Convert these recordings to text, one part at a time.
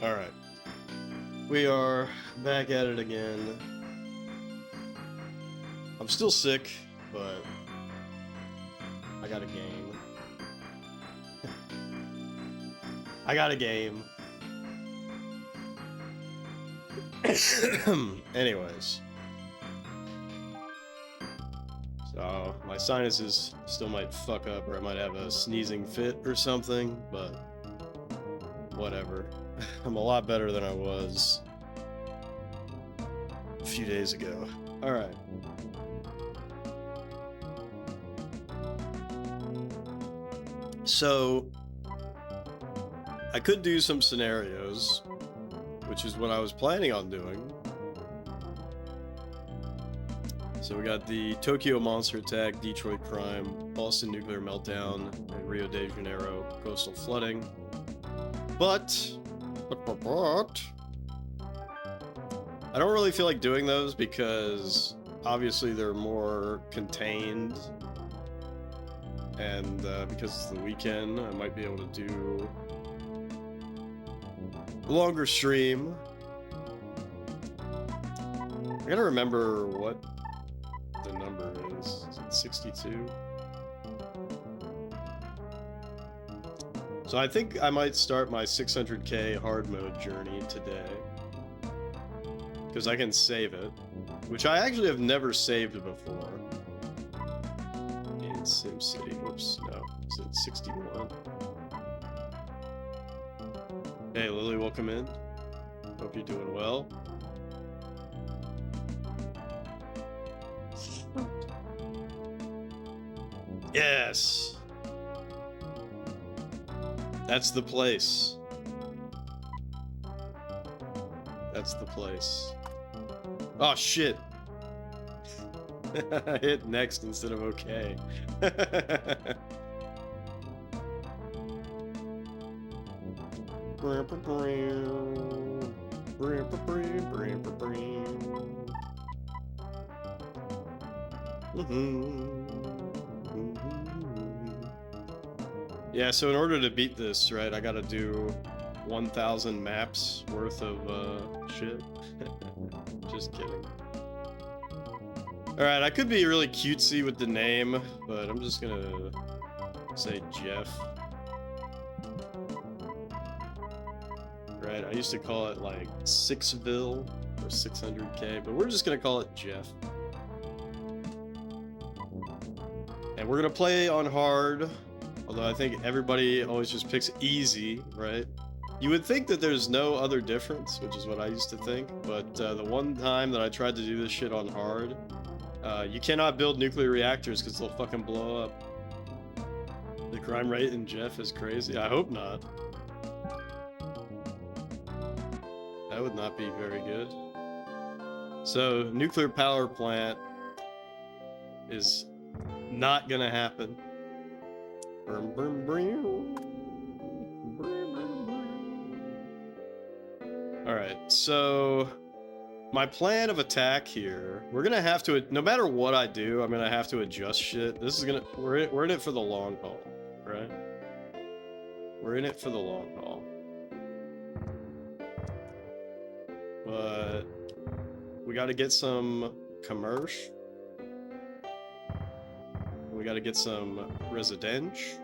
Alright. We are back at it again. I'm still sick, but I got a game. I got a game. Anyways. So, my sinuses still might fuck up, or I might have a sneezing fit or something, but whatever. I'm a lot better than I was a few days ago. Alright. So, I could do some scenarios, which is what I was planning on doing. So we got the Tokyo Monster Attack, Detroit Crime, Boston Nuclear Meltdown, and Rio de Janeiro coastal flooding. But I don't really feel like doing those because obviously they're more contained, and because it's the weekend, I might be able to do a longer stream. I gotta remember what the number is. Is it 62? So I think I might start my 600k hard mode journey today, because I can save it, which I actually have never saved before in SimCity. Whoops, no, it's at 61. Hey Lily, welcome in. Hope you're doing well. Yes! That's the place. That's the place. Oh shit! I hit next instead of okay. Yeah, so in order to beat this, right, I gotta do 1,000 maps worth of shit. Just kidding. Alright, I could be really cutesy with the name, but I'm just gonna say Jeff. Right, I used to call it like Sixville or 600k, but we're just gonna call it Jeff. And we're gonna play on hard, although I think everybody always just picks easy, right? You would think that there's no other difference, which is what I used to think, but the one time that I tried to do this shit on hard, you cannot build nuclear reactors because they'll fucking blow up. The crime rate in Jeff is crazy. I hope not. That would not be very good. So, nuclear power plant is not gonna happen. Alright, so my plan of attack here, we're gonna have to, no matter what I do, I'm gonna have to adjust shit. This is gonna, we're in it for the long haul, right? We're in it for the long haul. But we gotta get some commerce. We gotta get some residential.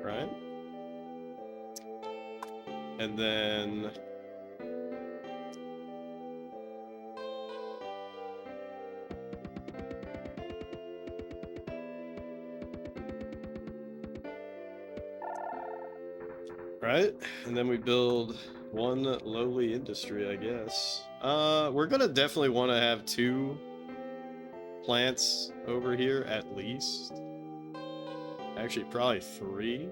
Right? And then right? And then we build one lowly industry, I guess. We're gonna definitely want to have 2 plants over here at least. Actually, probably 3.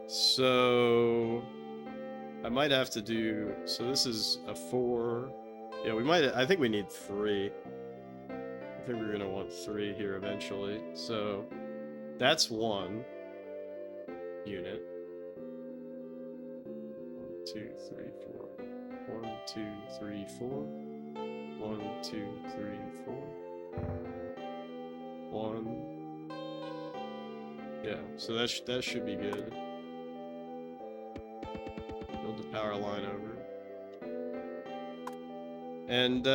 So I might have to do, so this is a 4. Yeah, we might, I think we need 3. I think we're gonna want 3 here eventually. So that's 1 unit. 1, 2, 3, 4. 1, 2, 3, 4. 1, 2, 3, 4. 1, Yeah, so that should be good. Build the power line over. And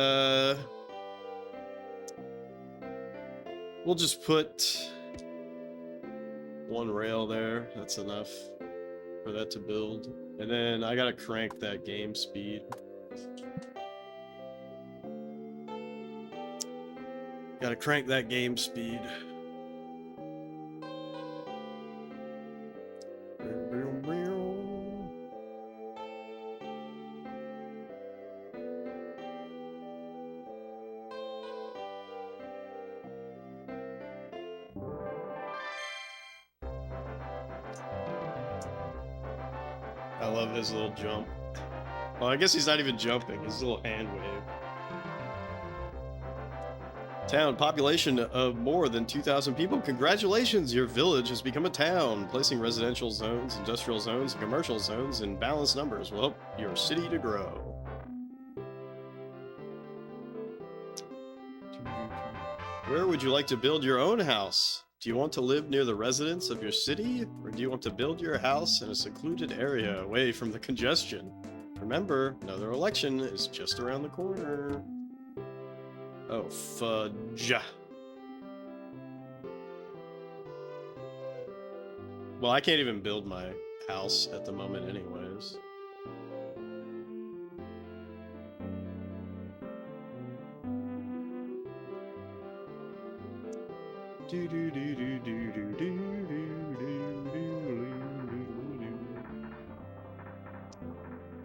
we'll just put one rail there. That's enough for that to build. And then I gotta crank that game speed. Gotta crank that game speed. I love his little jump. Well, I guess he's not even jumping. His little hand wave. Town population of more than 2,000 people. Congratulations, your village has become a town. Placing residential zones, industrial zones, and commercial zones in balanced numbers will help your city to grow. Where would you like to build your own house? Do you want to live near the residents of your city, or do you want to build your house in a secluded area away from the congestion? Remember, another election is just around the corner. Oh, fudge. Well, I can't even build my house at the moment anyways.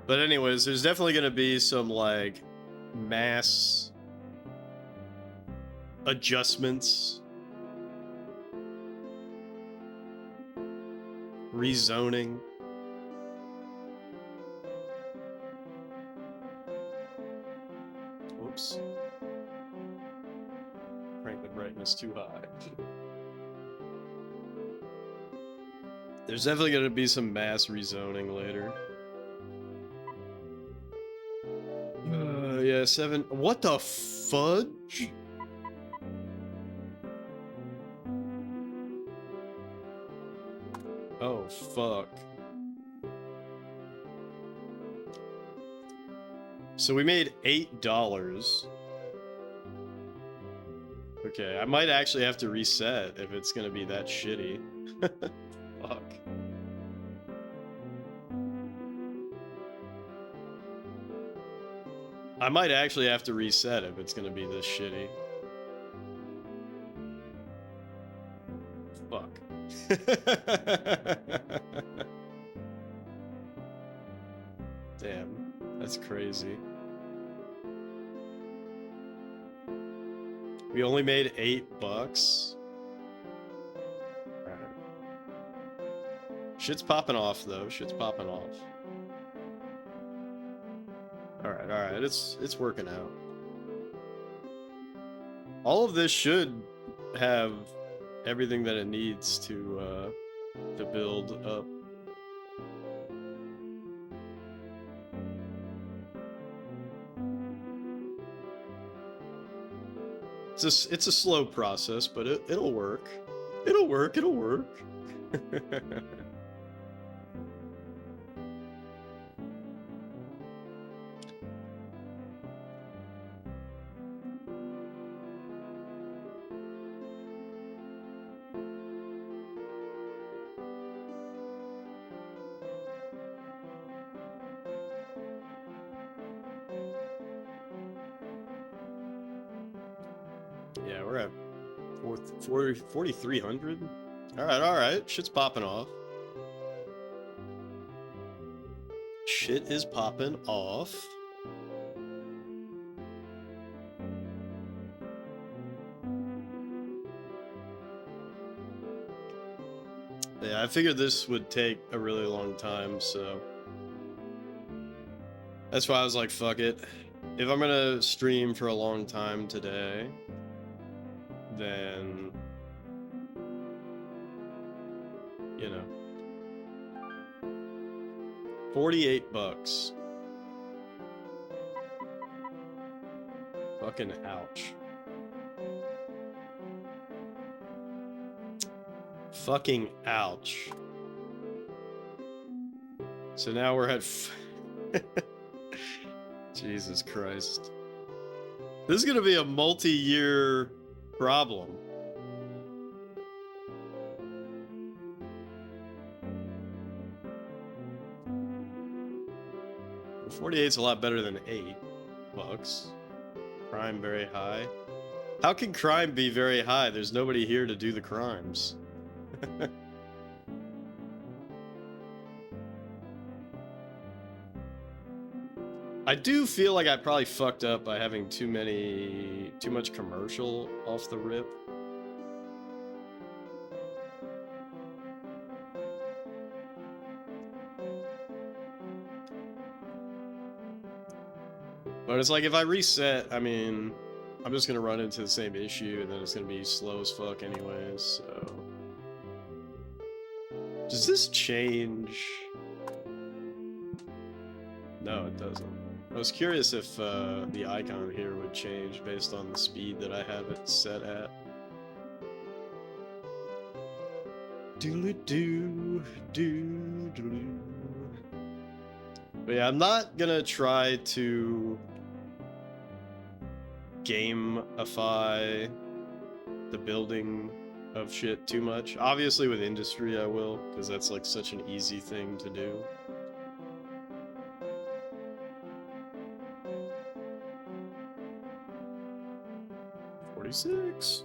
But anyways, there's definitely gonna be some, like, mass adjustments, rezoning. Whoops. Crank the brightness too high. There's definitely going to be some mass rezoning later. Yeah, 7. What the fudge? Oh, fuck. So we made $8. Okay, I might actually have to reset if it's gonna be that shitty. Fuck. I might actually have to reset if it's gonna be this shitty. Fuck. Damn, that's crazy. We only made $8. Alright. Shit's popping off though, shit's popping off. Alright, it's working out. All of this should have everything that it needs to build up. It's a slow process, but it'll work. It'll work. Yeah, we're at 4,300. Alright. Shit's popping off. Shit is popping off. Yeah, I figured this would take a really long time, so that's why I was like, fuck it. If I'm gonna stream for a long time today, then, you know, $48. Fucking ouch. Fucking ouch. So now we're at... Jesus Christ. This is gonna be a multi-year problem. $48's a lot better than $8. Crime very high. How can crime be very high? There's nobody here to do the crimes. I do feel like I probably fucked up by having too much commercial off the rip. But it's like if I reset, I mean, I'm just gonna run into the same issue and then it's gonna be slow as fuck anyways, so. Does this change? No, it doesn't. I was curious if the icon here would change based on the speed that I have it set at. Doodle-doo, doodle-doo. But yeah, I'm not gonna try to gamify the building of shit too much. Obviously with industry I will, because that's like such an easy thing to do. $46.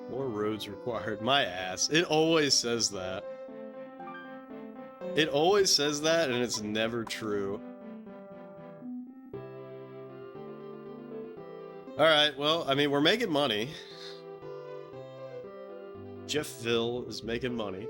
More roads required. My ass. It always says that. It always says that, and it's never true. Alright, well, I mean, we're making money. Jeffville is making money.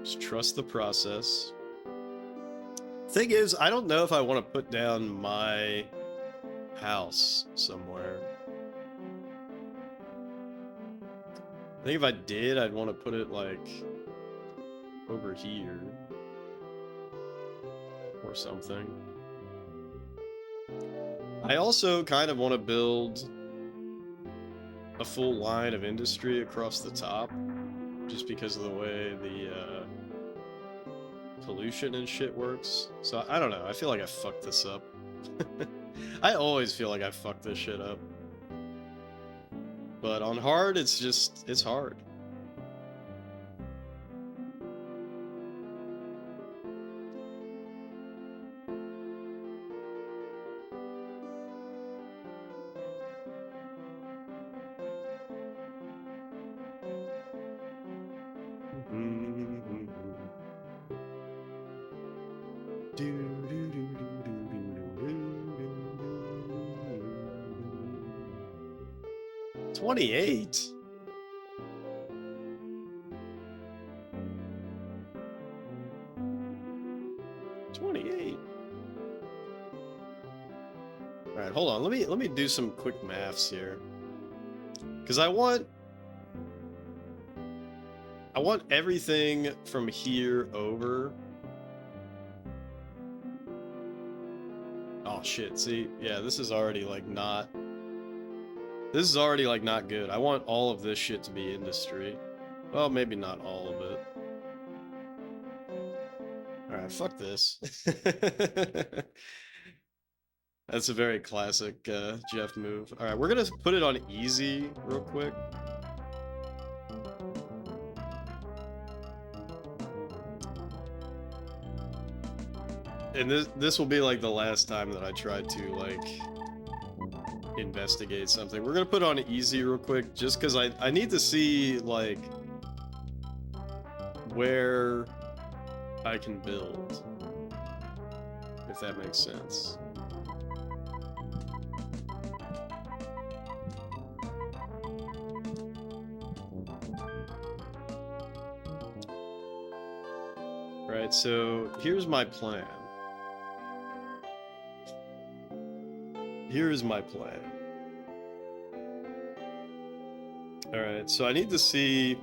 Just trust the process. Thing is, I don't know if I want to put down my house somewhere. I think if I did, I'd want to put it like over here or something. I also kind of want to build a full line of industry across the top, just because of the way the pollution and shit works. So I don't know, I feel like I fucked this up. I always feel like I fucked this shit up. But on hard, it's hard. $28. $28. All right, hold on. Let me do some quick maths here, because I want everything from here over. Oh shit! See, yeah, this is already like not. This is already like not good. I want all of this shit to be industry. Well, maybe not all of it. Alright, fuck this. That's a very classic Jeff move. All right, we're gonna put it on easy real quick. And this will be like the last time that I try to like investigate something. We're gonna put on easy real quick, just because I need to see like where I can build, if that makes sense. Right, so here's my plan. Here's my plan. Alright, so I need to see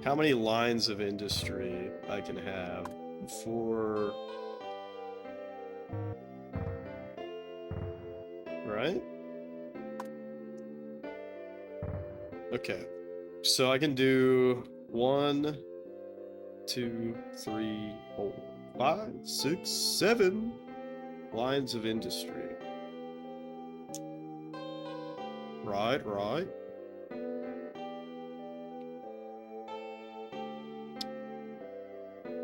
how many lines of industry I can have before... Right? Okay. So I can do 1, 2, 3, 4, 5, 6, 7 lines of industry. Right, right.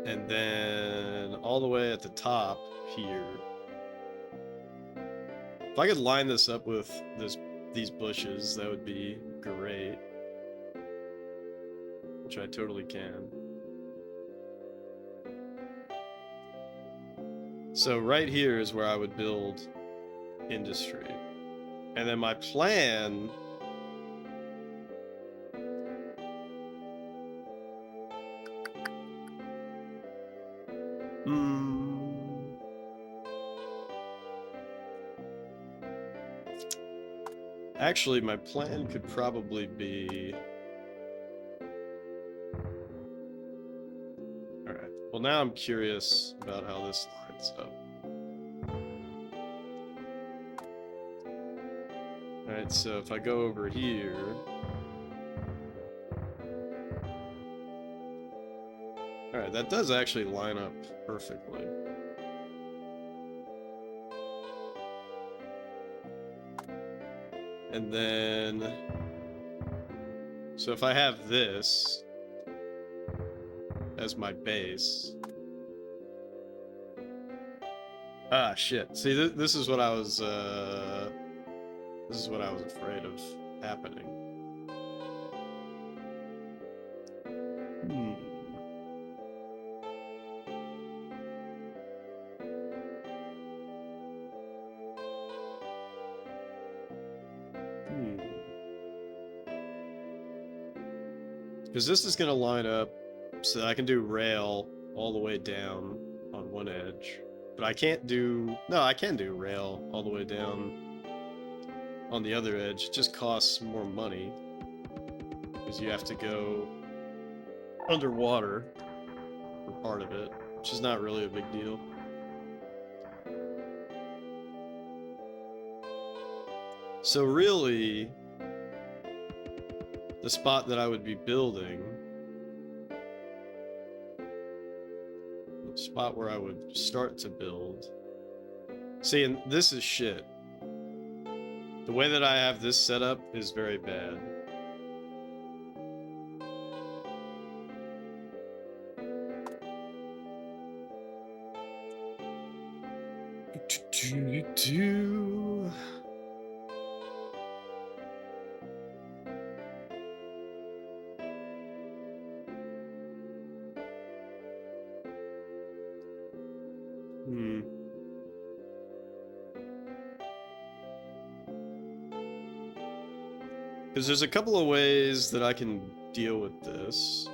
And then all the way at the top here. If I could line this up with these bushes, that would be great. Which I totally can. So right here is where I would build industry. And then my plan... Actually, my plan could probably be... Alright, well now I'm curious about how this lines up. Alright, so if I go over here... Alright, that does actually line up perfectly. And then... So if I have this as my base... Ah, shit. See, this is what I was, this is what I was afraid of happening. Because this is going to line up so that I can do rail all the way down on one edge. But I can't do... No, I can do rail all the way down on the other edge. It just costs more money. Because you have to go underwater for part of it, which is not really a big deal. So really... the spot that I would be building, the spot where I would start to build. See, and this is shit. The way that I have this set up is very bad. Because there's a couple of ways that I can deal with this.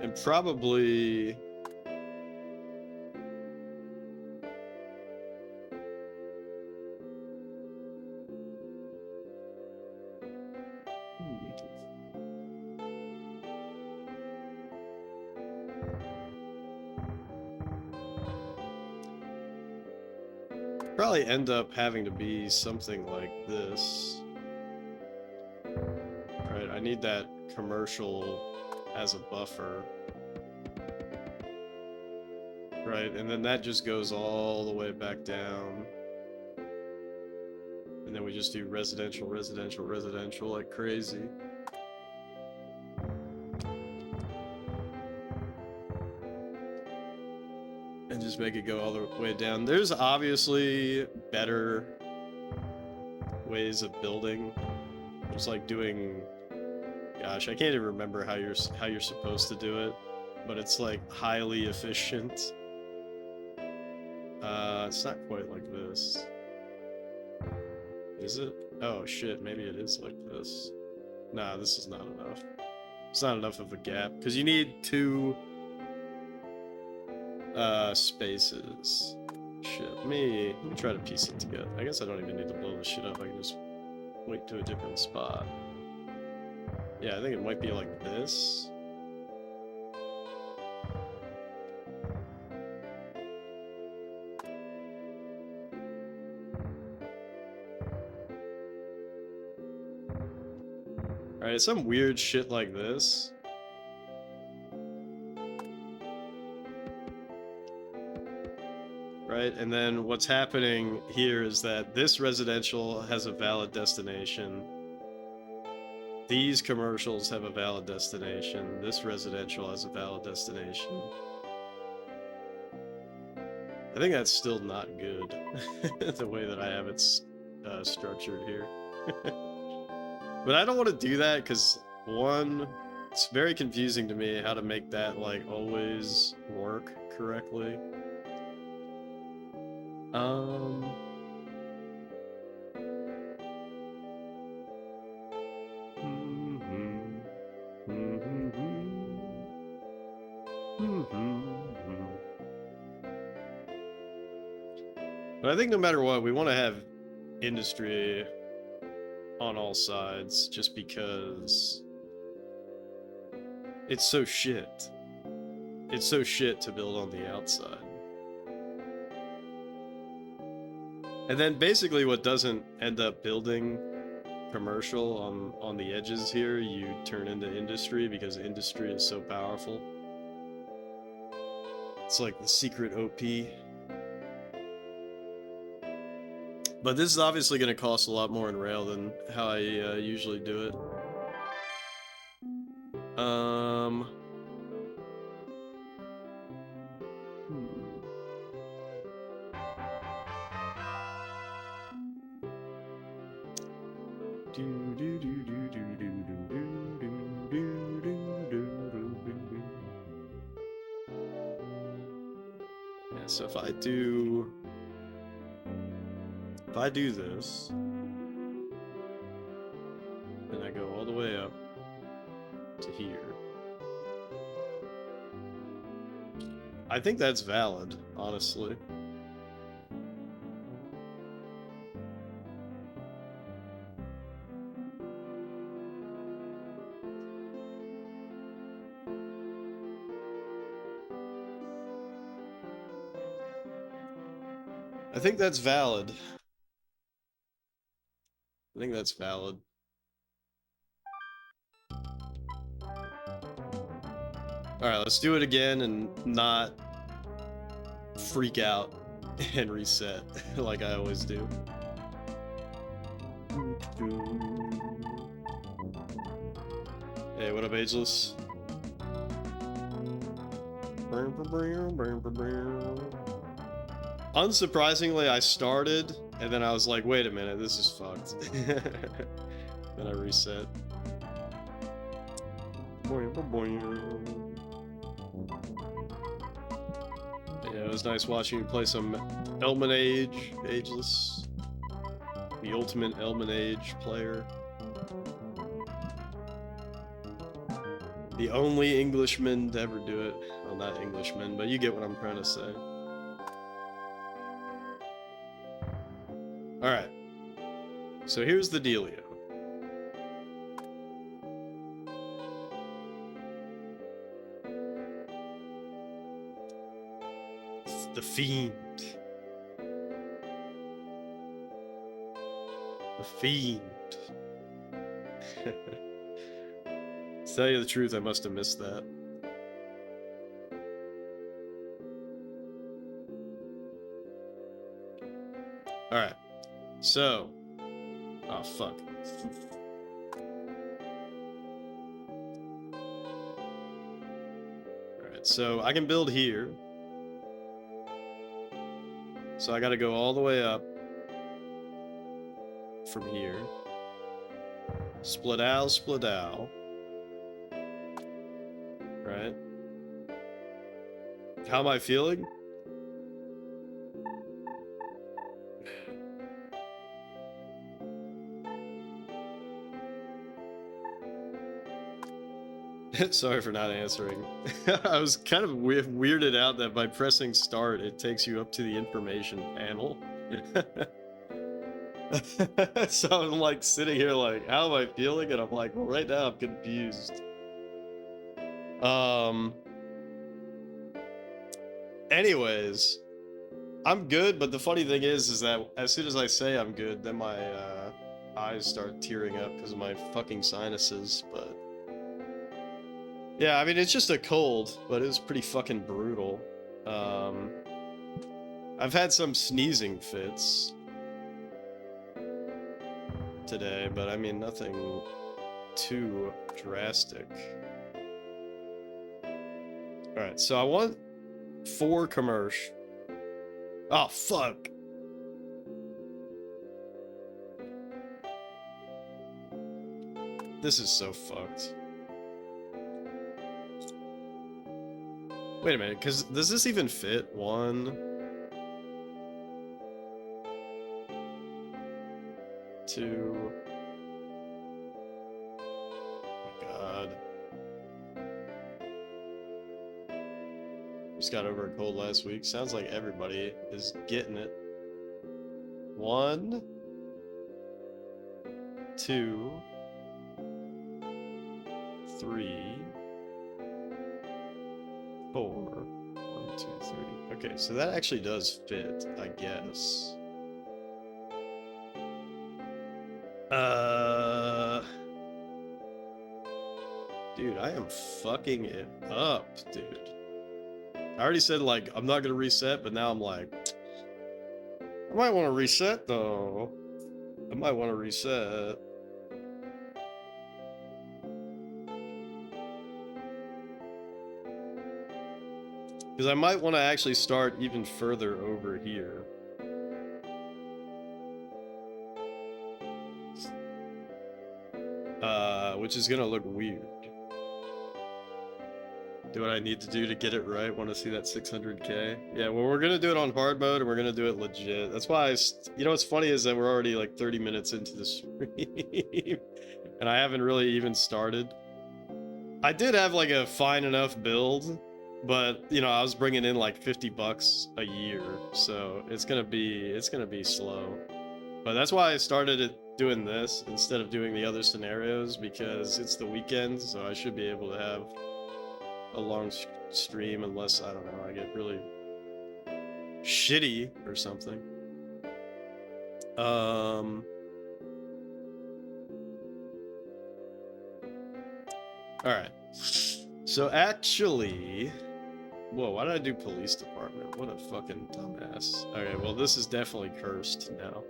And probably... Probably end up having to be something like this. Right, I need that commercial as a buffer. Right, and then that just goes all the way back down. And then we just do residential, residential, residential like crazy. And just make it go all the way down. There's obviously better ways of building. It's like doing, gosh, I can't even remember how you're supposed to do it, but it's like highly efficient. It's not quite like this. Is it? Oh shit, maybe it is like this. Nah, this is not enough. It's not enough of a gap, because you need 2 spaces. Shit, let me try to piece it together. I guess I don't even need to blow this shit up. I can just wait to a different spot. Yeah, I think it might be like this. Alright, some weird shit like this. Right, and then what's happening here is that this residential has a valid destination. These commercials have a valid destination. This residential has a valid destination. I think that's still not good, the way that I have it structured here. But I don't want to do that because, one, it's very confusing to me how to make that, like, always work correctly. But I think no matter what, we want to have industry on all sides, just because it's so shit. It's so shit to build on the outside. And then basically what doesn't end up building commercial on the edges here, you turn into industry, because industry is so powerful. It's like the secret OP. But this is obviously going to cost a lot more in rail than how I usually do it. Yeah, so if I do this, then I go all the way up to here. I think that's valid, honestly. I think that's valid. I think that's valid. Alright, let's do it again and not freak out and reset like I always do. Hey, what up, Ageless? Unsurprisingly, I started, and then I was like, wait a minute, this is fucked. Then I reset. Yeah, it was nice watching you play some Elman Age, Ageless. The ultimate Elman Age player. The only Englishman to ever do it. Well, not Englishman, but you get what I'm trying to say. Alright. So here's the dealio. The Fiend. Fiend. To tell you the truth, I must have missed that. Alright. So. Oh, fuck. Alright, so I can build here. So I gotta go all the way up from here. Split out. Right? How am I feeling? Sorry for not answering. I was kind of weirded out that by pressing start, it takes you up to the information panel. So I'm like sitting here like, how am I feeling? And I'm like, well, right now I'm confused. Anyways, I'm good, but the funny thing is that as soon as I say I'm good, then my eyes start tearing up because of my fucking sinuses, but... Yeah, I mean, it's just a cold, but it was pretty fucking brutal. I've had some sneezing fits today, but I mean, nothing too drastic. Alright, so I want 4 commercial. Oh, fuck. This is so fucked. Wait a minute, because does this even fit? 1, 2. Oh God. Just got over a cold last week. Sounds like everybody is getting it. 1, 2, 3, 4. 1, 2, 3. Okay, so that actually does fit, I guess. Dude, I am fucking it up, dude. I already said, like, I'm not gonna reset, but now I'm like, I might want to reset, though. I might want to reset. Because I might want to actually start even further over here. Which is gonna look weird. Do what I need to do to get it right. Want to see that 600k? Yeah, well, we're gonna do it on hard mode, and we're gonna do it legit. That's why you know what's funny is that we're already like 30 minutes into the stream, and I haven't really even started. I did have like a fine enough build, but you know I was bringing in like $50 a year, so it's gonna be slow. But that's why I started it doing this instead of doing the other scenarios, because it's the weekend, so I should be able to have a long stream unless, I don't know, I get really shitty or something. Alright. So actually... Whoa, why did I do police department? What a fucking dumbass. Okay, well this is definitely cursed now.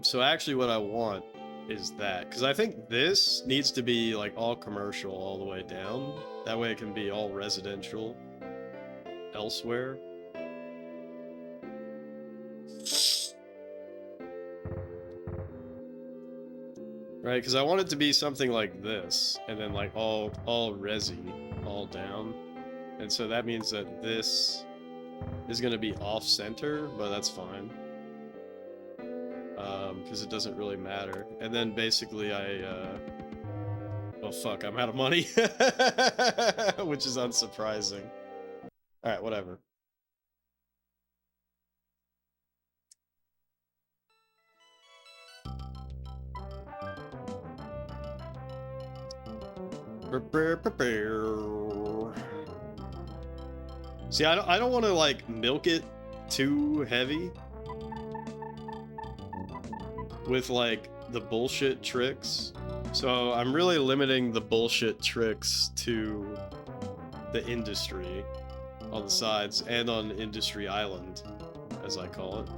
So actually what I want is that, because I think this needs to be like all commercial all the way down. That way it can be all residential elsewhere. Right, because I want it to be something like this, and then like all resi, all down. And so that means that this is going to be off-center, but that's fine. Because it doesn't really matter. And then basically oh fuck, I'm out of money. Which is unsurprising. Alright, whatever. See, I don't want to like milk it too heavy. with like the bullshit tricks. So I'm really limiting the bullshit tricks to the industry on the sides and on Industry Island, as I call it.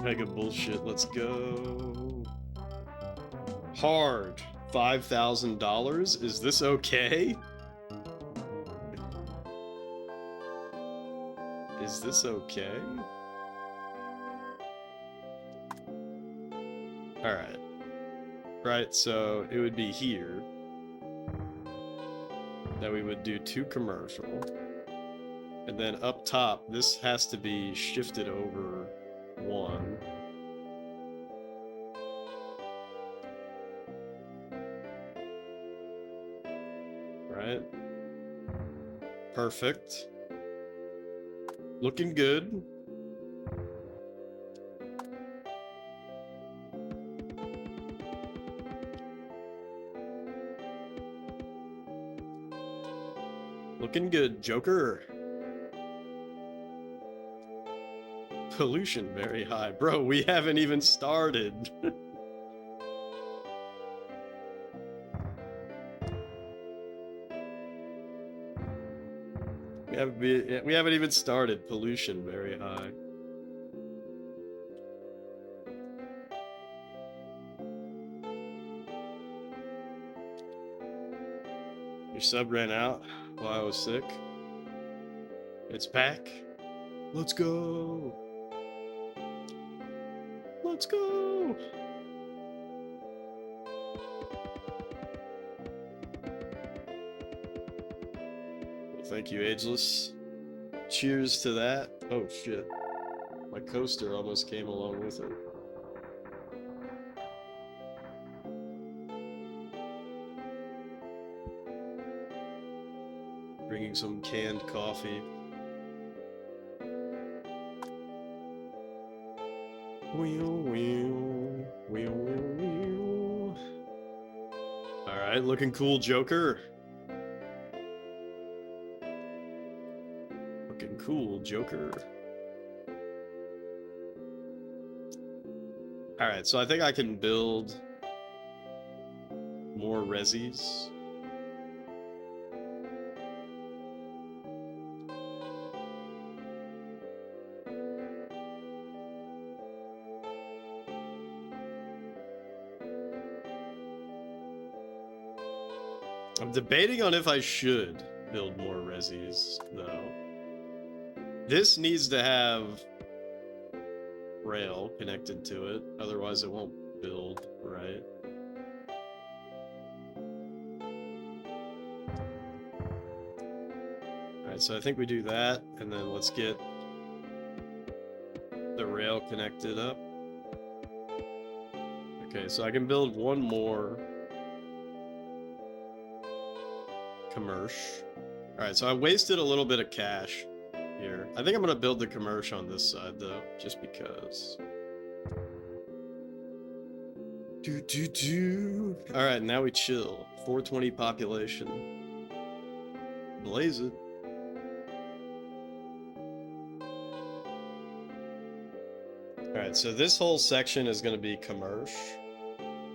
Mega bullshit, let's go. Hard, $5,000. Is this okay? Is this okay? Alright. Right, so it would be here that we would do 2 commercial. And then up top, this has to be shifted over 1. Right? Perfect. Looking good. Looking good, Joker. Pollution very high. Bro, we haven't even started. We haven't even started. Pollution very high. Your sub ran out while I was sick. It's back. Let's go. Let's go. Well, thank you, Ageless. Cheers to that. Oh shit. My coaster almost came along with it. Bringing some canned coffee. Alright, looking cool, Joker. Looking cool, Joker. Alright, so I think I can build more resis. I'm debating on if I should build more resis, though. This needs to have rail connected to it, otherwise it won't build, right? Alright, so I think we do that, and then let's get the rail connected up. Okay, so I can build one more commercial. Alright, so I wasted a little bit of cash here. I think I'm gonna build the commercial on this side though, just because. Alright, now we chill. 420 population. Blaze it. Alright, so this whole section is gonna be commercial.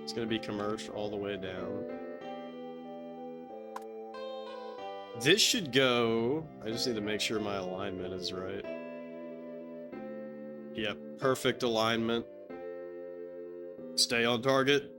It's gonna be commercial all the way down. This should go... I just need to make sure my alignment is right. Yep, perfect alignment. Stay on target.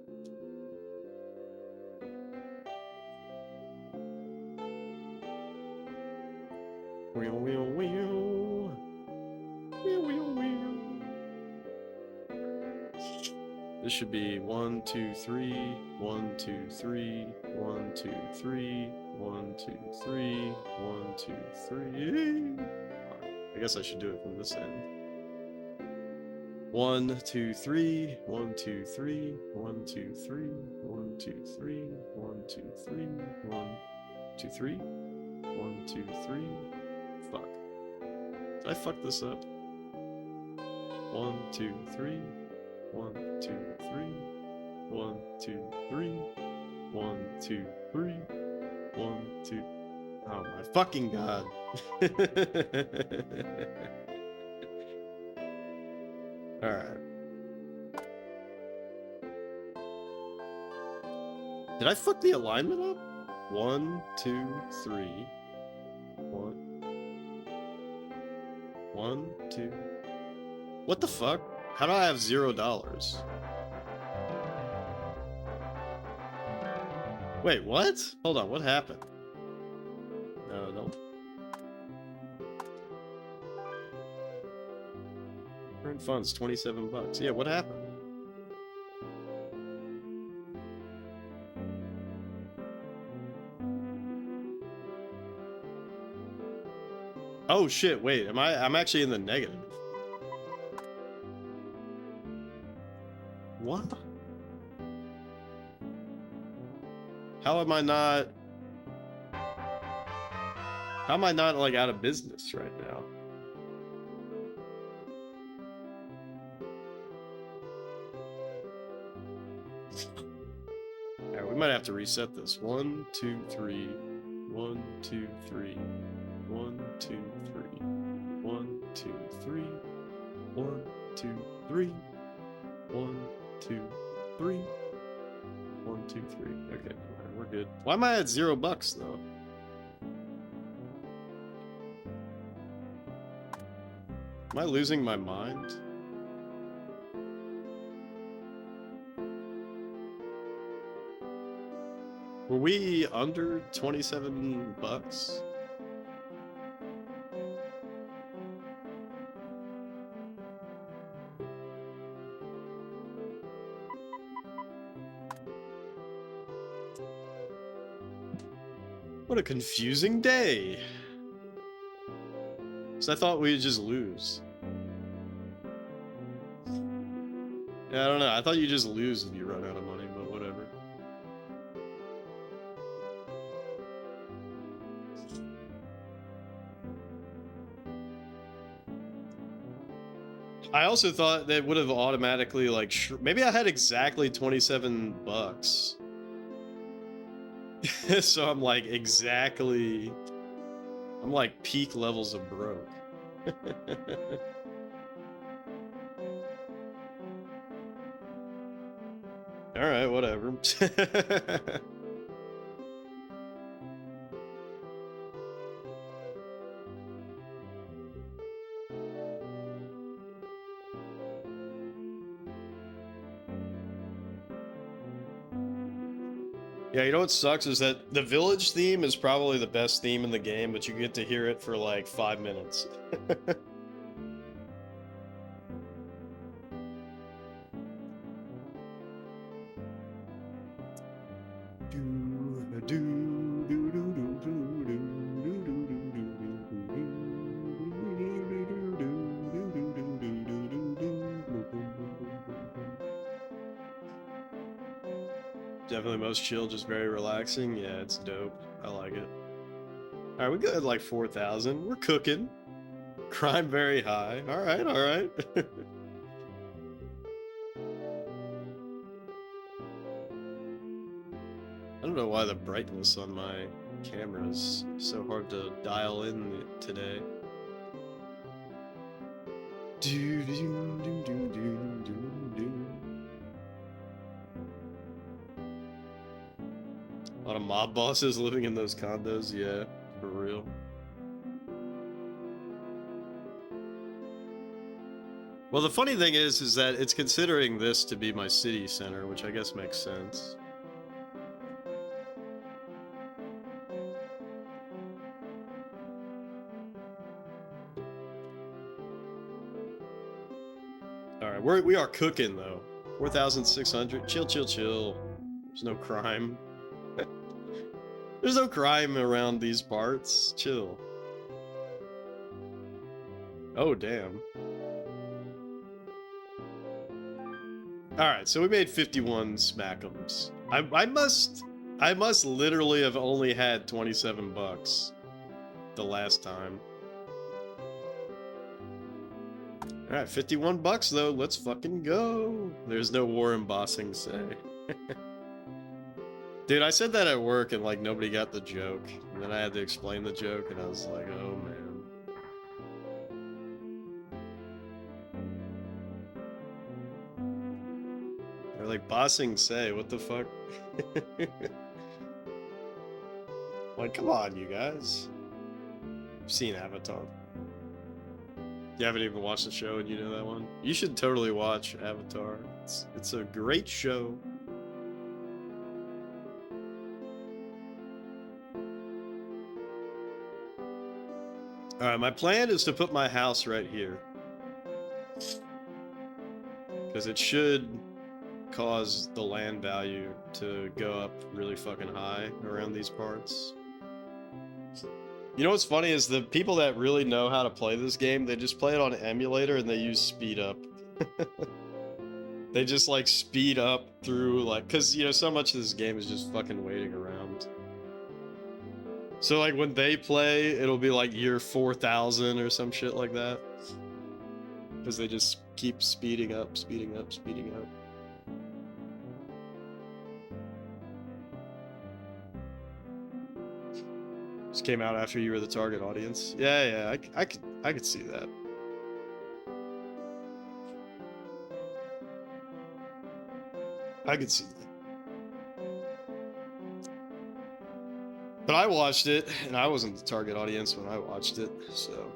This should be 1, 2, 3, 1, 2, 3, 1, 2, 3, 1, 2, 3, 1, 2, 3. I guess I should do it from this end. 1, 2, 3, 1, 2, 3, 1, 2, 3, 1, 2, 3, 1, 2, 3, 1, 2, 3, 1, 2, 3. Fuck. Did I fuck this up? 1, 2, 3. 1, 2, 3. 1, 2, 3. 1, 2, 3. 1, 2. Oh my fucking god. Alright. Did I fuck the alignment up? 1, 2, 3. 1. 1, 2. What the fuck? How do I have $0? Wait, what? Hold on, what happened? No. Current funds, 27 bucks. Yeah, what happened? Oh shit, wait, I'm actually in the negative. What? How am I not like out of business right now? Alright, we might have to reset this. 1, 2, 3. 1, 2, 3. 1, 2, 3. 1, 2, 3. 1, 2, 3. 1, 2, 3. 1, 2, 3. Okay, we're good. Why am I at $0 though? Am I losing my mind? Were we under 27 bucks? What a confusing day. So I thought we'd just lose. Yeah, I don't know. I thought you just lose if you run out of money, but whatever. I also thought that would have automatically like maybe I had exactly 27 bucks. So I'm like I'm like peak levels of broke. All right, whatever. Yeah, you know what sucks is that the village theme is probably the best theme in the game, but you get to hear it for like 5 minutes. Definitely most chill, just very relaxing. Yeah, it's dope. I like it. Alright, we got like 4,000. We're cooking. Crime very high. Alright, alright. I don't know why the brightness on my camera is so hard to dial in today. A lot of mob bosses living in those condos, yeah, for real. Well, the funny thing is that it's considering this to be my city center, which I guess makes sense. All right, we are cooking though. 4,600. Chill, chill, chill. There's no crime. There's no crime around these parts. Chill. Oh, damn. Alright, so we made 51 smackums. I must literally have only had 27 bucks the last time. Alright, 51 bucks though. Let's fucking go. There's no war embossing say. Dude, I said that at work and like nobody got the joke. And then I had to explain the joke and I was like, oh man. They're like, bossing say, what the fuck? Like, come on, you guys. I've seen Avatar. You haven't even watched the show and you know that one? You should totally watch Avatar. It's a great show. Alright, my plan is to put my house right here. Because it should cause the land value to go up really fucking high around these parts. You know what's funny is the people that really know how to play this game, they just play it on an emulator and they use speed up. They just like speed up through like, cause you know, so much of this game is just fucking waiting around. So like when they play, it'll be like year 4000 or some shit like that. Cause they just keep speeding up, speeding up, speeding up. Just came out after you were the target audience. Yeah, I could see that. I could see that. But I watched it, and I wasn't the target audience when I watched it, so.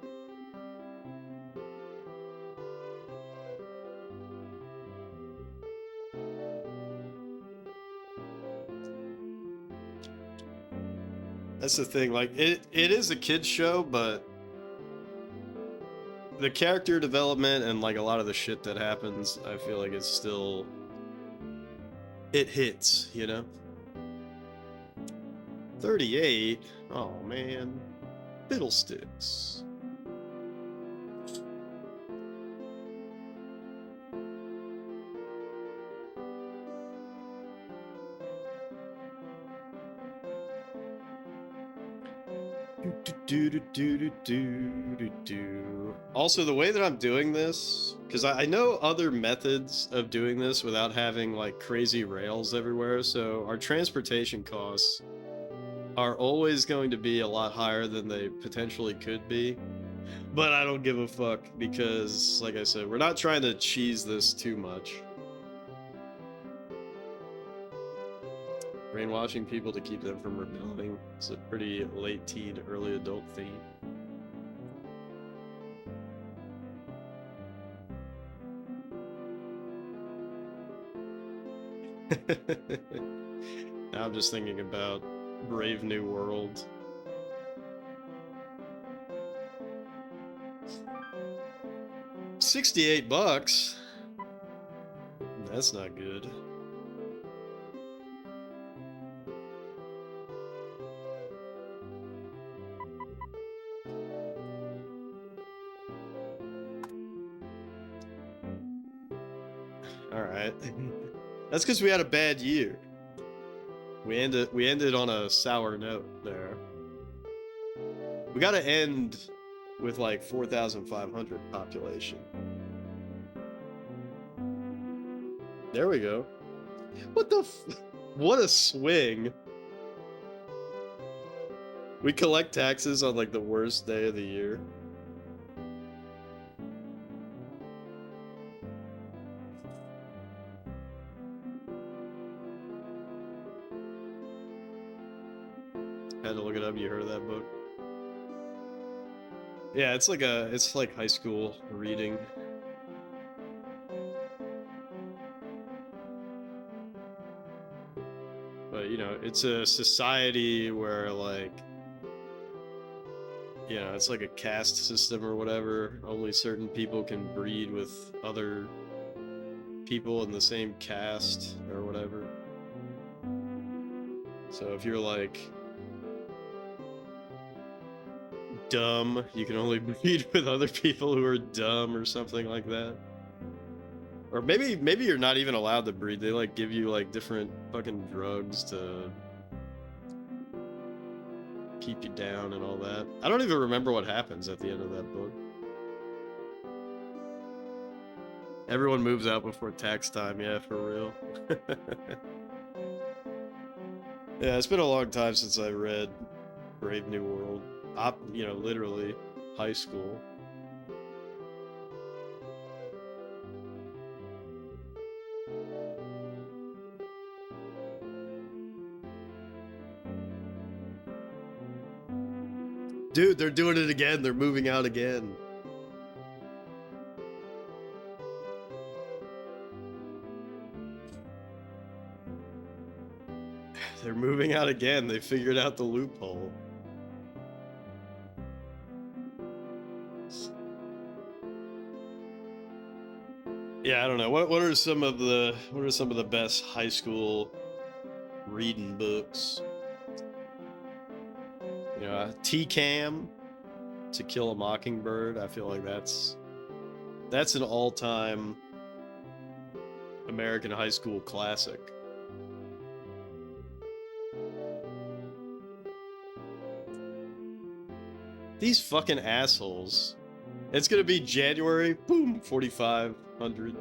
That's the thing, like, it is a kid's show, but the character development and, like, a lot of the shit that happens, I feel like it's still... It hits, you know? 38? Oh, man. Fiddlesticks. Also, the way that I'm doing this, because I know other methods of doing this without having like crazy rails everywhere, so our transportation costs are always going to be a lot higher than they potentially could be. But I don't give a fuck because, like I said, we're not trying to cheese this too much. Brainwashing people to keep them from rebelling is a pretty late teen, early adult theme. Now I'm just thinking about Brave New World. $68? That's not good. Alright. That's because we had a bad year. We ended on a sour note there. We gotta end with like 4,500 population. There we go. What the what a swing. We collect taxes on like the worst day of the year. Had to look it up. You heard of that book? Yeah, it's like high school reading. But you know, it's a society where like, you know, it's like a caste system or whatever. Only certain people can breed with other people in the same caste or whatever. So if you're like dumb, you can only breed with other people who are dumb or something like that. Or maybe you're not even allowed to breed. They like give you like different fucking drugs to keep you down and all that. I don't even remember what happens at the end of that book. Everyone moves out before tax time, yeah, for real. Yeah, it's been a long time since I read Brave New World. You know, literally high school. Dude, they're doing it again. They're moving out again. They're moving out again. They figured out the loophole. Yeah, I don't know. What are some of the best high school reading books? You know, T-Cam, To Kill a Mockingbird. I feel like that's an all-time American high school classic. These fucking assholes. It's gonna be January, boom, 4,500.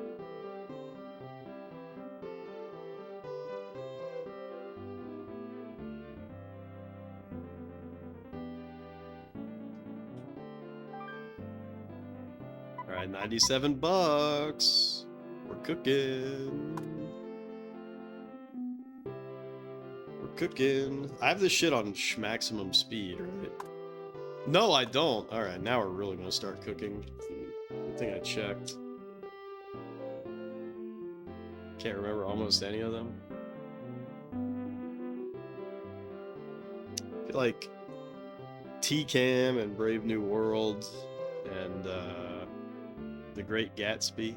Alright, $97. We're cooking. We're cooking. I have this shit on maximum speed, right? No, I don't. Alright, now we're really gonna start cooking. Good thing I checked. Can't remember almost any of them. I feel like T-Cam and Brave New World and The Great Gatsby.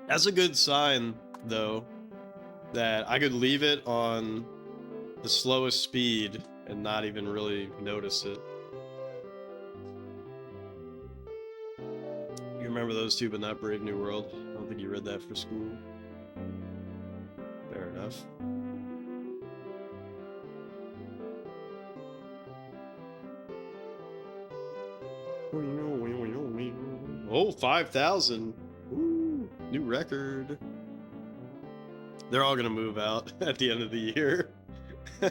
That's a good sign, though, that I could leave it on the slowest speed and not even really notice it. You remember those two, but not Brave New World? I don't think you read that for school. Fair enough. Oh, 5,000. Ooh, new record. They're all gonna move out at the end of the year. They're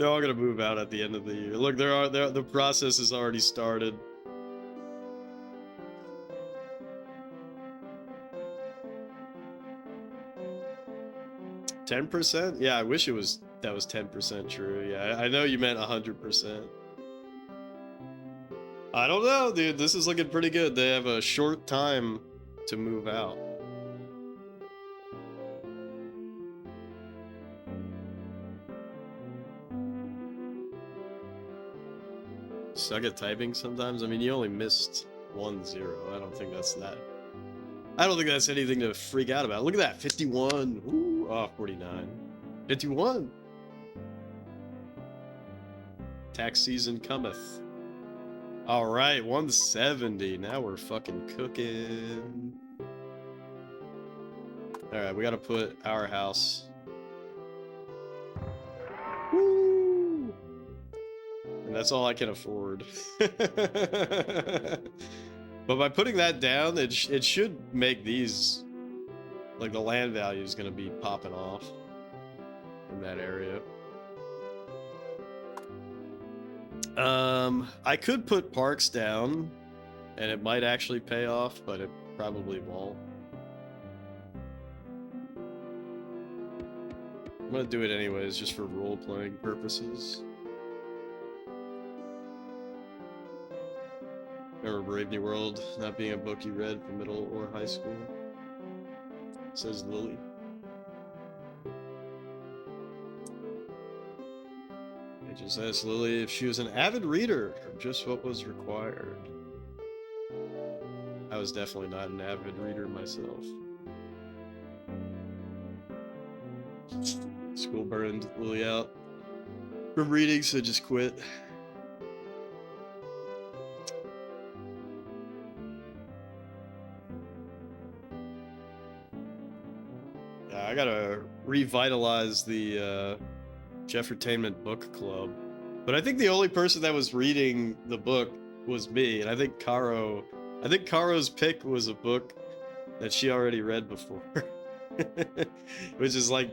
all gonna move out at the end of the year. Look, the process has already started. $10%? Yeah, I wish that was 10% true. Yeah, I know you meant 100%. I don't know, dude. This is looking pretty good. They have a short time to move out. Suck at typing sometimes? I mean, you only missed 1-0. I don't think that's anything to freak out about. Look at that, 51. Ooh, oh, 49. 51. Tax season cometh. All right, 170. Now we're fucking cooking. All right, we gotta put our house. Woo! And that's all I can afford. But by putting that down, it should make these, like, the land value is gonna be popping off in that area. I could put parks down, and it might actually pay off, but it probably won't. I'm gonna do it anyways, just for role-playing purposes. Remember Brave New World not being a book you read from middle or high school? Says Lily. I just asked Lily if she was an avid reader or just what was required. I was definitely not an avid reader myself. School burned Lily out from reading, so just quit. I gotta revitalize the Jeffertainment book club. But I think the only person that was reading the book was me, and I think Caro's pick was a book that she already read before. Which is like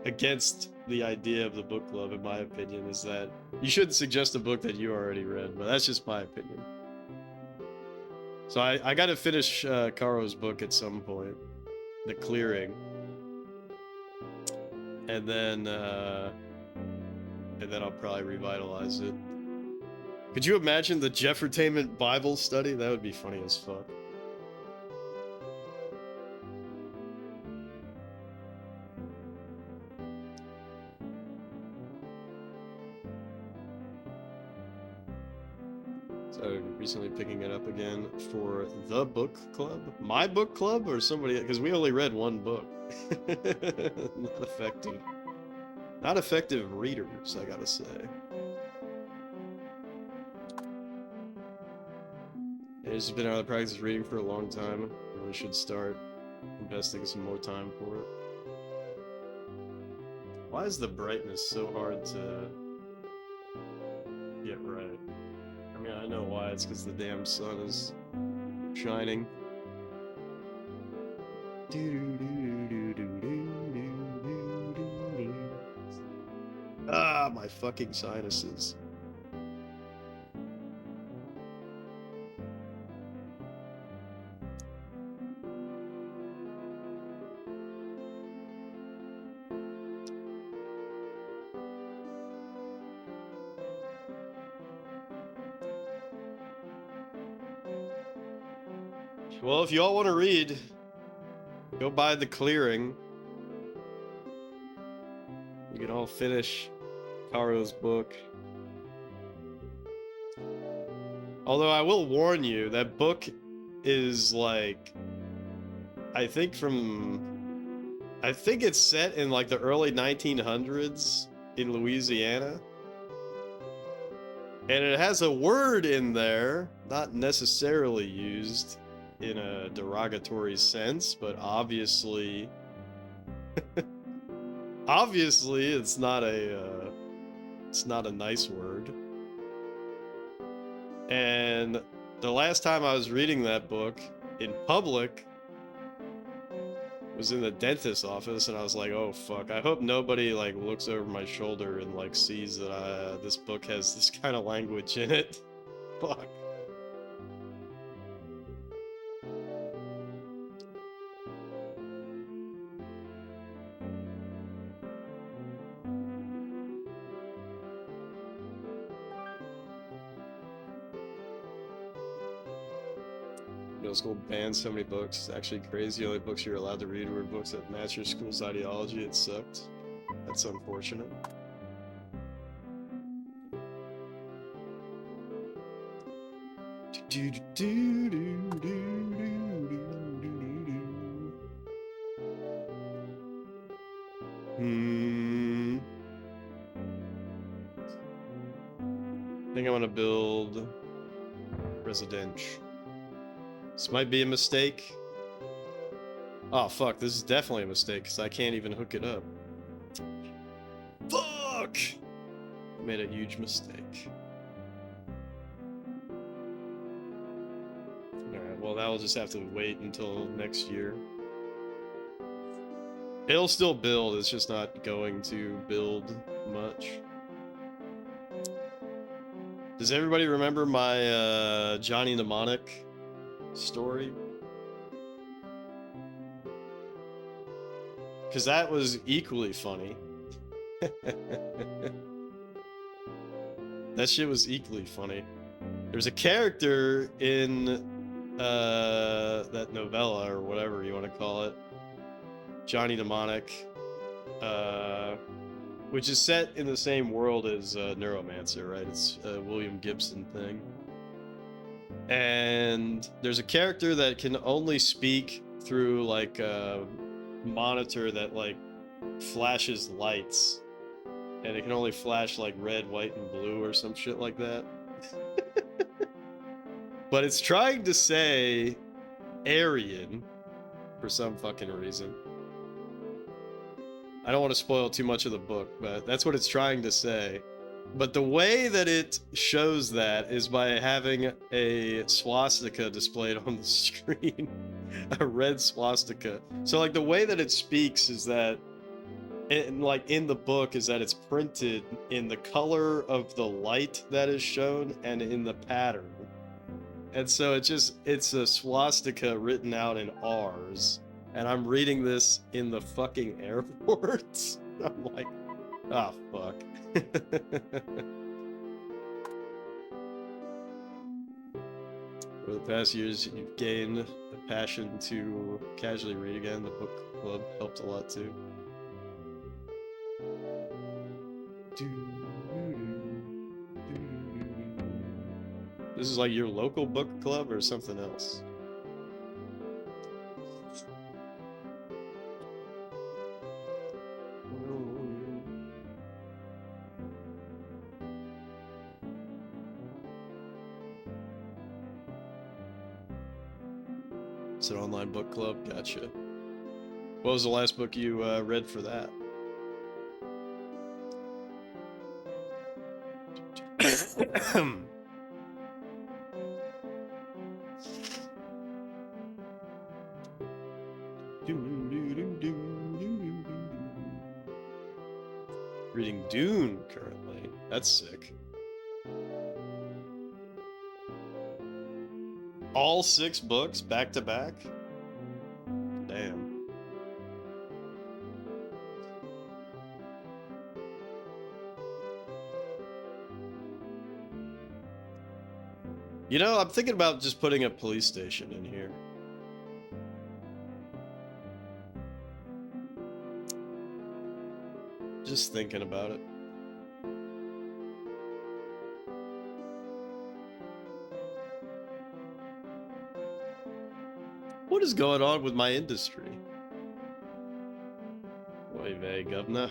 against the idea of the book club, in my opinion, is that you shouldn't suggest a book that you already read, but that's just my opinion. So I gotta finish Caro's book at some point, The Clearing. And then I'll probably revitalize it. Could you imagine the Jeffertainment Bible study? That would be funny as fuck. So recently picking it up again for the book club? My book club or somebody? Because we only read one book. Not effective. Not effective readers, I gotta say. It's been out of practice reading for a long time. Really should start investing some more time for it. Why is the brightness so hard to get right? I mean, I know why. It's because the damn sun is shining. Ah, my fucking sinuses. Well, if you all want to read, go buy The Clearing. You can all finish Caro's book. Although I will warn you, that book is like, I think it's set in like the early 1900s in Louisiana. And it has a word in there, not necessarily used in a derogatory sense, but obviously it's not a nice word. And the last time I was reading that book in public was in the dentist's office, and I was like, oh fuck, I hope nobody like looks over my shoulder and like sees that this book has this kind of language in it. Fuck. Middle school banned so many books. It's actually crazy. The only books you're allowed to read were books that match your school's ideology. It sucked. That's unfortunate. I think I want to build residential. This might be a mistake. Oh fuck, this is definitely a mistake because I can't even hook it up. Fuck! I made a huge mistake. Alright, well that will just have to wait until next year. It'll still build, it's just not going to build much. Does everybody remember my Johnny Mnemonic story? Because that was equally funny. That shit was equally funny. There's a character in that novella, or whatever you want to call it, Johnny Mnemonic, which is set in the same world as Neuromancer, right? It's a William Gibson thing. And there's a character that can only speak through like a monitor that like flashes lights, and it can only flash like red, white, and blue or some shit like that. But it's trying to say Aryan for some fucking reason. I don't want to spoil too much of the book, but that's what it's trying to say. But the way that it shows that is by having a swastika displayed on the screen. A red swastika. So like the way that it speaks is that like in the book is that it's printed in the color of the light that is shown and in the pattern. And so it's a swastika written out in R's. And I'm reading this in the fucking airport. I'm like, ah, fuck. Over the past years, you've gained the passion to casually read again. The book club helped a lot too. This is like your local book club or something else? It's an online book club, gotcha. What was the last book you read for that? Reading Dune currently. That's sick. All 6 books back to back? Damn. You know, I'm thinking about just putting a police station in here. Just thinking about it. What is going on with my industry? Oy vey, governor.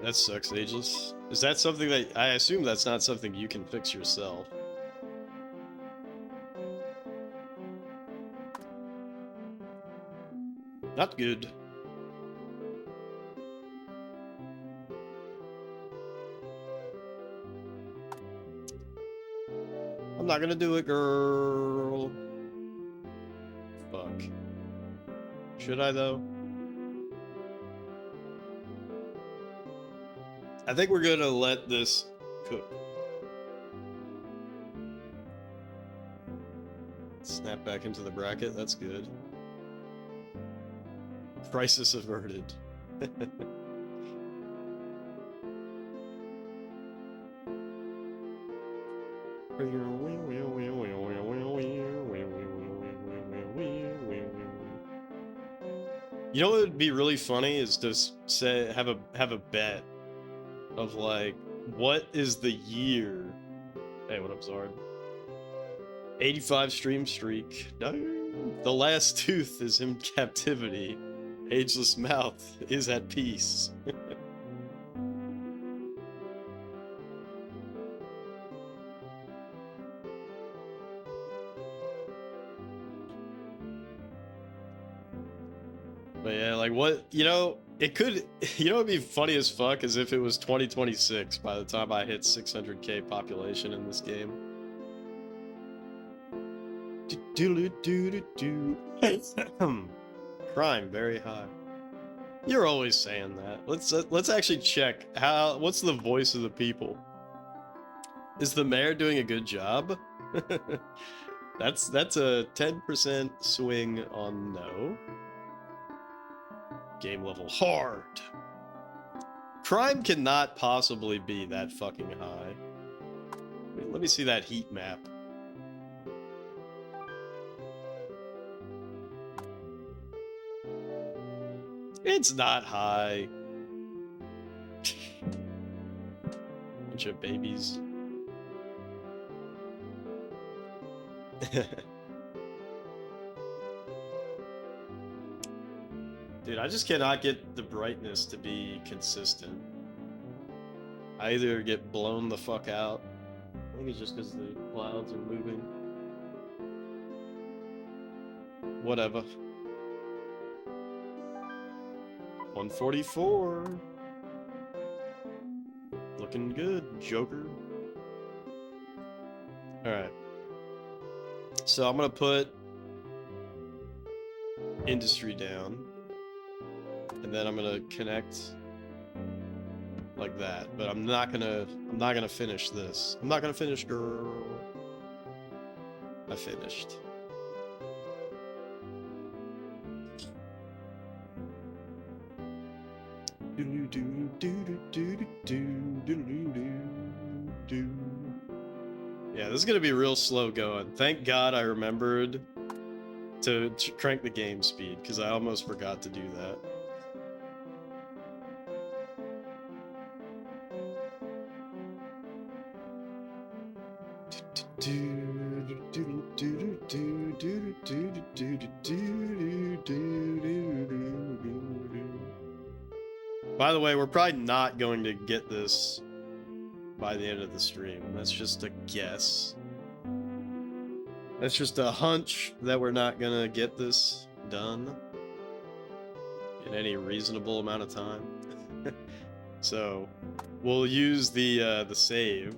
That sucks, Ageless. Is that something that... I assume that's not something you can fix yourself. Not good. I'm not gonna do it, girl. Fuck. Should I, though? I think we're gonna let this cook. Snap back into the bracket, that's good. Crisis averted. You know what would be really funny is to say have a bet of like what is the year. Hey, what up, Zard? 85 stream streak. No, the last tooth is in captivity. Ageless mouth is at peace. But yeah, like what, you know, it could, you know, it'd be funny as fuck as if it was 2026 by the time I hit 600k population in this game. Crime very high. You're always saying that. Let's actually check what's the voice of the people. Is the mayor doing a good job? That's a 10% swing on no. Game level hard. Crime cannot possibly be that fucking high. Let me see that heat map. It's not high. Bunch of babies. Dude, I just cannot get the brightness to be consistent. I either get blown the fuck out. I think it's just because the clouds are moving. Whatever. 144. Looking good, Joker. Alright. So I'm gonna put industry down. And then I'm gonna connect like that. But I'm not gonna finish this. I'm not gonna finish, girl. I finished. Yeah, this is gonna be real slow going. Thank God I remembered to crank the game speed, because I almost forgot to do that. By the way, we're probably not going to get this by the end of the stream. That's just a guess. That's just a hunch that we're not gonna get this done in any reasonable amount of time. So we'll use the save.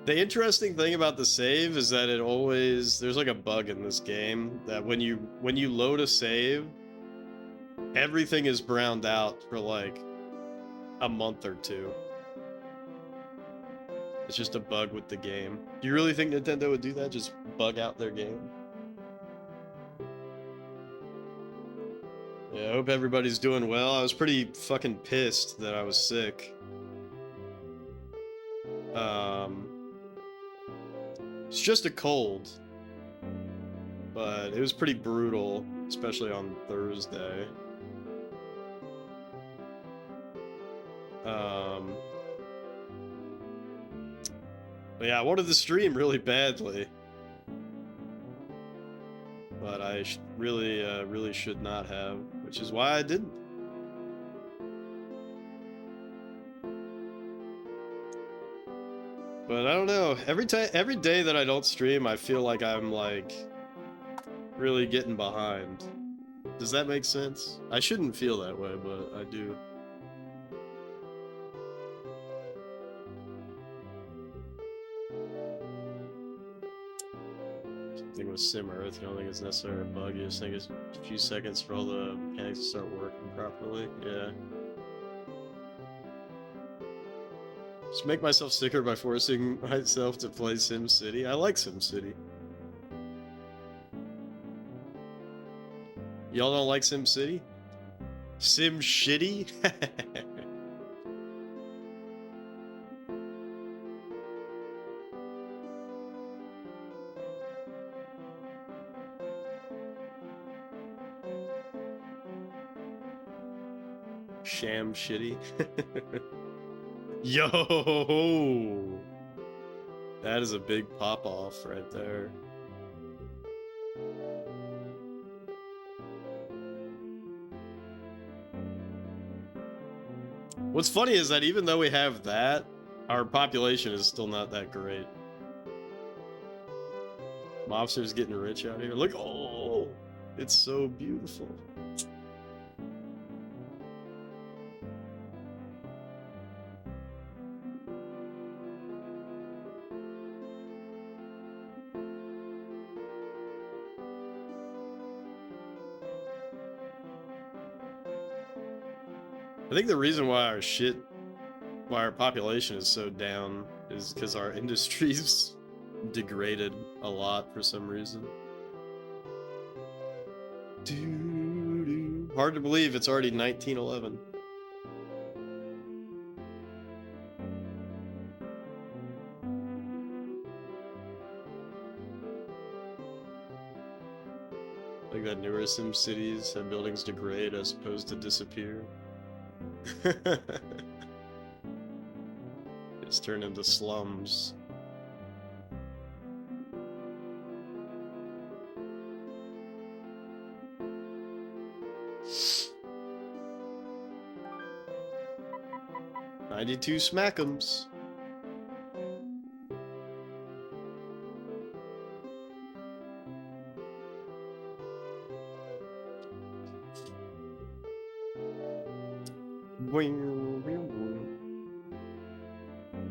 The interesting thing about the save is that there's like a bug in this game that when you load a save, everything is browned out for like a month or two. It's just a bug with the game. Do you really think Nintendo would do that? Just bug out their game? Yeah, I hope everybody's doing well. I was pretty fucking pissed that I was sick. It's just a cold. But it was pretty brutal, especially on Thursday. But yeah, I wanted to stream really badly. But I really should not have, which is why I didn't. But I don't know, every day that I don't stream, I feel like I'm like really getting behind. Does that make sense? I shouldn't feel that way, but I do. Thing with Sim Earth, you don't think it's necessarily a bug, you just think it's a few seconds for all the mechanics to start working properly. Yeah. Just make myself sicker by forcing myself to play SimCity. I like SimCity. Y'all don't like SimCity? SimShitty? Sham shitty. Yo! That is a big pop-off right there. What's funny is that even though we have that, our population is still not that great. Mobsters getting rich out here. Look, oh! It's so beautiful. I think the reason why our population is so down is because our industry's degraded a lot for some reason. Hard to believe it's already 1911. Like that newer SimCities have buildings degrade as opposed to disappear. It's turned into slums. "92 smack'ems."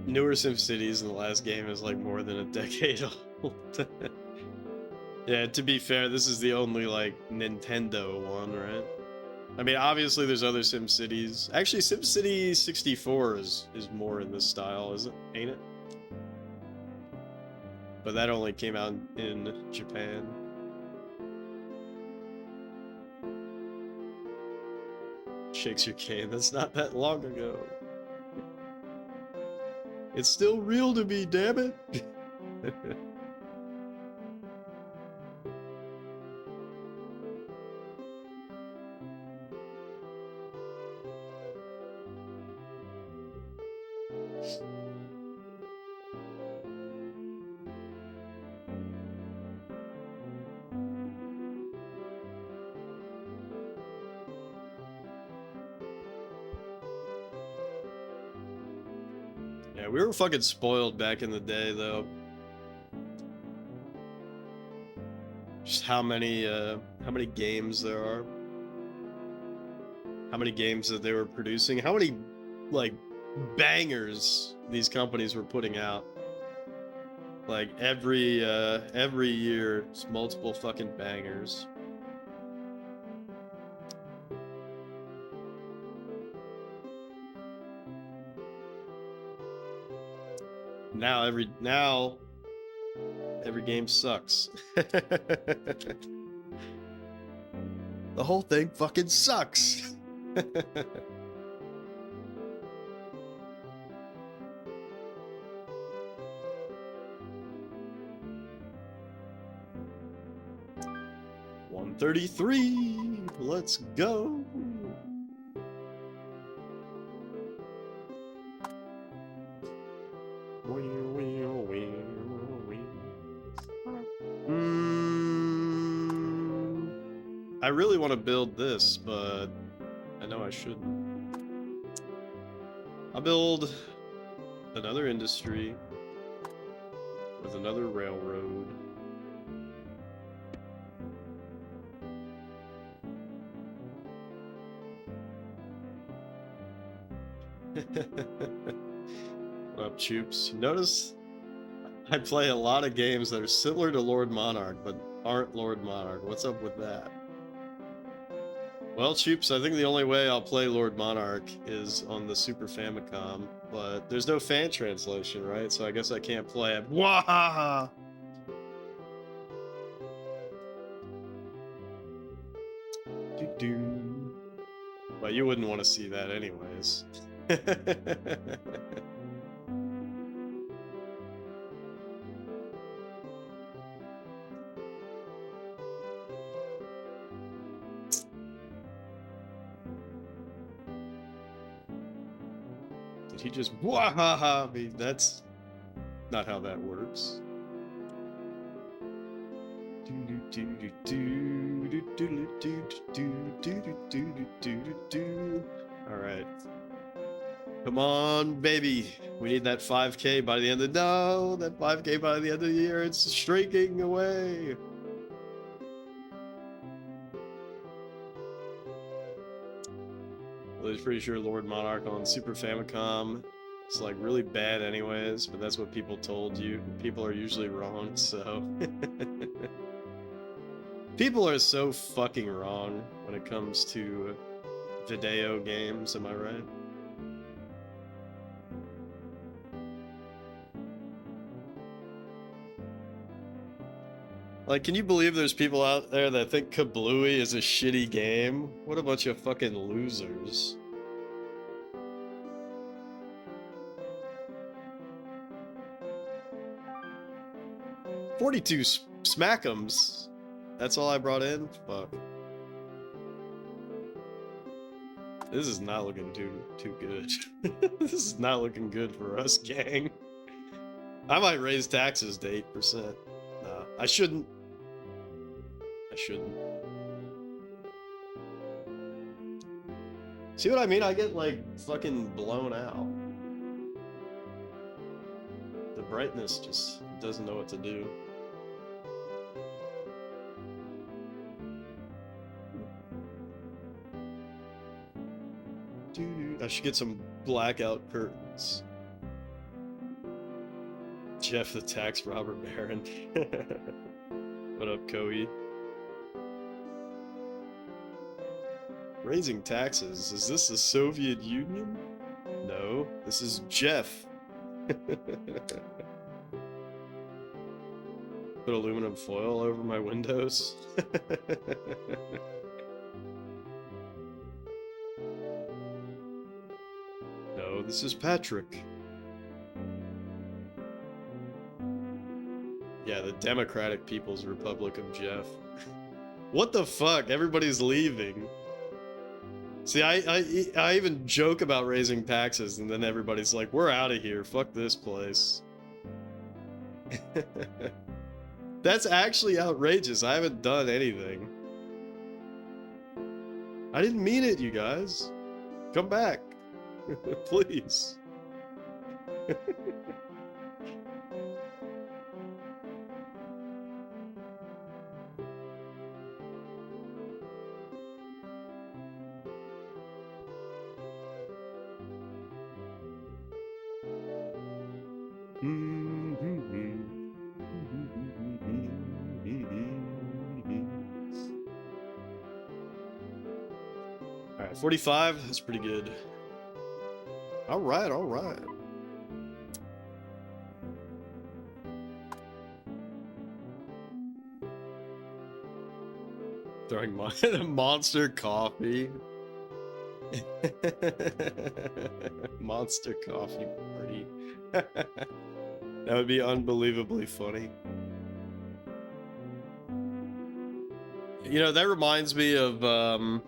Newer SimCities in the last game is like more than a decade old. Yeah, to be fair, this is the only like Nintendo one, right? I mean, obviously there's other SimCities. Actually, SimCity 64 is more in this style, isn't it? Ain't it? But that only came out in Japan. Shakes your cane. That's not that long ago. It's still real to me, damn it. 'Cause we were fucking spoiled back in the day, though. Just how many games there are. How many games that they were producing. How many, like, bangers these companies were putting out. Like, every year, it's multiple fucking bangers. Now every game sucks. The whole thing fucking sucks. $133. Let's go. I really want to build this, but I know I shouldn't. I'll build another industry with another railroad. What up, Choops? Notice I play a lot of games that are similar to Lord Monarch, but aren't Lord Monarch. What's up with that? Well, Choops, I think the only way I'll play Lord Monarch is on the Super Famicom, but there's no fan translation, right? So I guess I can't play it. Wahaha! Do-do. But you wouldn't want to see that anyways. Did he just wahaha me? That's not how that works. Alright. Come on, baby. We need that 5K by the end of no, that 5K by the end of the year. It's streaking away. Well, I was pretty sure Lord Monarch on Super Famicom is like really bad anyways, but that's what people told you. People are usually wrong, so. People are so fucking wrong when it comes to video games, am I right? Like, can you believe there's people out there that think Kablooey is a shitty game? What a bunch of fucking losers. $42 smack'ems. That's all I brought in? Fuck. This is not looking too good. This is not looking good for us, gang. I might raise taxes to 8%. Nah, I shouldn't. I shouldn't. See what I mean? I get, like, fucking blown out. The brightness just doesn't know what to do. Dude, I should get some blackout curtains. Jeff the tax robber baron. What up, Koei? Raising taxes. Is this the Soviet Union? No, this is Jeff. Put aluminum foil over my windows. No, this is Patrick. Yeah, the Democratic People's Republic of Jeff. What the fuck? Everybody's leaving. See, I even joke about raising taxes, and then everybody's like, we're out of here. Fuck this place. That's actually outrageous. I haven't done anything. I didn't mean it, you guys. Come back. Please. Alright, 45, that's pretty good. Alright, alright. Throwing monster coffee. Monster coffee party. That would be unbelievably funny. You know, that reminds me of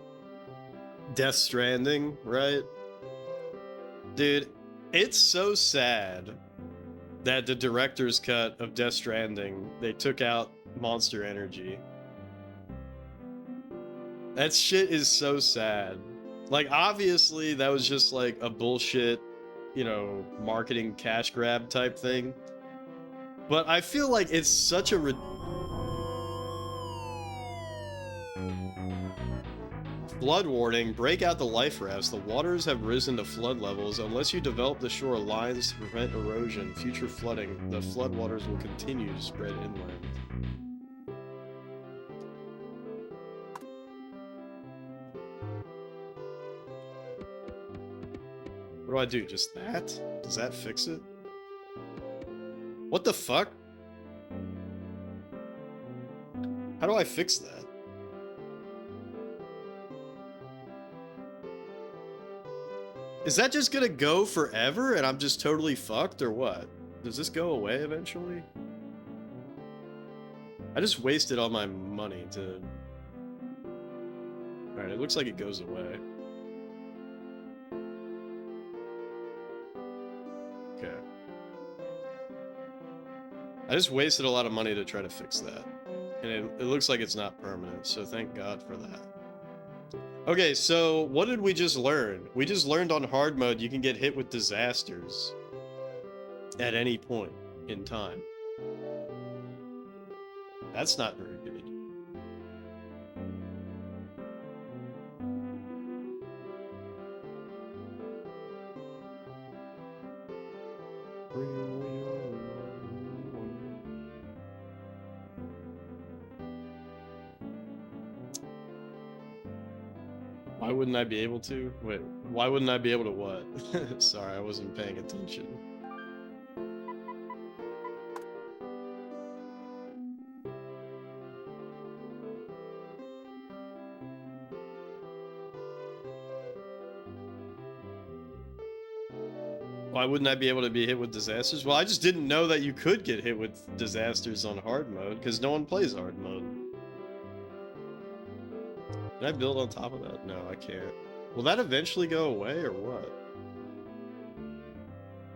Death Stranding, right? Dude, it's so sad that the director's cut of Death Stranding, they took out Monster Energy. That shit is so sad. Like, obviously, that was just like a bullshit, you know, marketing cash grab type thing. But I feel like it's such a flood warning, break out the life rafts. The waters have risen to flood levels. Unless you develop the shore lines to prevent erosion, future flooding, the flood waters will continue to spread inland. What do I do? Just that? Does that fix it? What the fuck? How do I fix that? Is that just gonna go forever and I'm just totally fucked, or what? Does this go away eventually? I just wasted all my money to... Alright, it looks like it goes away. Okay. I just wasted a lot of money to try to fix that. And it looks like it's not permanent, so thank God for that. Okay, so what did we just learn? We just learned on hard mode you can get hit with disasters at any point in time. That's not very good. Why wouldn't I be able to? Wait, why wouldn't I be able to what? Sorry, I wasn't paying attention. Why wouldn't I be able to be hit with disasters? Well, I just didn't know that you could get hit with disasters on hard mode, because no one plays hard mode. Can I build on top of that? No, I can't. Will that eventually go away or what?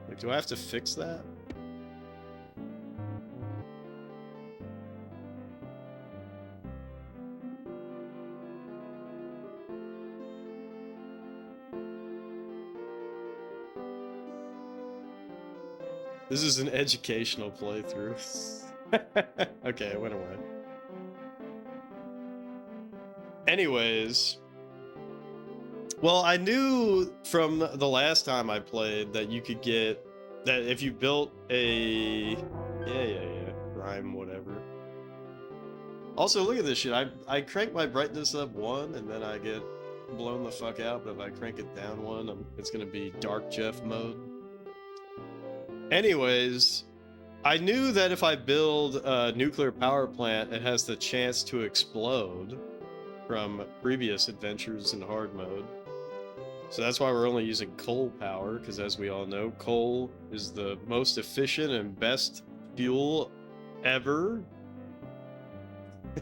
Like, do I have to fix that? This is an educational playthrough. Okay, it went away. Anyways. Well, I knew from the last time I played that you could get... that if you built a... Yeah. Rhyme, whatever. Also, look at this shit. I crank my brightness up 1, and then I get blown the fuck out. But if I crank it down 1, it's gonna be Dark Jeff mode. Anyways, I knew that if I build a nuclear power plant, it has the chance to explode from previous adventures in hard mode. So that's why we're only using coal power, because as we all know, coal is the most efficient and best fuel ever.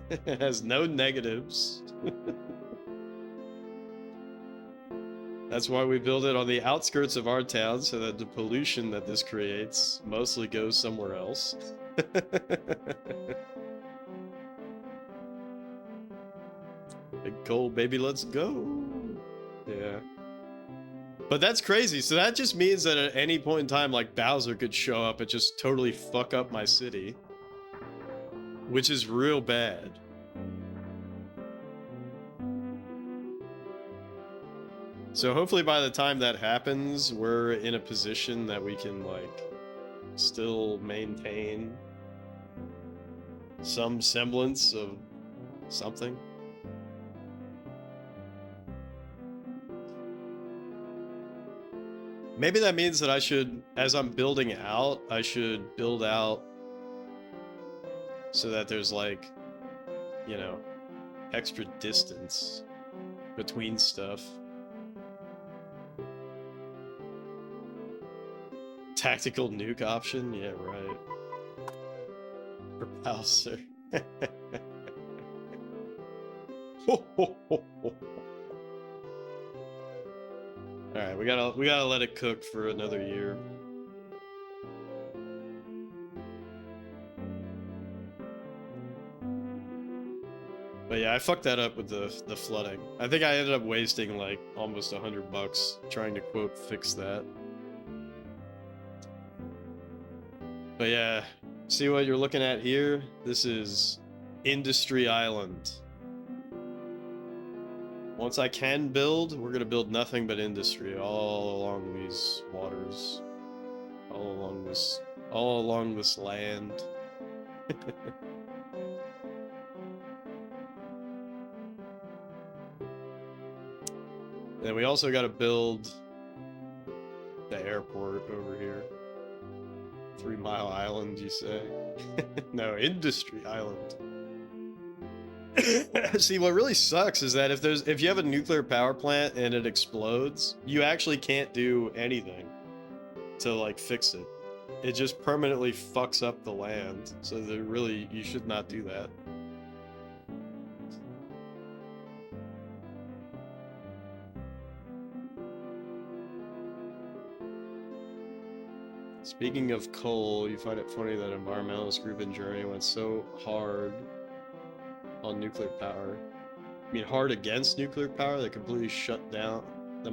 It has no negatives. That's why we build it on the outskirts of our town, so that the pollution that this creates mostly goes somewhere else. Big coal, baby, let's go. Yeah. But that's crazy. So that just means that at any point in time, like, Bowser could show up and just totally fuck up my city. Which is real bad. So hopefully by the time that happens, we're in a position that we can, like, still maintain some semblance of something. Maybe that means that I should, as I'm building out, I should build out so that there's, like, you know, extra distance between stuff. Tactical nuke option? Yeah, right. For Bowser. Alright, we gotta let it cook for another year. But yeah, I fucked that up with the flooding. I think I ended up wasting like almost $100 trying to, quote, fix that. But yeah, see what you're looking at here? This is Industry Island. Once I can build, we're gonna build nothing but industry all along these waters. All along this land. Then we also gotta build the airport over here. 3 Mile Island, you say? No, Industry Island. See, what really sucks is that if you have a nuclear power plant and it explodes, you actually can't do anything to, like, fix it. It just permanently fucks up the land. So you should not do that. Speaking of coal, you find it funny that an environmentalist group in Germany went so hard on nuclear power. I mean, hard against nuclear power. They completely shut them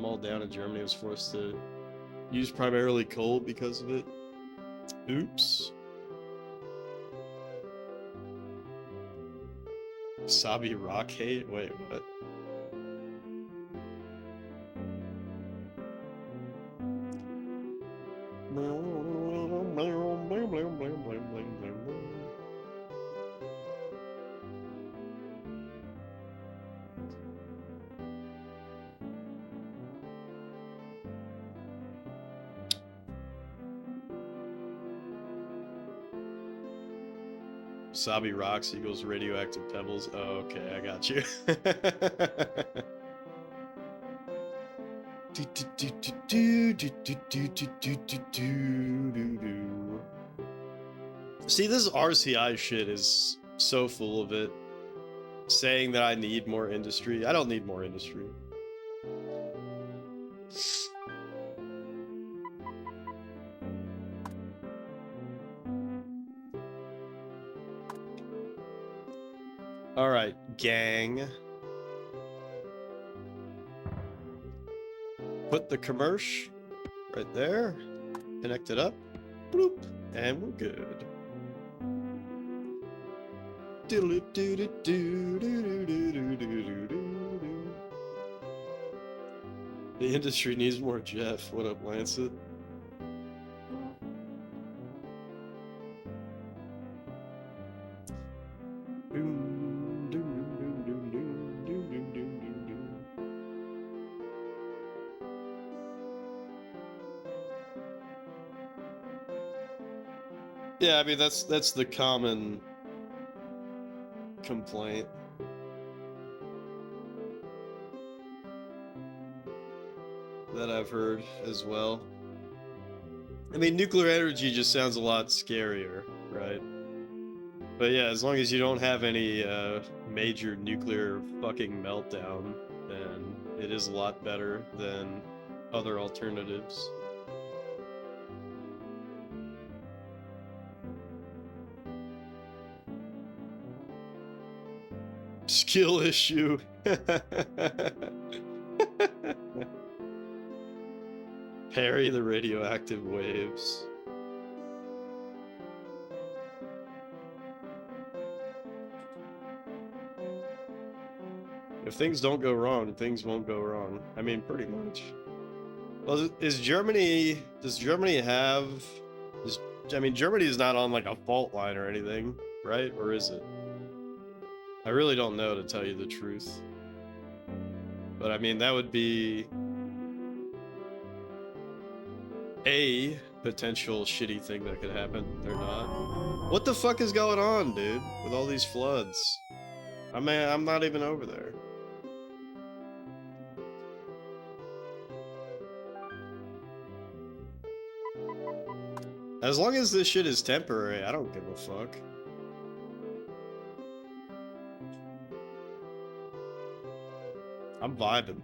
all down, and Germany was forced to use primarily coal because of it. Oops. Sabi rock hate? Wait, what? Sabi rocks equals radioactive pebbles. Oh, okay, I got you. See, this RCI shit is so full of it. saying that I need more industry. I don't need more industry. All right, gang. Put the commercial right there. Connect it up. Bloop. And we're good. The industry needs more Jeff. What up, Lancet? Yeah, I mean that's the common complaint. That I've heard as well. I mean, nuclear energy just sounds a lot scarier, right? But yeah, as long as you don't have any major nuclear fucking meltdown, then it is a lot better than other alternatives. Skill issue. Parry the radioactive waves. If things don't go wrong, things won't go wrong. I mean, pretty much. Well, does Germany have... I mean, Germany is not on like a fault line or anything, right? Or is it? I really don't know, to tell you the truth. But I mean, that would be a potential shitty thing that could happen. They're not. What the fuck is going on, dude? With all these floods? I mean, I'm not even over there. As long as this shit is temporary, I don't give a fuck. I'm vibing.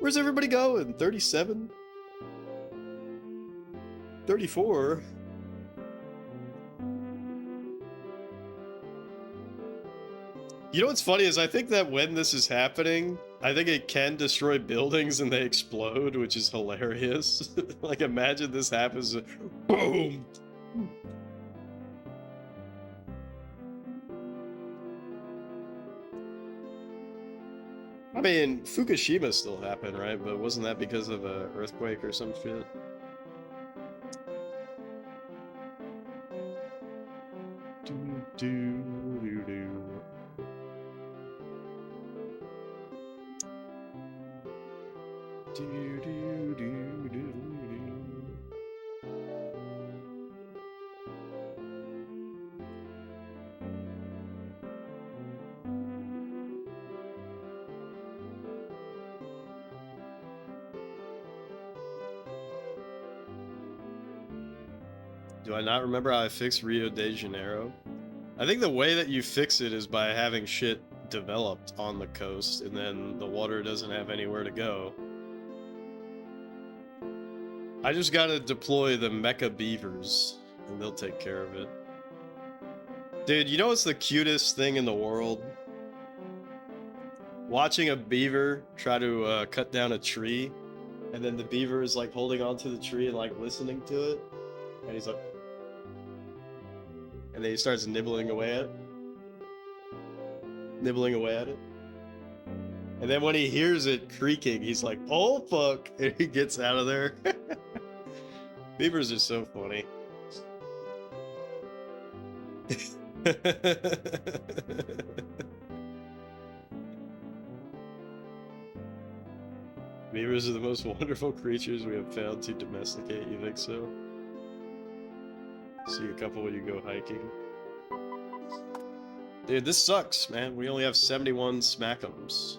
Where's everybody going? 37? 34? You know what's funny is I think that when this is happening, I think it can destroy buildings and they explode, which is hilarious. Like, imagine this happens. Boom! I mean, Fukushima still happened, right? But wasn't that because of an earthquake or some shit? Do I not remember how I fixed Rio de Janeiro? I think the way that you fix it is by having shit developed on the coast, and then the water doesn't have anywhere to go. I just gotta deploy the mecha beavers, and they'll take care of it. Dude, you know what's the cutest thing in the world? Watching a beaver try to cut down a tree, and then the beaver is like holding onto the tree and like listening to it, and he's like... And then he starts nibbling away at it. Nibbling away at it. And then when he hears it creaking, he's like, oh fuck! And he gets out of there. Beavers are so funny. Beavers are the most wonderful creatures we have found to domesticate, you think so? See a couple when you go hiking. Dude, this sucks, man. We only have 71 smackums.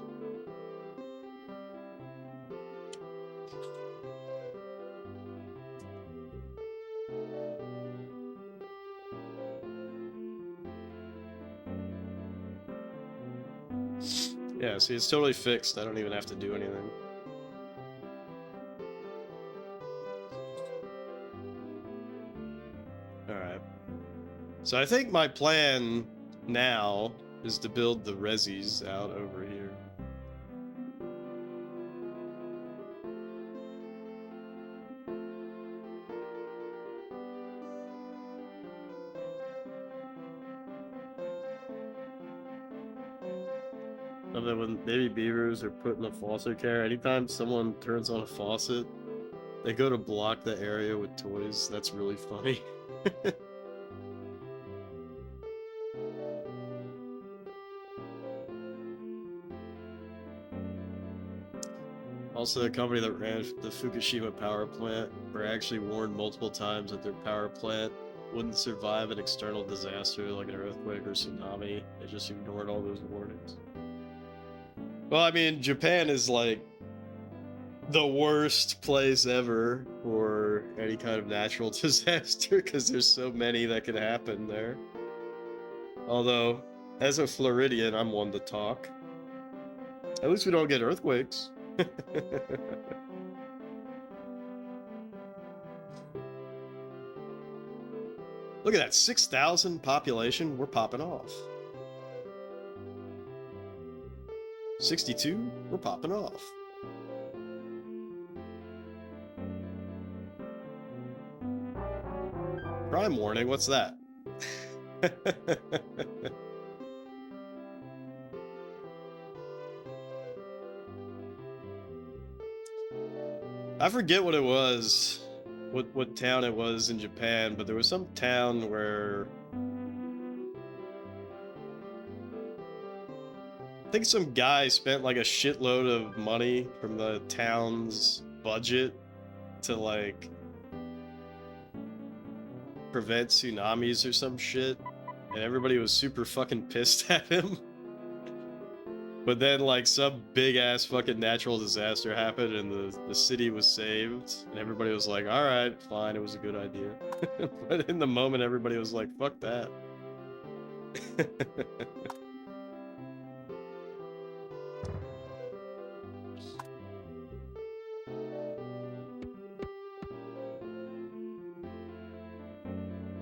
Yeah, see, it's totally fixed. I don't even have to do anything. Alright. So I think my plan now is to build the resis out over here. Love that when baby beavers are put in a foster care, anytime someone turns on a faucet, they go to block the area with toys. That's really funny. Also, the company that ran the Fukushima power plant were actually warned multiple times that their power plant wouldn't survive an external disaster like an earthquake or tsunami. They just ignored all those warnings. Well, I mean, Japan is like the worst place ever for any kind of natural disaster because there's so many that could happen there. Although, as a Floridian, I'm one to talk. At least we don't get earthquakes. Look at that, 6,000 population, we're popping off. 62, we're popping off. Crime warning, what's that? I forget what it was, what town it was in Japan, but there was some town where I think some guy spent like a shitload of money from the town's budget to like prevent tsunamis or some shit, and everybody was super fucking pissed at him. But then like some big ass fucking natural disaster happened and the city was saved and everybody was like, all right, fine, it was a good idea. But in the moment everybody was like, fuck that.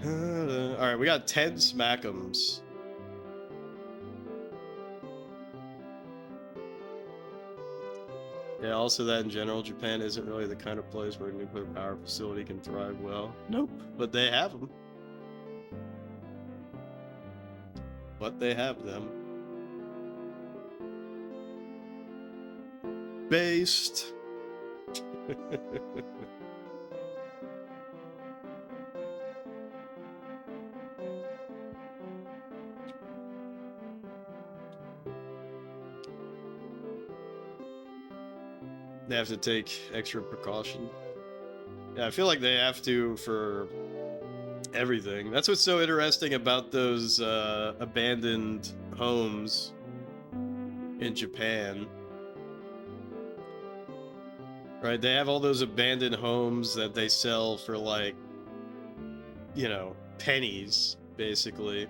Alright, we got 10 smack'ems. Yeah, also that in general, Japan isn't really the kind of place where a nuclear power facility can thrive well. Nope, but they have them. But they have them. Based. They have to take extra precaution. Yeah, I feel like they have to for everything. That's what's so interesting about those abandoned homes in Japan. Right, they have all those abandoned homes that they sell for like, you know, pennies, basically.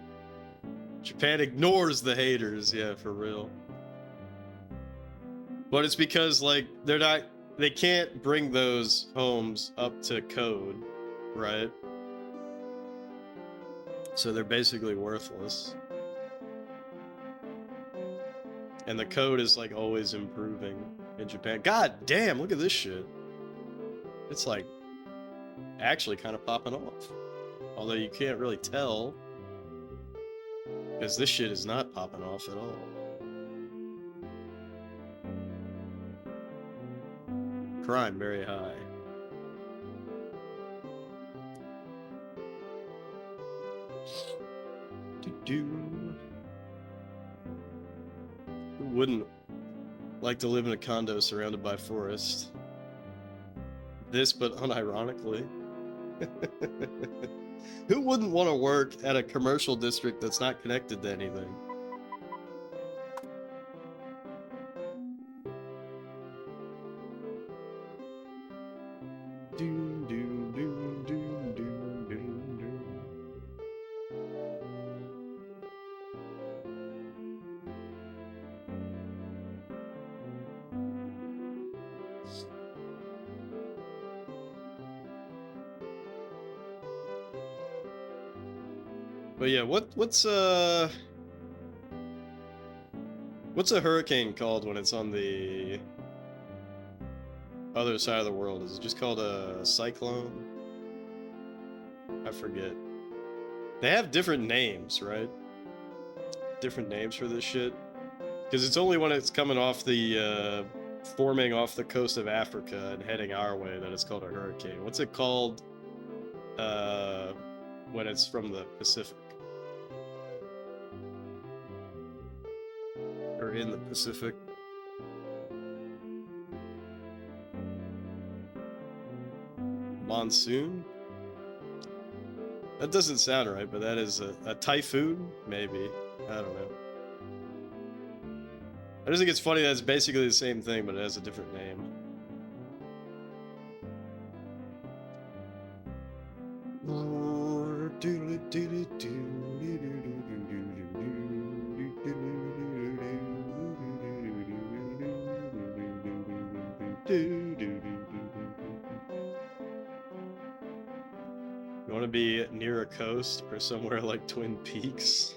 Japan ignores the haters, yeah, for real. But it's because, like, they can't bring those homes up to code, right? So they're basically worthless. And the code is, like, always improving in Japan. God damn, look at this shit. It's, like, actually kind of popping off. Although you can't really tell. Because this shit is not popping off at all. Crime very high. Who wouldn't like to live in a condo surrounded by forest? This, but unironically. Who wouldn't want to work at a commercial district that's not connected to anything? But yeah, what's a hurricane called when it's on the other side of the world? Is it just called a cyclone? I forget. They have different names, right? Different names for this shit. Because it's only when it's coming off the, forming off the coast of Africa and heading our way that it's called a hurricane. What's it called, when it's from the Pacific? Or in the Pacific? Monsoon? That doesn't sound right, but that is a typhoon? Maybe. I don't know. I just think it's funny that it's basically the same thing, but it has a different name. You want to be near a coast or somewhere like Twin Peaks?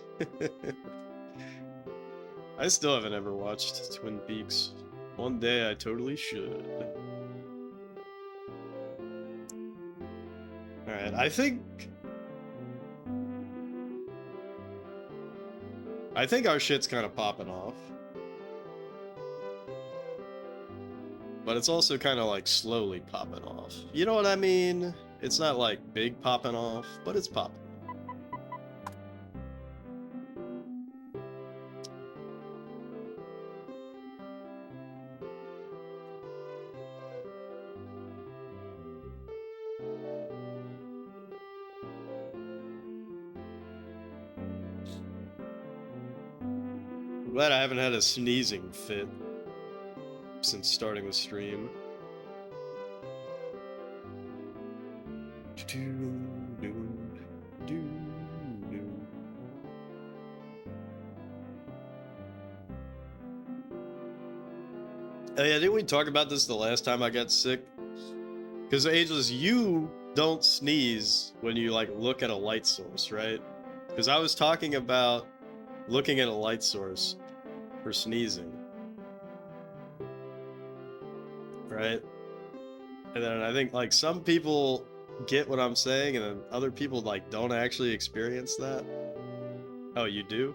I still haven't ever watched Twin Peaks. One day I totally should. Alright, I think our shit's kind of popping off. But it's also kind of like slowly popping off. You know what I mean? It's not like big popping off, but it's popping. Glad I haven't had a sneezing fit since starting the stream. Oh yeah, didn't we talk about this the last time I got sick? Because Ageless, you don't sneeze when you like look at a light source, right? Because I was talking about looking at a light source for sneezing. Right? And then I think like some people get what I'm saying and then other people like don't actually experience that. Oh, you do?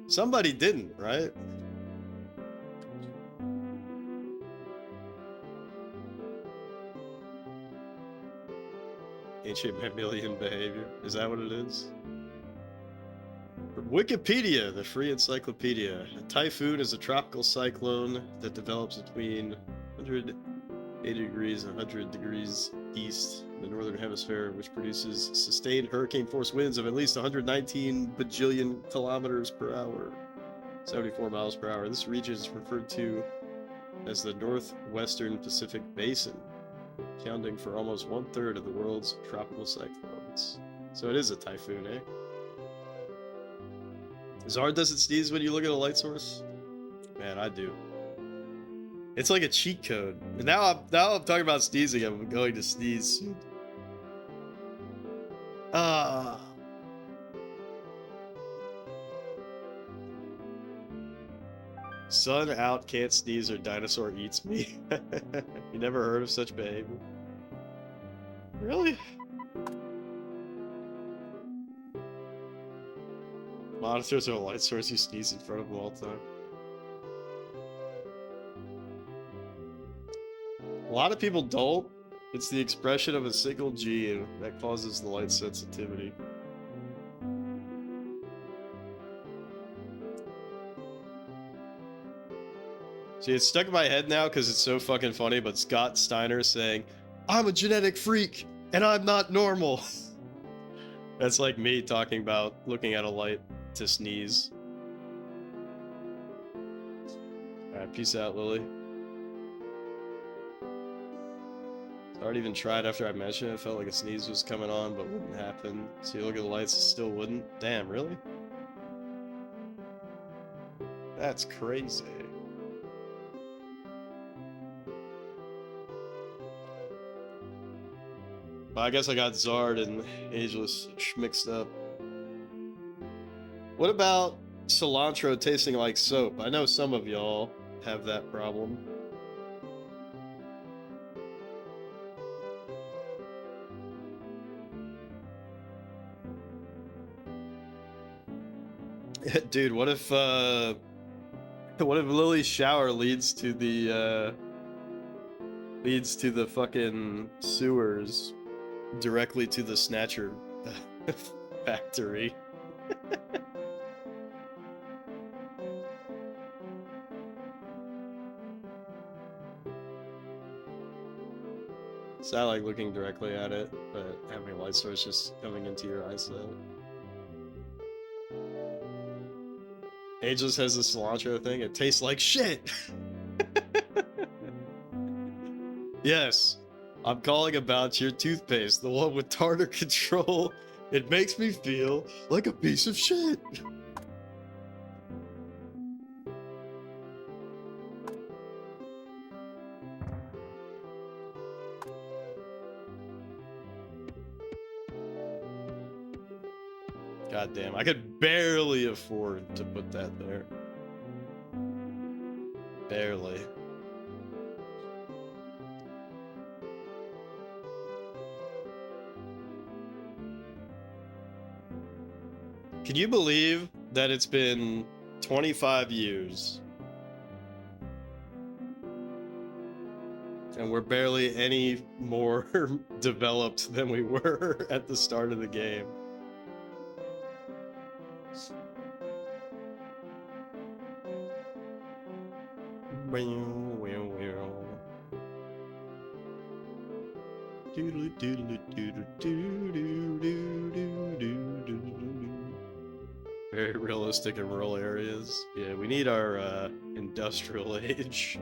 Somebody didn't, right? Ancient mammalian behavior. Is that what it is? Wikipedia, the free encyclopedia. A typhoon is a tropical cyclone that develops between 180 degrees and 100 degrees east in the northern hemisphere, which produces sustained hurricane-force winds of at least 119 bajillion kilometers per hour, 74 miles per hour. This region is referred to as the Northwestern Pacific Basin, accounting for almost 1/3 of the world's tropical cyclones. So it is a typhoon, eh? Zard doesn't sneeze when you look at a light source? Man, I do. It's like a cheat code. And now I'm talking about sneezing. I'm going to sneeze soon. Sun out, can't sneeze, or dinosaur eats me. You never heard of such behavior? Really? Monitors are a light source, you sneeze in front of them all the time. A lot of people don't. It's the expression of a single gene that causes the light sensitivity. See, it's stuck in my head now because it's so fucking funny, but Scott Steiner saying, "I'm a genetic freak, and I'm not normal." That's like me talking about looking at a light to sneeze. Alright, peace out, Lily. Zard even tried after I mentioned it. It felt like a sneeze was coming on, but wouldn't happen. So you look at the lights, it still wouldn't. Damn, really? That's crazy. But I guess I got Zard and Ageless mixed up. What about cilantro tasting like soap? I know some of y'all have that problem. Dude, what if Lily's shower leads to the fucking sewers directly to the Snatcher factory? It's not like looking directly at it, but having a light source just coming into your eyesight. Ageless has the cilantro thing. It tastes like shit. Yes, I'm calling about your toothpaste, the one with tartar control. It makes me feel like a piece of shit. God damn, I could barely afford to put that there. Barely. Can you believe that it's been 25 years and we're barely any more developed than we were at the start of the game? Very realistic in rural areas. Yeah, we need our industrial age.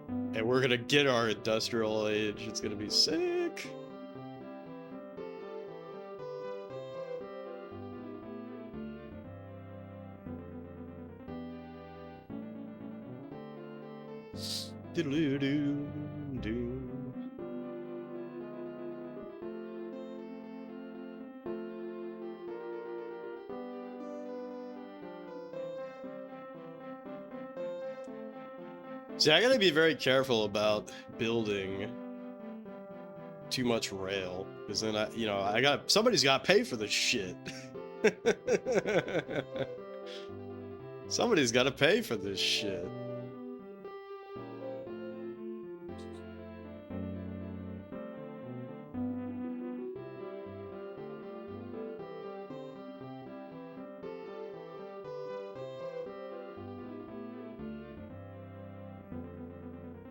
And we're gonna get our industrial age. It's gonna be sick. Doodle-doo-doo-doo. See, I gotta be very careful about building too much rail, because then somebody's gotta pay for this shit. Somebody's gotta pay for this shit.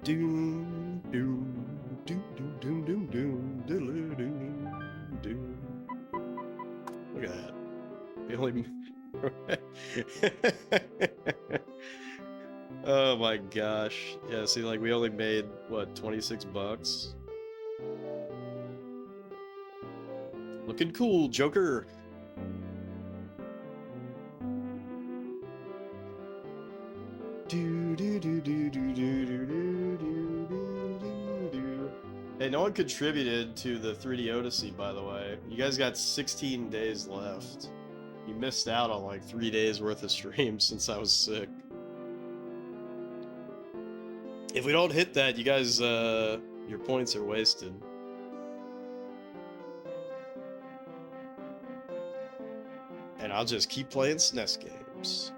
Doom, doom, doom, doom, doom, doom, doom, doom, doom, doom. Look at that. The only. Oh my gosh. Yeah, see, like, we only made, what, 26 bucks? Looking cool, Joker. Hey, no one contributed to the 3D Odyssey, by the way. You guys got 16 days left. You missed out on like 3 days worth of streams since I was sick. If we don't hit that, you guys, your points are wasted. And I'll just keep playing SNES games.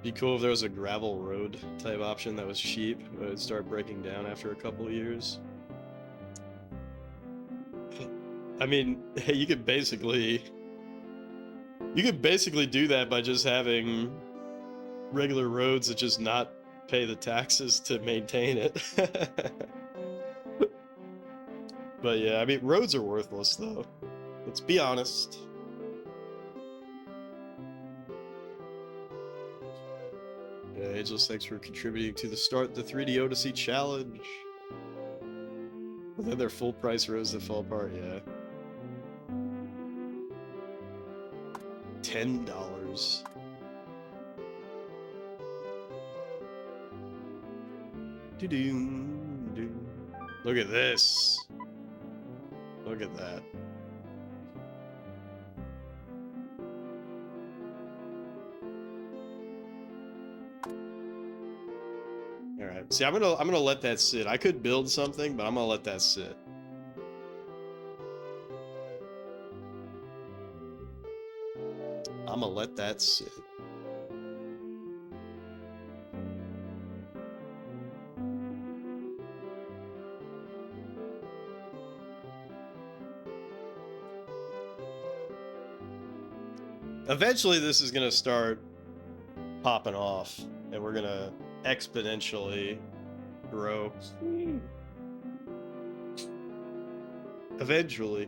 Be cool if there was a gravel road type option that was cheap, but it would start breaking down after a couple of years. I mean, hey, you could basically do that by just having regular roads that just not pay the taxes to maintain it. But yeah, I mean, roads are worthless though. Let's be honest. Ageless, thanks for contributing to the Start the 3D Odyssey challenge. But then their full price rows that fall apart, yeah. $10. Look at this. Look at that. All right. See, I'm gonna let that sit. I could build something, but I'm gonna let that sit. I'm gonna let that sit. Eventually, this is gonna start popping off, and we're gonna exponentially grow. Eventually.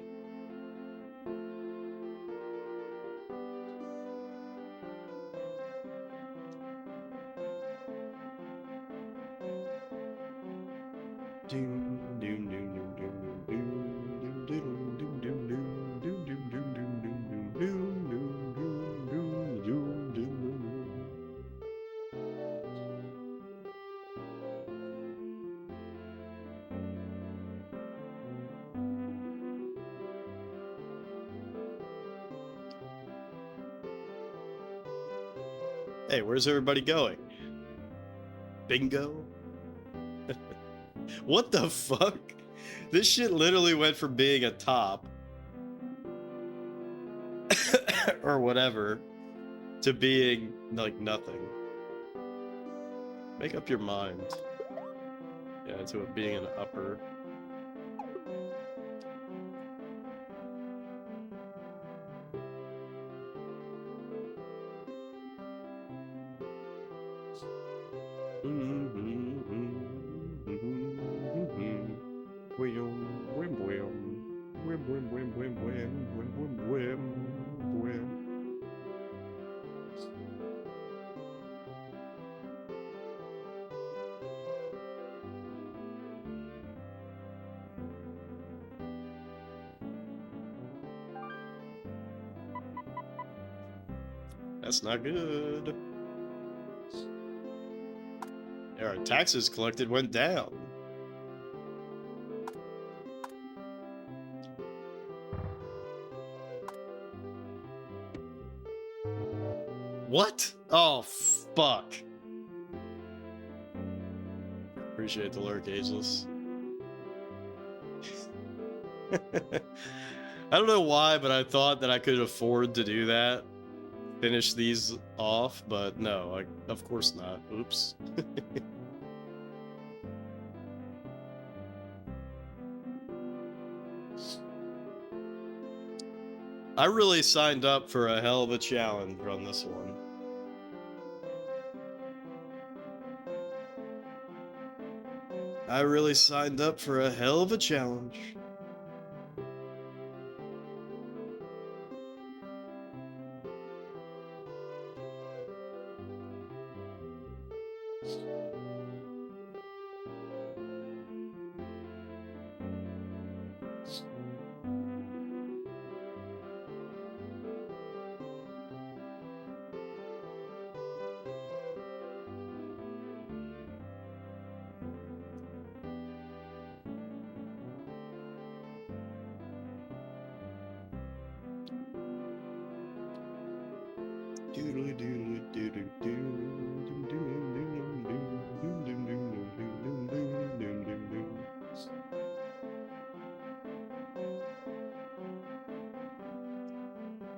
Hey, where's everybody going? Bingo? What the fuck? This shit literally went from being a top or whatever to being like nothing. Make up your mind. Yeah, to it being an upper. That's not good. Our taxes collected went down. What? Oh, fuck. Appreciate the lurk, Ageless. I don't know why, but I thought that I could afford to do that. Finish these off, but no, of course not. Oops. I really signed up for a hell of a challenge on this one. I really signed up for a hell of a challenge.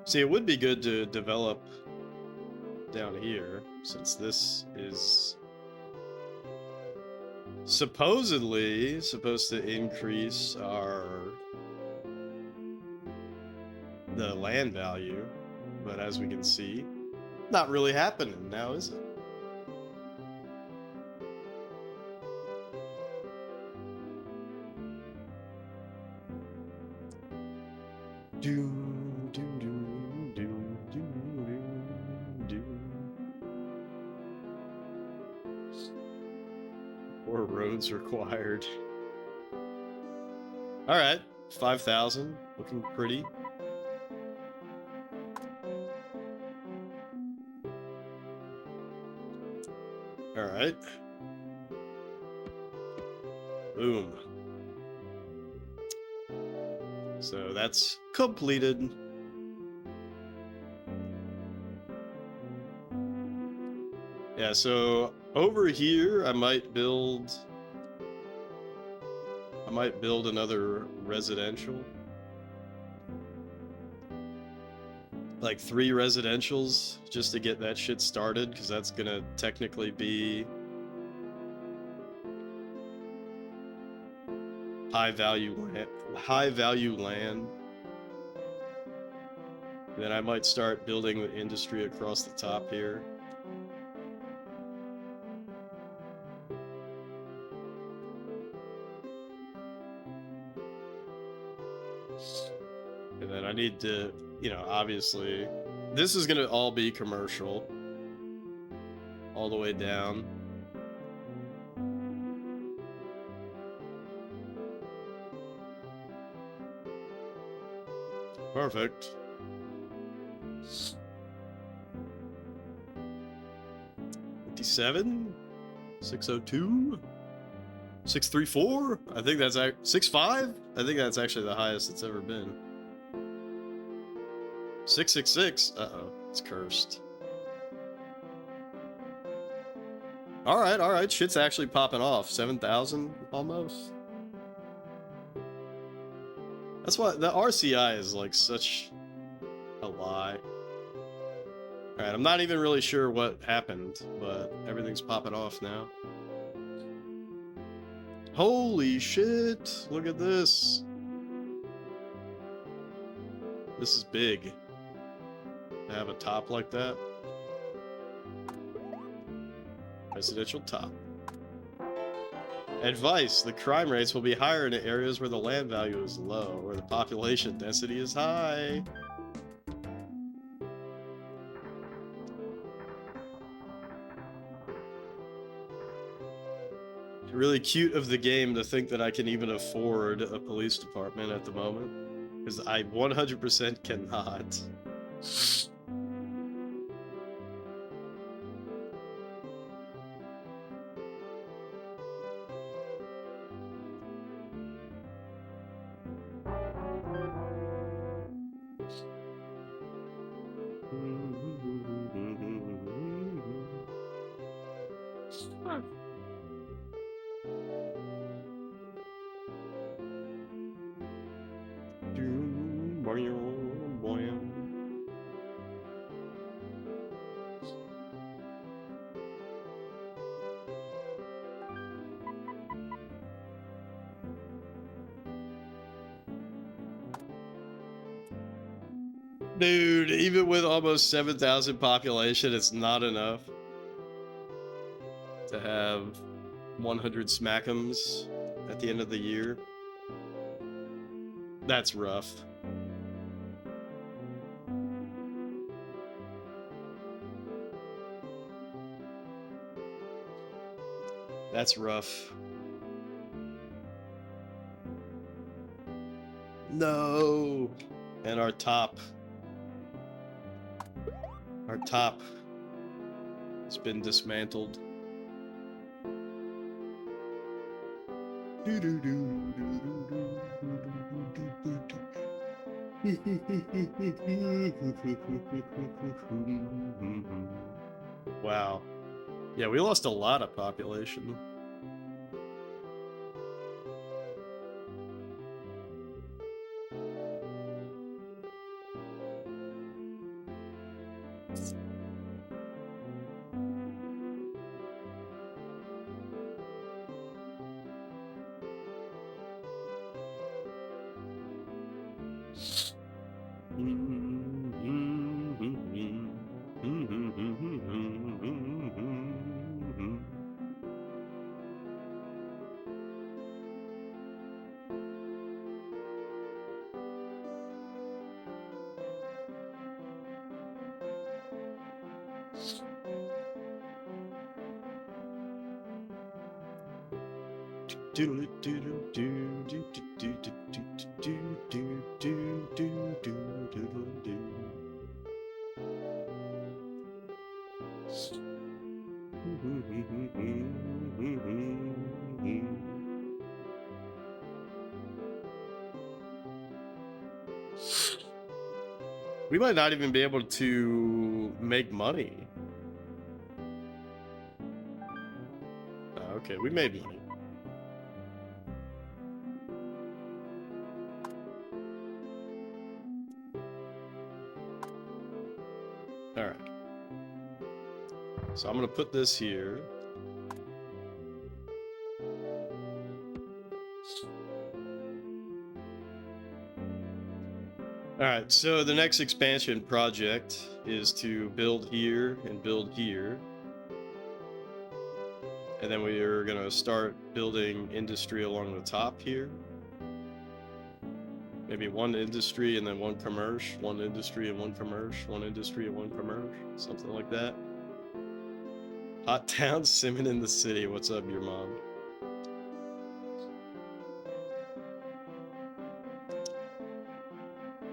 See, it would be good to develop down here, since this is supposedly supposed to increase the land value, but as we can see, not really happening now, is it? loans required. All right, 5,000, looking pretty. All right. Boom. So that's completed. Yeah, so over here I might build another residential. Like 3 residentials just to get that shit started, because that's gonna technically be high value land. Then I might start building the industry across the top here. And then I need to, you know, obviously, this is gonna all be commercial all the way down. Perfect. 57, 602, 634. I think that's 65. I think that's actually the highest it's ever been. 666. Uh-oh, it's cursed. All right. Shit's actually popping off. 7,000 almost. That's why the RCI is like such a lie. All right, I'm not even really sure what happened, but everything's popping off now. Holy shit! Look at this. This is big. To have a top like that. Residential top. Advice: the crime rates will be higher in areas where the land value is low, where the population density is high. It's really cute of the game to think that I can even afford a police department at the moment, because I 100% cannot. Dude, even with almost 7,000 population, it's not enough to have 100 smack'ems at the end of the year. That's rough. That's rough. No. And our top has been dismantled. Wow. Yeah, we lost a lot of population. We might not even be able to make money. Okay, we made money. Alright. So I'm gonna put this here. Alright, so the next expansion project is to build here and build here. And then we are gonna start building industry along the top here. Maybe one industry and then one commercial, one industry and one commercial, one industry and one commercial, something like that. Hot town, simming in the city. What's up, your mom?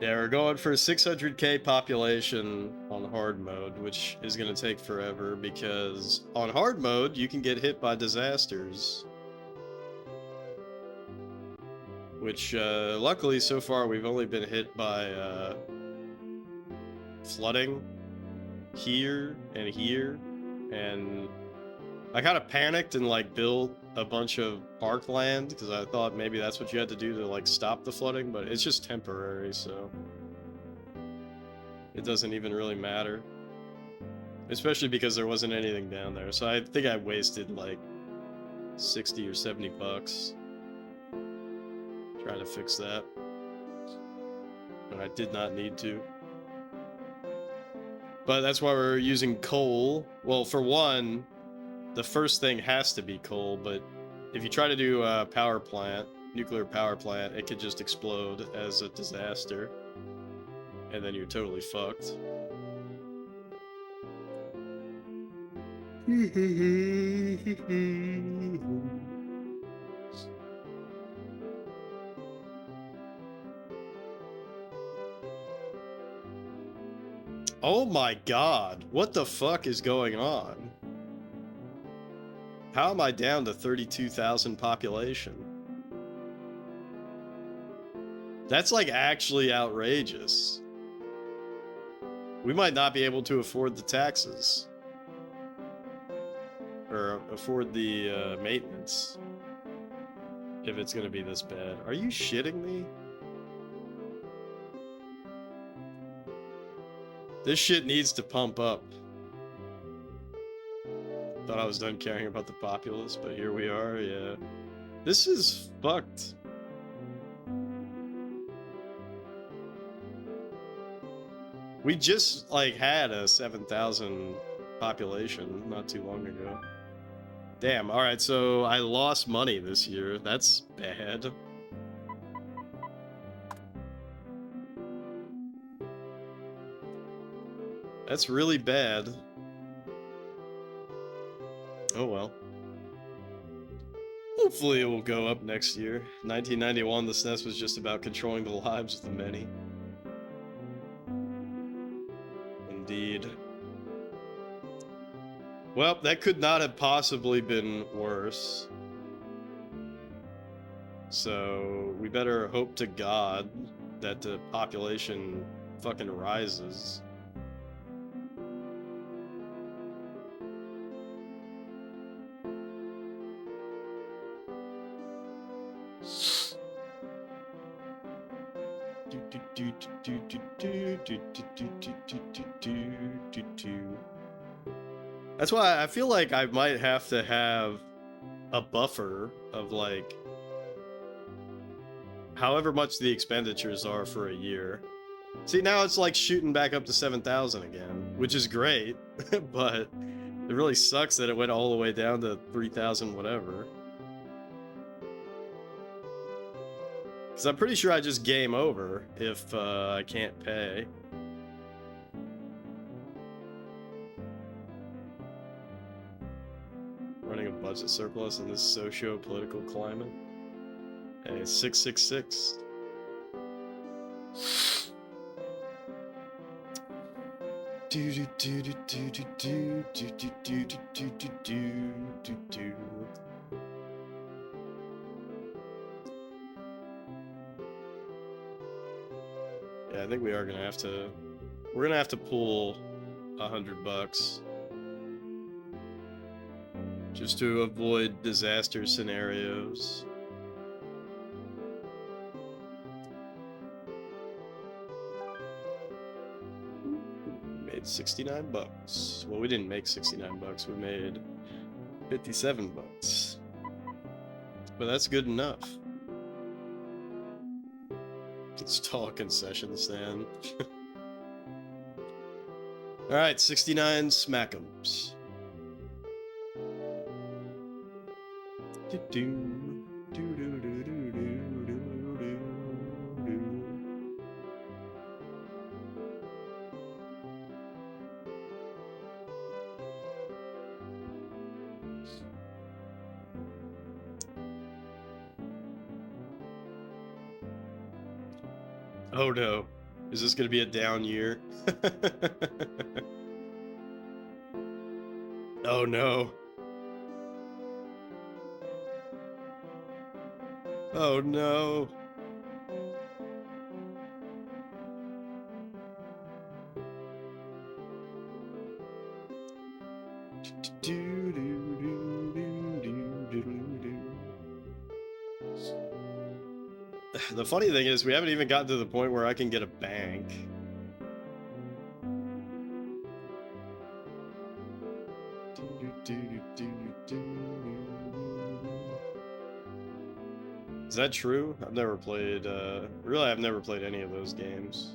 Yeah, we're going for 600k population on hard mode, which is going to take forever because on hard mode, you can get hit by disasters. Which, luckily, so far, we've only been hit by flooding here and here. And I kind of panicked and, like, built a bunch of parkland because I thought maybe that's what you had to do to, like, stop the flooding, but it's just temporary, so it doesn't even really matter. Especially because there wasn't anything down there, so I think I wasted, like, 60 or 70 bucks trying to fix that. And I did not need to. But that's why we're using coal. Well, for one, the first thing has to be coal, but if you try to do a power plant, nuclear power plant, it could just explode as a disaster. And then you're totally fucked. Oh my god, what the fuck is going on? How am I down to 32,000 population? That's like actually outrageous. We might not be able to afford the taxes. Or afford the maintenance. If it's gonna be this bad. Are you shitting me? This shit needs to pump up. Thought I was done caring about the populace, but here we are, yeah. This is fucked. We just, like, had a 7,000 population not too long ago. Damn, alright, so I lost money this year. That's bad. That's really bad. Oh well. Hopefully it will go up next year. 1991, the SNES was just about controlling the lives of the many. Indeed. Well, that could not have possibly been worse. So, we better hope to God that the population fucking rises. That's why I feel like I might have to have a buffer of, like, however much the expenditures are for a year. See, now it's like shooting back up to 7,000 again, which is great, but it really sucks that it went all the way down to 3,000 whatever. Because I'm pretty sure I just game over if I can't pay. Running a budget surplus in this socio-political climate. Hey, 666. Yeah, I think we are gonna have to. We're gonna have to pull $100 just to avoid disaster scenarios. Made 69 bucks. Well, we didn't make 69 bucks. We made 57 bucks. But that's good enough. Install a concession stand. Alright, 69 smack'ems. Oh no. Is this gonna be a down year? Oh no. Oh no. The funny thing is, we haven't even gotten to the point where I can get a bank. Is that true? I've never played, really, I've never played any of those games.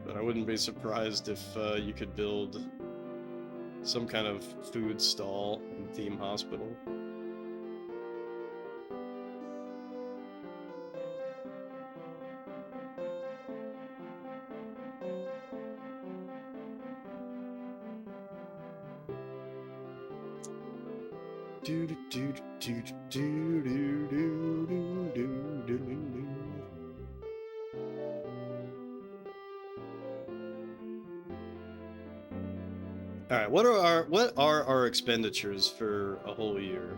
But I wouldn't be surprised if you could build some kind of food stall in Theme Hospital. All right, what are our expenditures for a whole year?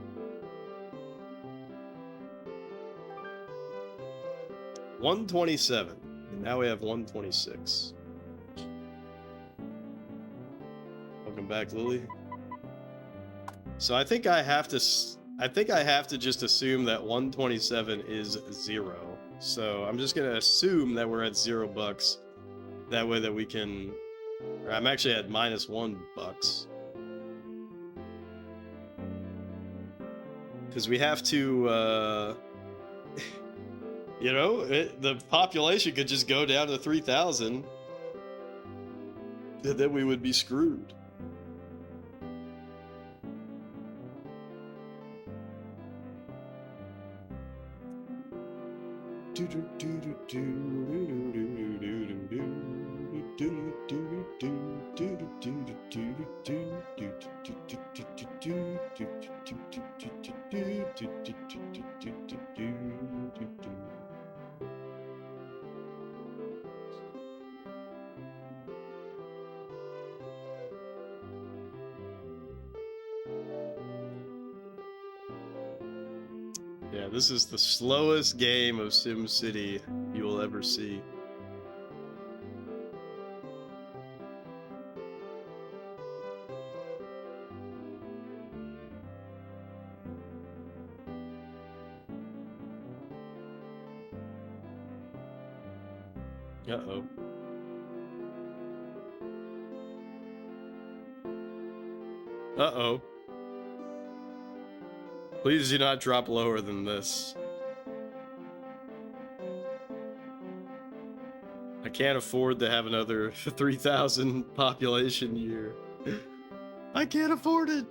127, and now we have 126. Welcome back, Lily. So I think I have to just assume that 127 is 0. So I'm just gonna assume that we're at $0. That way that we can. I'm actually at -$1. Because we have to, you know, the population could just go down to 3,000, and then we would be screwed. Yeah, this is the slowest game of SimCity you will ever see. Uh-oh. Uh-oh. Please do not drop lower than this. I can't afford to have another 3,000 population year. I can't afford it.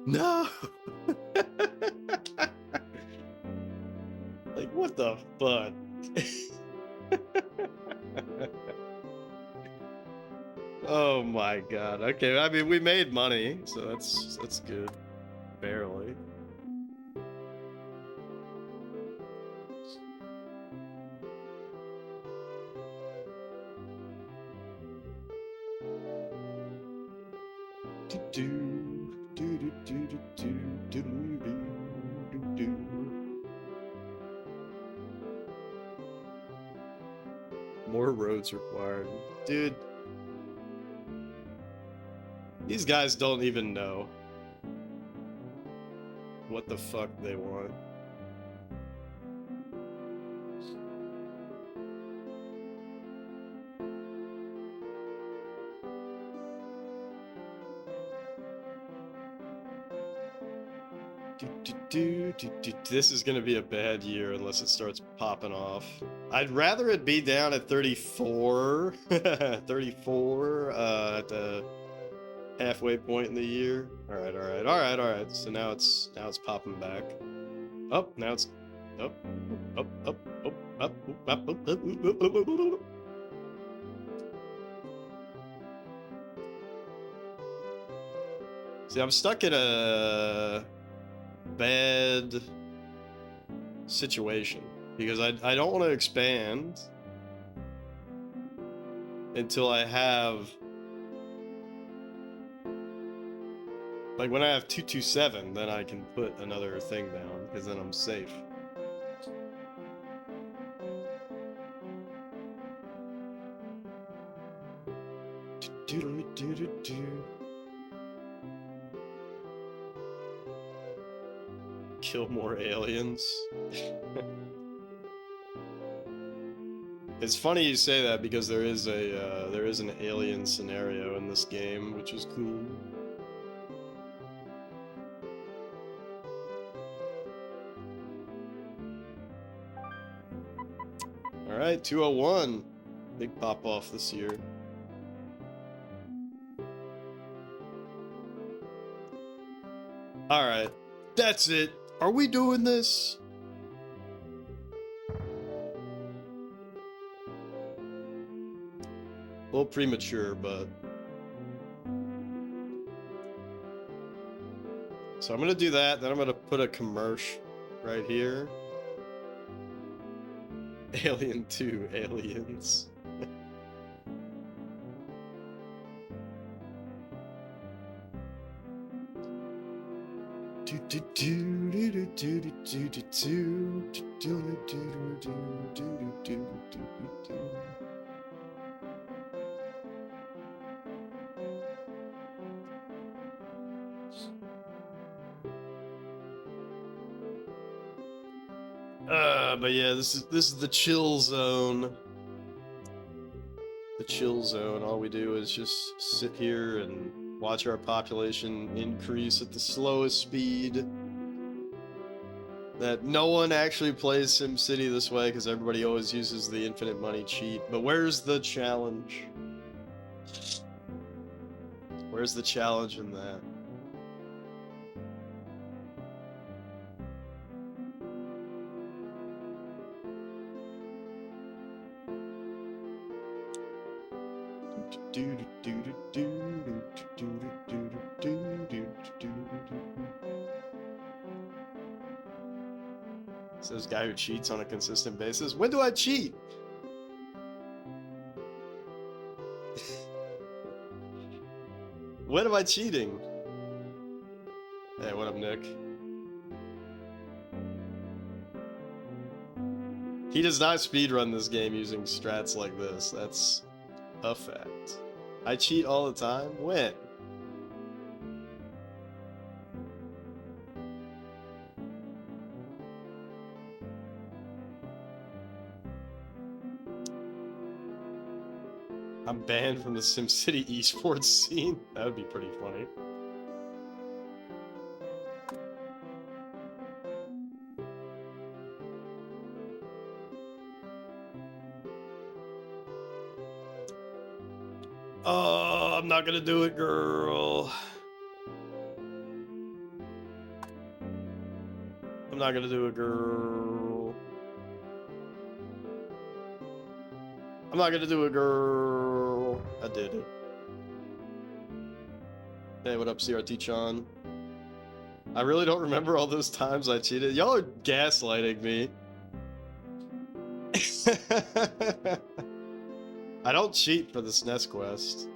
No. Like, what the fuck? Oh my god. Okay, I mean we made money, so that's good. Barely. More roads required. Dude. These guys don't even know what the fuck they want. This is gonna be a bad year unless it starts popping off. I'd rather it be down at 34, 34 at the halfway point in the year. All right. So now it's popping back. Up, now it's up. See, I'm stuck in a bad situation because I don't want to expand until I have, like, when I have 227, then I can put another thing down because then I'm safe. Kill more aliens. It's funny you say that because there is an alien scenario in this game, which is cool. All right, 201. Big pop off this year. All right, that's it. Are we doing this? A little premature, but... So I'm gonna do that, then I'm gonna put a commercial right here. Alien 2, aliens. But yeah, this is the chill zone. The chill zone. All we do is just sit here and watch our population increase at the slowest speed. That no one actually plays SimCity this way because everybody always uses the infinite money cheat. But where's the challenge? Where's the challenge in that? Says guy who cheats on a consistent basis. When do I cheat? When am I cheating? Hey, what up, Nick? He does not speedrun this game using strats like this. That's a fact. I cheat all the time? When? I'm banned from the SimCity esports scene? That would be pretty funny. Oh, I'm not gonna do it, girl. I'm not gonna do it, girl. I'm not gonna do it, girl. I did it. Hey, what up, CRT-chan? I really don't remember all those times I cheated. Y'all are gaslighting me. I don't cheat for the SNES quest.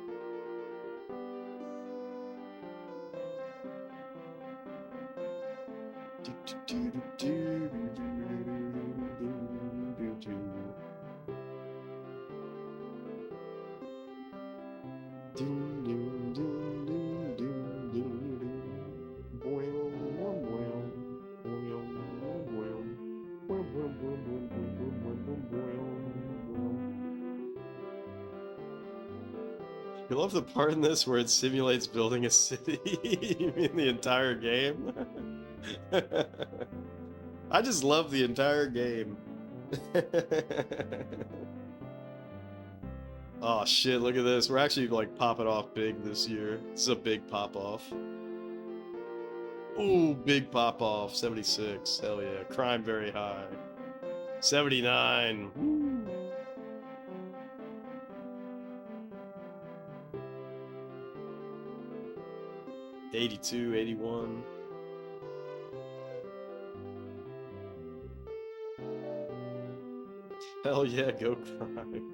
You love the part in this where it simulates building a city? You mean the entire game? I just love the entire game. Oh shit, look at this. We're actually like popping off big this year. This is a big pop off. Ooh, big pop off. 76. Hell yeah. Crime very high. 79. Woo. '82, '81. Hell yeah, go crime.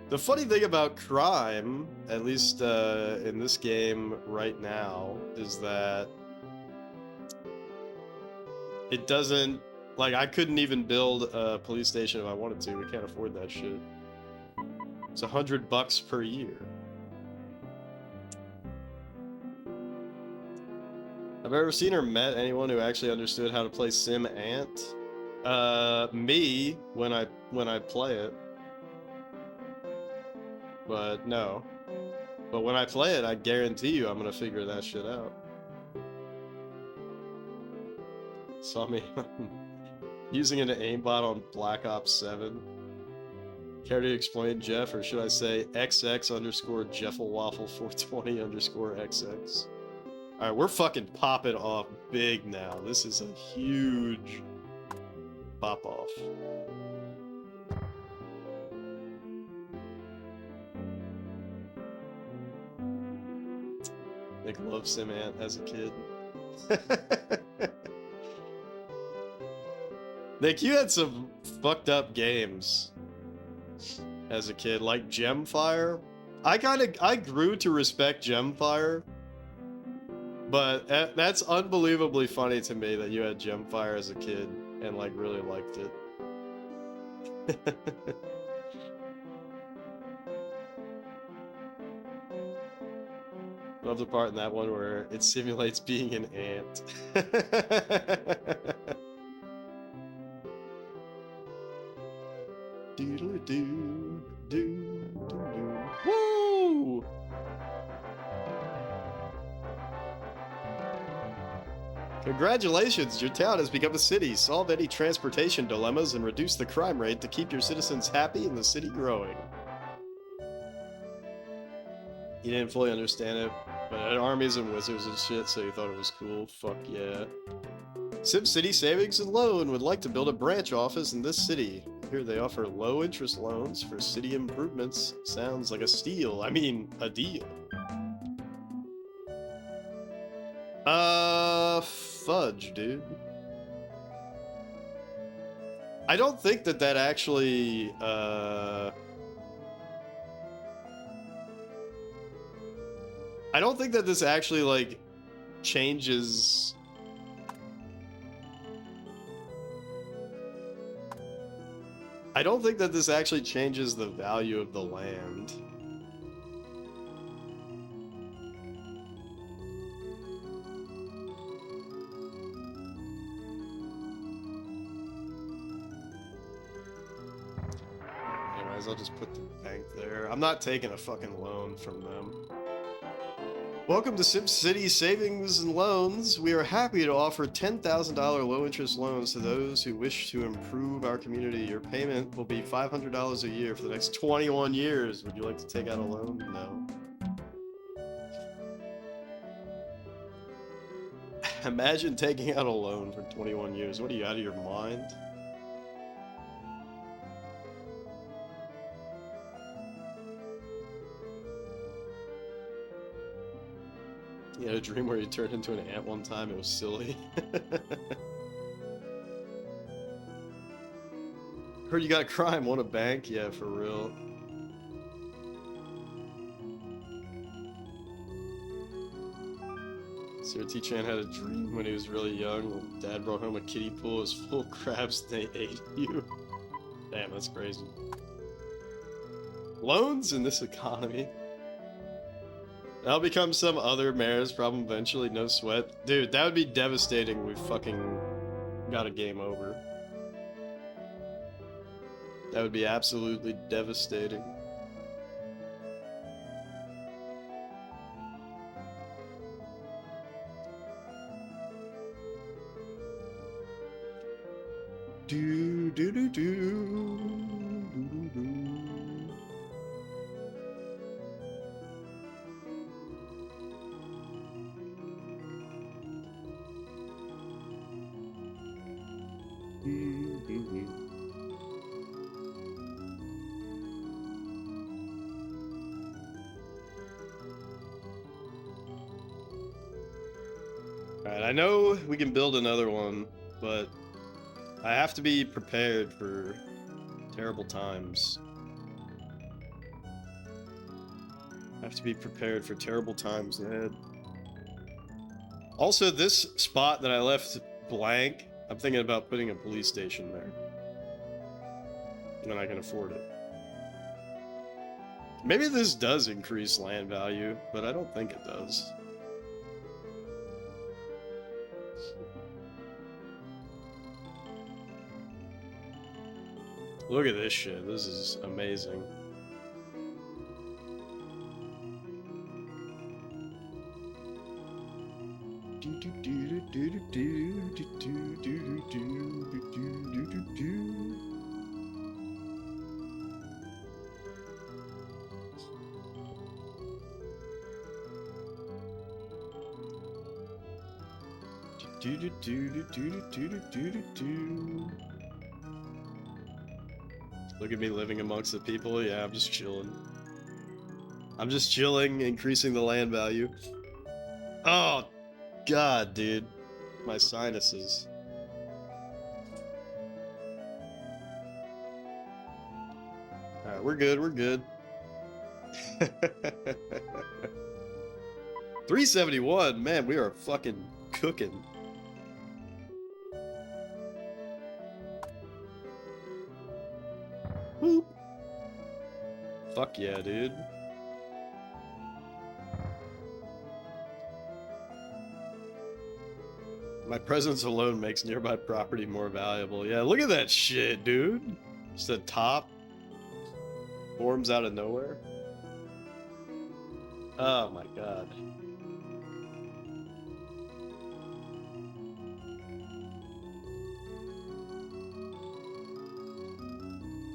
The funny thing about crime, at least in this game right now, is that it doesn't, like, I couldn't even build a police station if I wanted to. We can't afford that shit. It's $100 per year. Have I ever seen or met anyone who actually understood how to play Sim Ant? Me, when I play it. But no. But when I play it, I guarantee you I'm gonna figure that shit out. Saw me using an aimbot on Black Ops 7. Care to explain, Jeff, or should I say XX_Jefflewaffle420_XX? Alright, we're fucking popping off big now. This is a huge pop off. Nick loved Sim Ant as a kid. Nick, you had some fucked up games as a kid, like Gemfire. I grew to respect Gemfire, but that's unbelievably funny to me that you had Gemfire as a kid and like really liked it. Love the part in that one where it simulates being an ant. Woo! Congratulations, your town has become a city. Solve any transportation dilemmas and reduce the crime rate to keep your citizens happy and the city growing. You didn't fully understand it, but it had armies and wizards and shit, so you thought it was cool. Fuck yeah. SimCity Savings and Loan would like to build a branch office in this city. Here they offer low interest loans for city improvements. Sounds like a steal. I mean, a deal. Fudge, dude. I don't think that actually, I don't think that this actually, like, changes... I don't think that this actually changes the value of the land. Anyways, I'll just put the bank there. I'm not taking a fucking loan from them. Welcome to SimCity Savings and Loans. We are happy to offer $10,000 low-interest loans to those who wish to improve our community. Your payment will be $500 a year for the next 21 years. Would you like to take out a loan? No. Imagine taking out a loan for 21 years. What are you, out of your mind? He had a dream where he turned into an ant one time. It was silly. Heard you got crime. Want a bank? Yeah, for real. CRT-chan had a dream when he was really young. Dad brought home a kiddie pool. It was full of crabs and they ate you. Damn, that's crazy. Loans in this economy. That'll become some other mayor's problem eventually, no sweat. Dude, that would be devastating. We fucking got a game over. That would be absolutely devastating. Do do do do do do do. Alright, I know we can build another one, but I have to be prepared for terrible times. I have to be prepared for terrible times ahead. Also, this spot that I left blank, I'm thinking about putting a police station there. When I can afford it. Maybe this does increase land value, but I don't think it does. Look at this shit. This is amazing. Look at me living amongst the people. Yeah, I'm just chilling. I'm just chilling, increasing the land value. Oh, God, dude. My sinuses. Alright, we're good, we're good. 371, man, we are fucking cooking. Boop. Fuck yeah, dude. My presence alone makes nearby property more valuable. Yeah, look at that shit, dude. Just the top forms out of nowhere. Oh my god.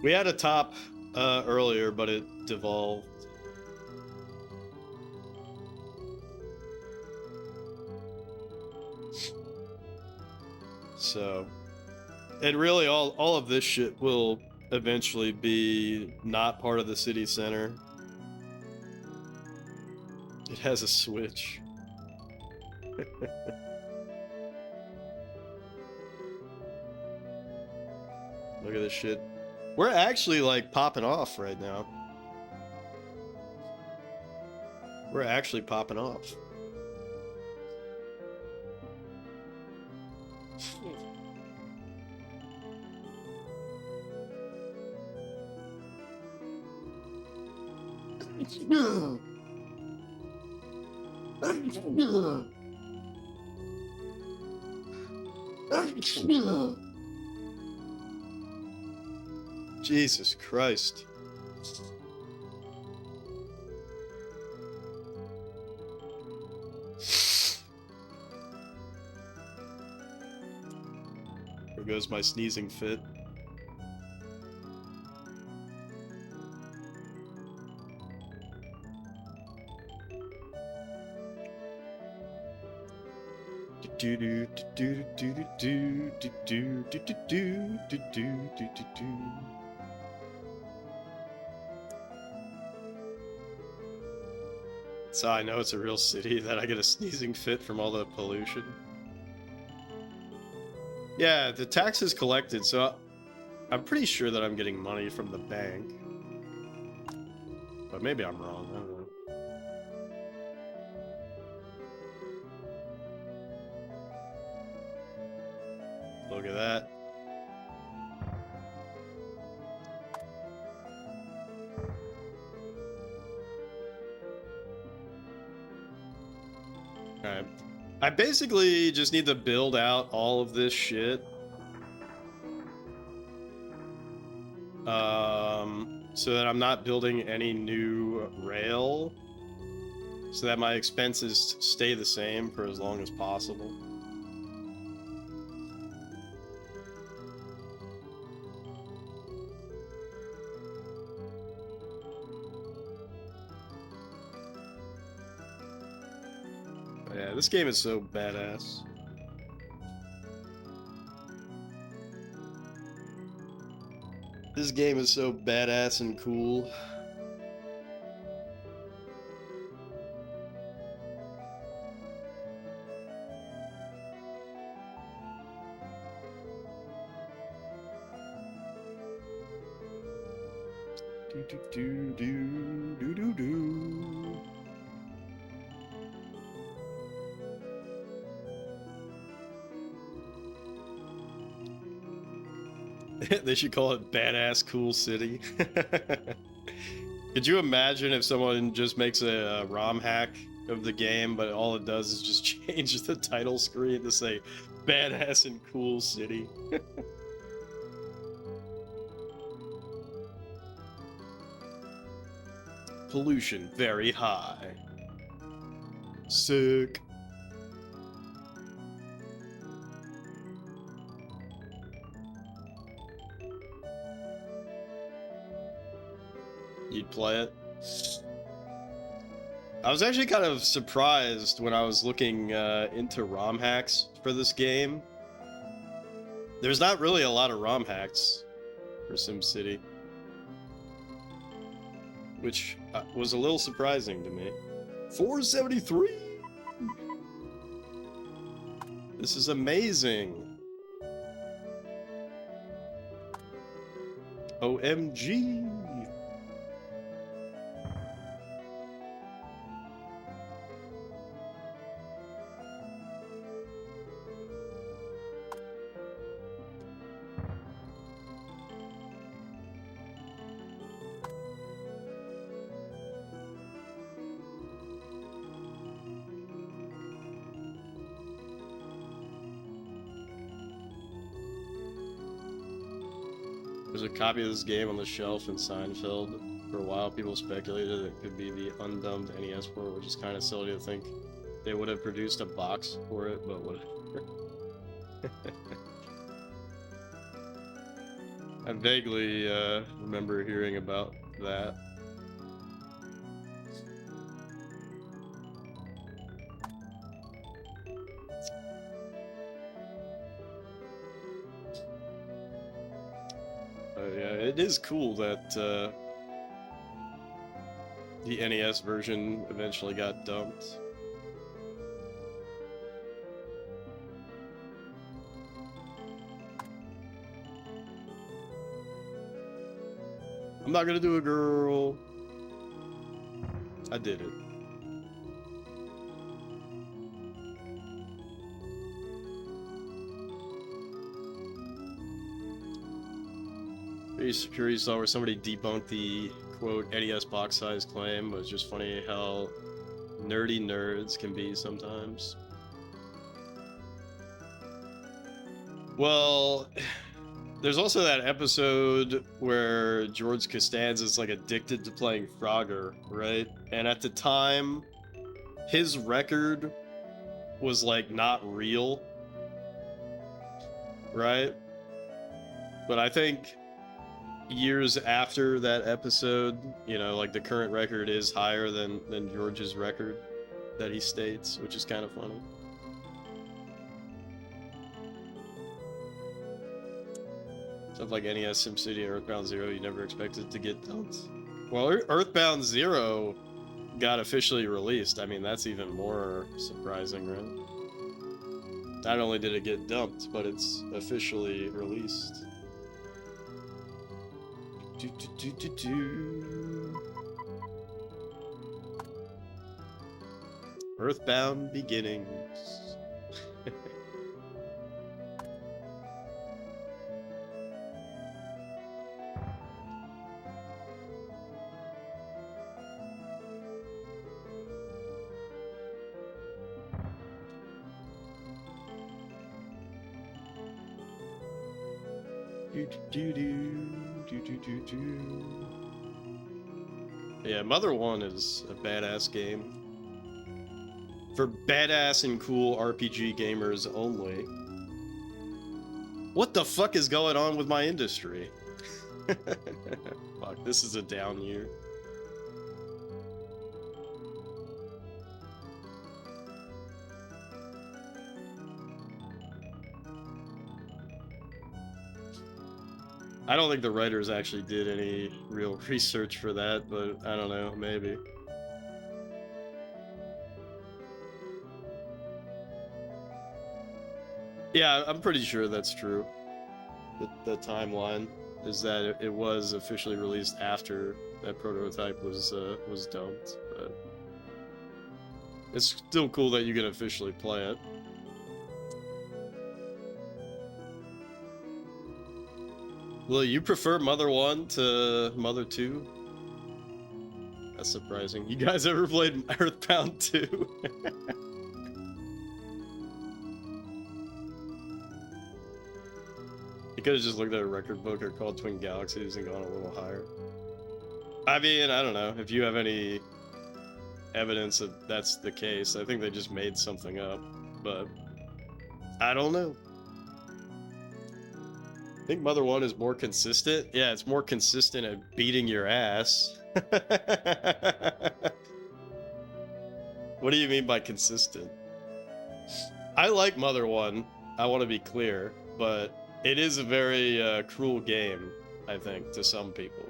We had a top earlier, but it devolved. So, and really all of this shit will eventually be not part of the city center. It has a switch. Look at this shit. We're actually like popping off right now. We're actually popping off. Jesus Christ. There goes my sneezing fit. Do do do do do do do do do do do do do do do. So I know it's a real city that I get a sneezing fit from all the pollution. Yeah, the tax is collected, so I'm pretty sure that I'm getting money from the bank. But maybe I'm wrong, I don't know. Look at that. Alright. I basically just need to build out all of this shit. So that I'm not building any new rail. So that my expenses stay the same for as long as possible. But yeah, this game is so badass. This game is so badass and cool. Do do do do do do do. They should call it Badass Cool City. Could you imagine if someone just makes a ROM hack of the game, but all it does is just change the title screen to say Badass and Cool City? Pollution very high. Sick. You'd play it? I was actually kind of surprised when I was looking into ROM hacks for this game. There's not really a lot of ROM hacks for SimCity, which was a little surprising to me. 473! This is amazing! OMG! There's a copy of this game on the shelf in Seinfeld. For a while, people speculated it could be the undumbed NES port, which is kind of silly to think they would have produced a box for it, but whatever. I vaguely remember hearing about that. Yeah, it is cool that the NES version eventually got dumped. I'm not gonna do a girl. I did it. Pretty curious saw where somebody debunked the quote NES box size claim, but it's just funny how nerdy nerds can be sometimes. Well, there's also that episode where George Costanza's like addicted to playing Frogger, right? And at the time, his record was like not real, right? But I think years after that episode, you know, like the current record is higher than George's record that he states, which is kind of funny. Stuff like NES, SimCity, and Earthbound Zero, you never expected to get dumped. Well, Earthbound Zero got officially released. I mean, that's even more surprising, right? Not only did it get dumped, but it's officially released. Earthbound Beginnings. Yeah, Mother 1 is a badass game. For badass and cool RPG gamers only. What the fuck is going on with my industry? Fuck, this is a down year. I don't think the writers actually did any real research for that, but I don't know, maybe. Yeah, I'm pretty sure that's true. The timeline is that it was officially released after that prototype was dumped, but it's still cool that you can officially play it. Well, you prefer Mother 1 to Mother 2? That's surprising. You guys ever played Earthbound 2? You could have just looked at a record book or called Twin Galaxies and gone a little higher. I mean, I don't know. If you have any evidence that that's the case, I think they just made something up, but I don't know. I think Mother 1 is more consistent. Yeah, it's more consistent at beating your ass. What do you mean by consistent? I like Mother 1, I want to be clear, but it is a very cruel game, I think, to some people.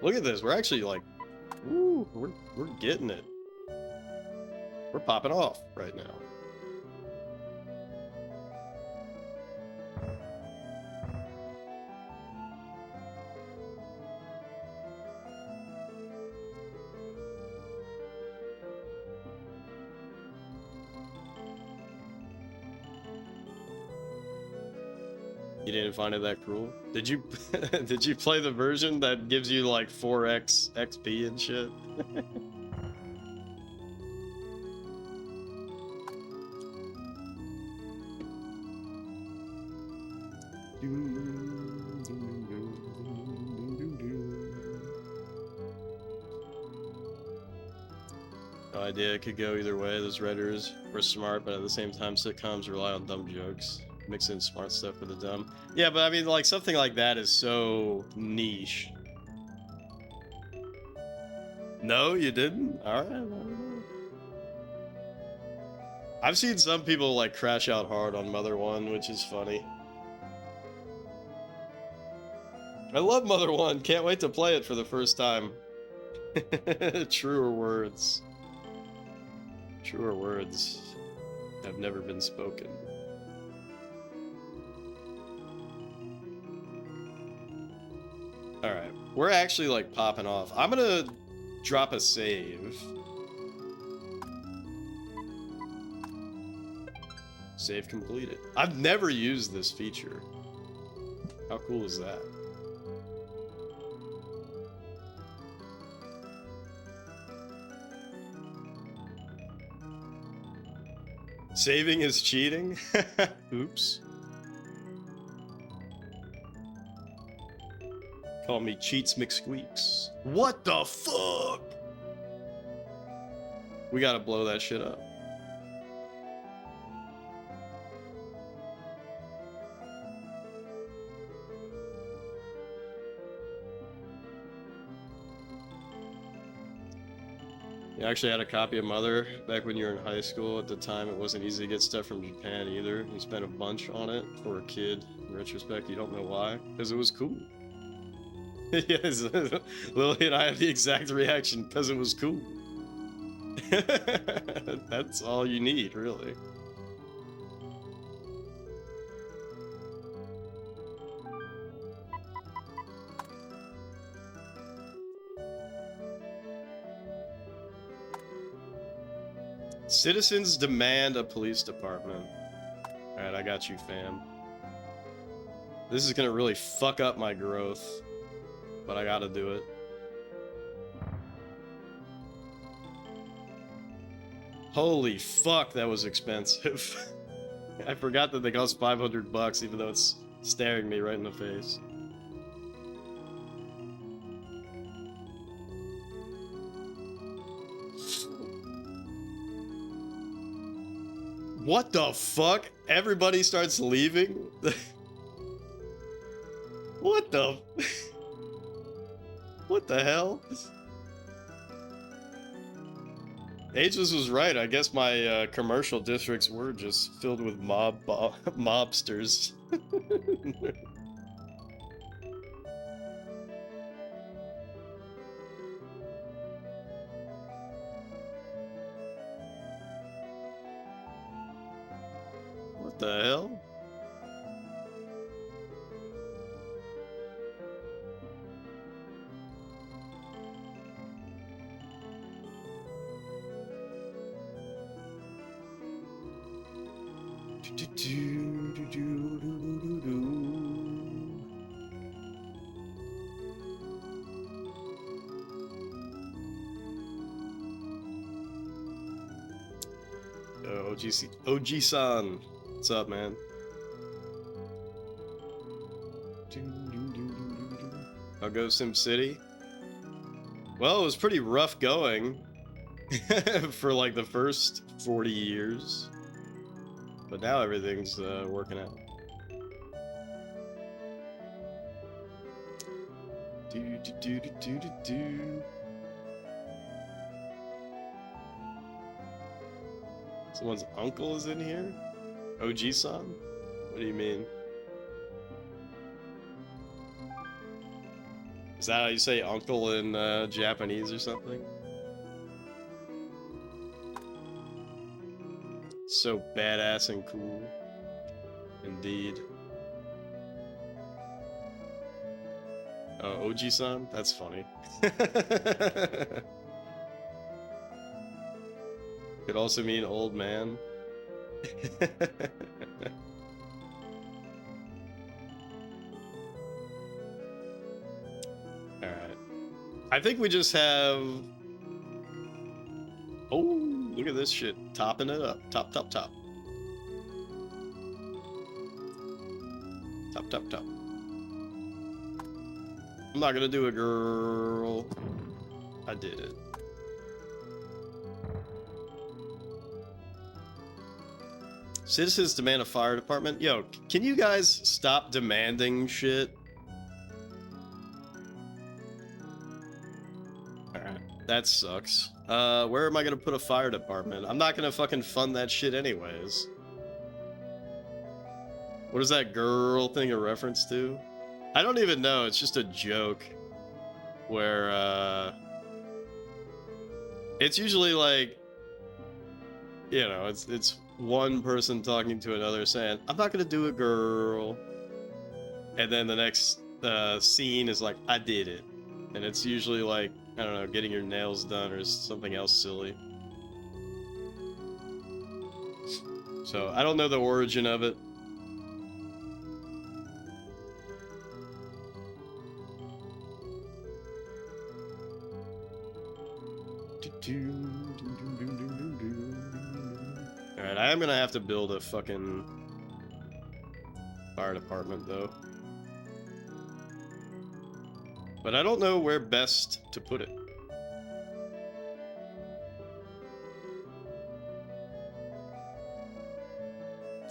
Look at this, we're actually like, ooh, we're getting it. We're popping off right now. You didn't find it that cruel? Did you did you play the version that gives you like 4x XP and shit? No idea, it could go either way. Those writers were smart, but at the same time sitcoms rely on dumb jokes. Mix in smart stuff with the dumb. Yeah, but I mean, like, something like that is so niche. No, you didn't? Alright. I've seen some people, like, crash out hard on Mother 1, which is funny. I love Mother 1. Can't wait to play it for the first time. Truer words. Truer words have never been spoken. Alright, we're actually like popping off. I'm gonna drop a save. Save completed. I've never used this feature. How cool is that? Saving is cheating? Oops. Call me Cheats McSqueaks. What the fuck? We gotta blow that shit up. You actually had a copy of Mother back when you were in high school. At the time, it wasn't easy to get stuff from Japan either. You spent a bunch on it for a kid. In retrospect, you don't know why. Because it was cool. Yes, Lily and I had the exact reaction, because it was cool. That's all you need, really. Citizens demand a police department. Alright, I got you, fam. This is gonna really fuck up my growth, but I gotta do it. Holy fuck, that was expensive. I forgot that they cost $500, even though it's staring me right in the face. What the fuck? Everybody starts leaving? What the... What the hell? Ageless was right. I guess my commercial districts were just filled with mobsters. What the hell? OG-san. What's up, man? I'll go SimCity. Well, it was pretty rough going for like the first 40 years. But now everything's working out. Someone's uncle is in here? OG-san? What do you mean? Is that how you say uncle in Japanese or something? So badass and cool. Indeed. Oh, OG-san? That's funny. Could also mean old man. Alright. I think we just have... Oh, look at this shit. Topping it up. Top, top, top. Top, top, top. I'm not gonna do it, girl. I did it. Citizens demand a fire department. Yo, can you guys stop demanding shit? Alright, that sucks. Where am I gonna put a fire department? I'm not gonna fucking fund that shit anyways. What is that girl thing a reference to? I don't even know, it's just a joke. Where, it's usually like... You know, it's one person talking to another saying, I'm not gonna do it, girl. And then the next scene is like, I did it. And it's usually like, I don't know, getting your nails done or something else silly. So, I don't know the origin of it. Alright, I am gonna have to build a fucking fire department, though. But I don't know where best to put it.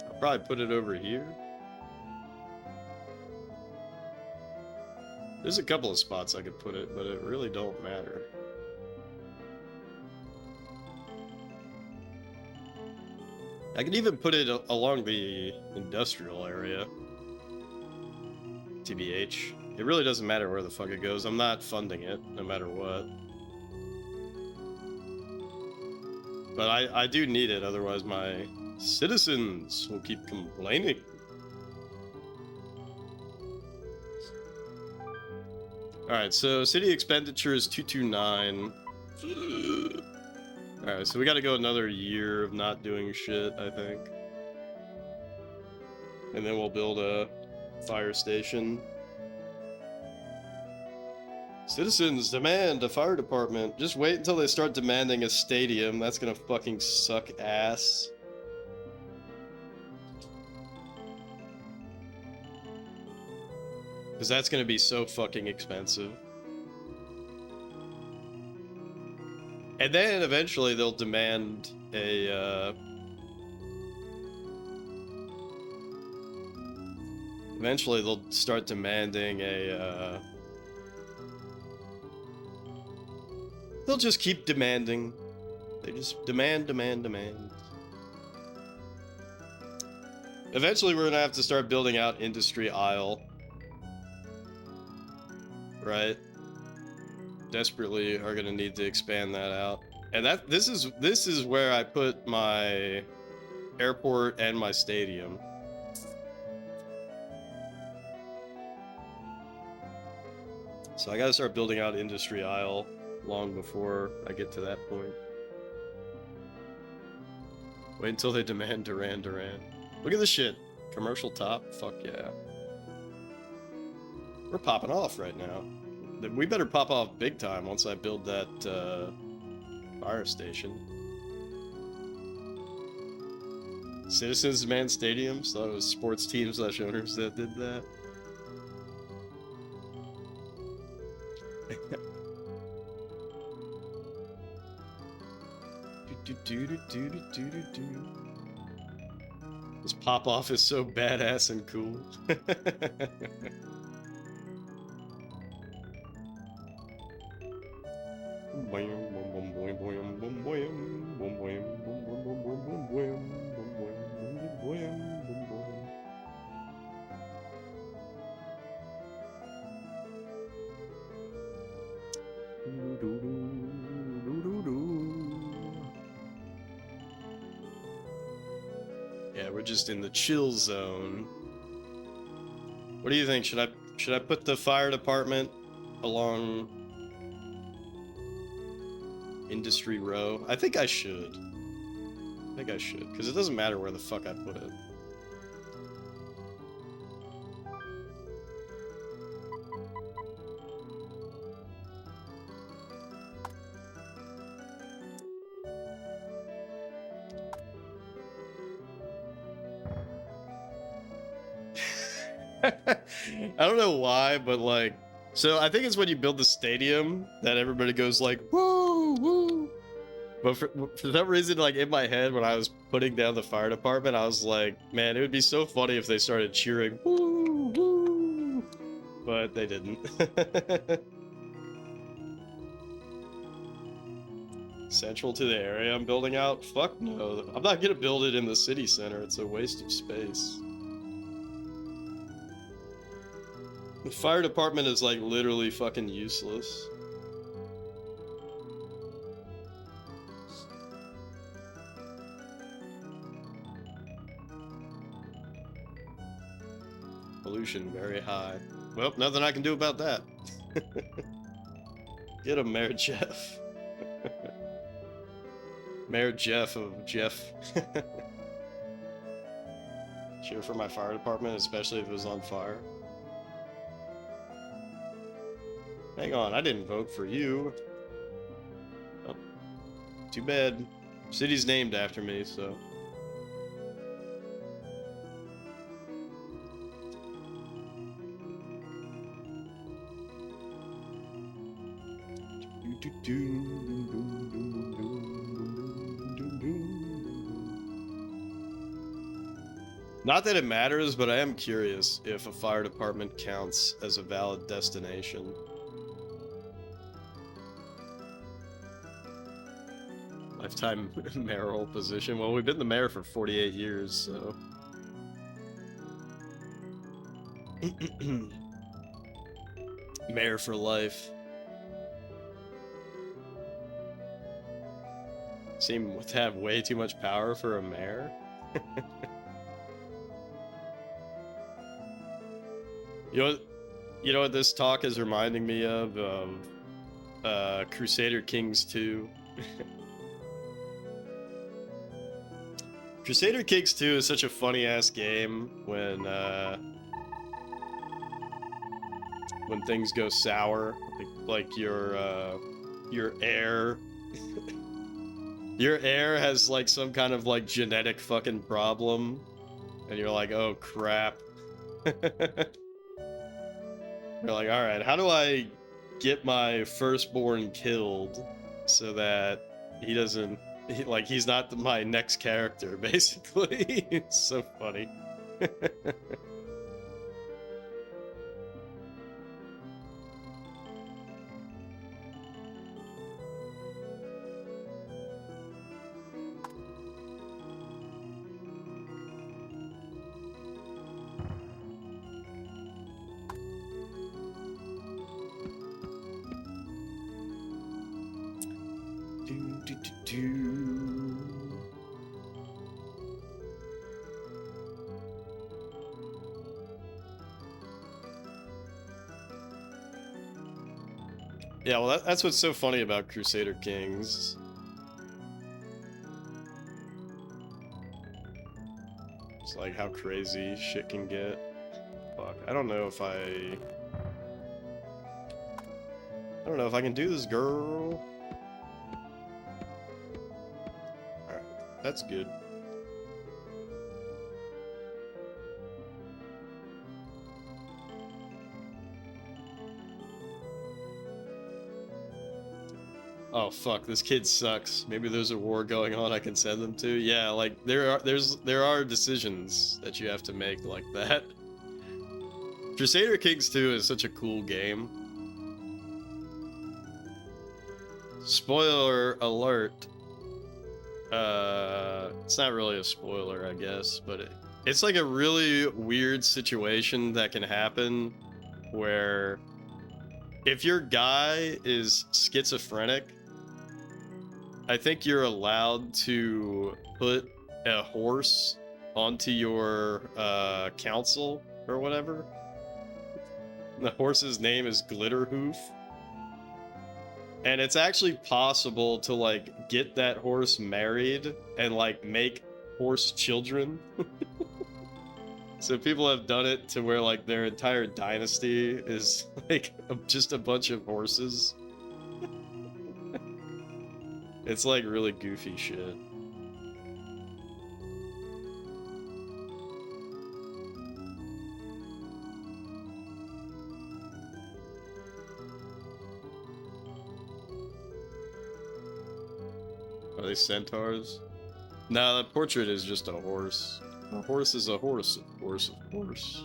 I'll probably put it over here. There's a couple of spots I could put it, but it really don't matter. I could even put it along the industrial area. TBH. It really doesn't matter where the fuck it goes. I'm not funding it, no matter what. But I do need it, otherwise my citizens will keep complaining. Alright, so city expenditure is 229. Alright, so we gotta go another year of not doing shit, I think. And then we'll build a fire station. Citizens demand a fire department. Just wait until they start demanding a stadium. That's gonna fucking suck ass. Because that's gonna be so fucking expensive. And then eventually they'll demand a, eventually they'll start demanding a, they'll just keep demanding. They just demand. Eventually we're gonna have to start building out Industry Isle. Right? Desperately are gonna need to expand that out. And this is where I put my airport and my stadium. So I gotta start building out Industry Isle long before I get to that point. Wait until they demand Duran Duran. Look at this shit. Commercial top? Fuck yeah. We're popping off right now. We better pop off big time once I build that fire station. Citizens demand stadiums? Thought it was sports teams / owners that did that. This pop off is so badass and cool. Yeah, we're just in the chill zone. What do you think? Should I put the fire department along Industry Row? I think I should. Because it doesn't matter where the fuck I put it. I don't know why, but like, so I think it's when you build the stadium that everybody goes like, woo, woo. But for some reason, like in my head, when I was putting down the fire department, I was like, man, it would be so funny if they started cheering, woo, woo. But they didn't. Central to the area I'm building out? Fuck no. I'm not gonna build it in the city center. It's a waste of space. The fire department is like literally fucking useless. Pollution very high. Well, nothing I can do about that. Get him, Mayor Jeff. Mayor Jeff of Jeff. Cheer for my fire department, especially if it was on fire. Hang on, I didn't vote for you. Oh, too bad. City's named after me, so. Not that it matters, but I am curious if a fire department counts as a valid destination. Lifetime mayoral position. Well, we've been the mayor for 48 years, so. Mayor for life. seem to have way too much power for a mayor. You know, you know what this talk is reminding me of? Crusader Kings 2. Crusader Kings 2 is such a funny ass game when things go sour, like your heir. Your heir has like some kind of like genetic fucking problem, and you're like, oh crap. You're like, all right, how do I get my firstborn killed so that he doesn't, he's not my next character, basically. It's so funny. Yeah, well, that's what's so funny about Crusader Kings. It's like how crazy shit can get. Fuck, I don't know if I don't know if I can do this, girl. Alright, that's good. Oh fuck, this kid sucks. Maybe there's a war going on I can send them to. Yeah, like there are decisions that you have to make like that. Crusader Kings 2 is such a cool game. Spoiler alert. It's not really a spoiler, I guess, but it's like a really weird situation that can happen where if your guy is schizophrenic, I think you're allowed to put a horse onto your council or whatever. The horse's name is Glitterhoof. And it's actually possible to like get that horse married and like make horse children. So people have done it to where like their entire dynasty is like just a bunch of horses. It's like really goofy shit. Are they centaurs? No, that portrait is just a horse. A horse is a horse, of course, of course.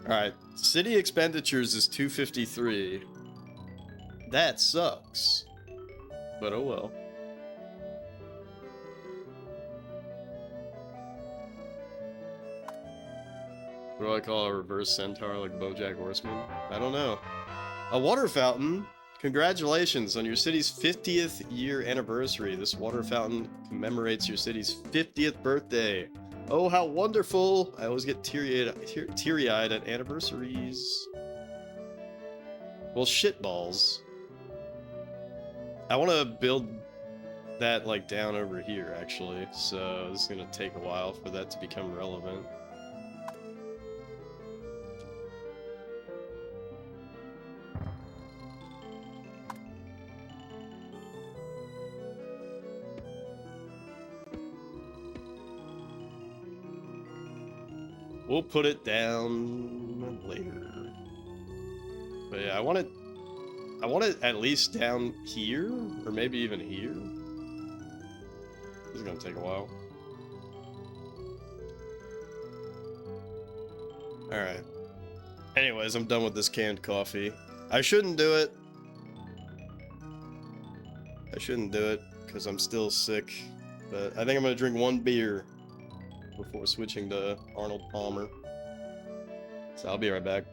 Alright, city expenditures is 253. That sucks. But oh well. What do I call a reverse centaur like BoJack Horseman? I don't know. A water fountain? Congratulations on your city's 50th year anniversary. This water fountain commemorates your city's 50th birthday. Oh, how wonderful! I always get teary-eyed at anniversaries. Well, shitballs. I want to build that, like, down over here, actually. So this is going to take a while for that to become relevant. We'll put it down later. But yeah, I want it at least down here, or maybe even here. This is gonna take a while. Alright. Anyways, I'm done with this canned coffee. I shouldn't do it. I shouldn't do it, because I'm still sick. But I think I'm gonna drink one beer before switching to Arnold Palmer. So I'll be right back.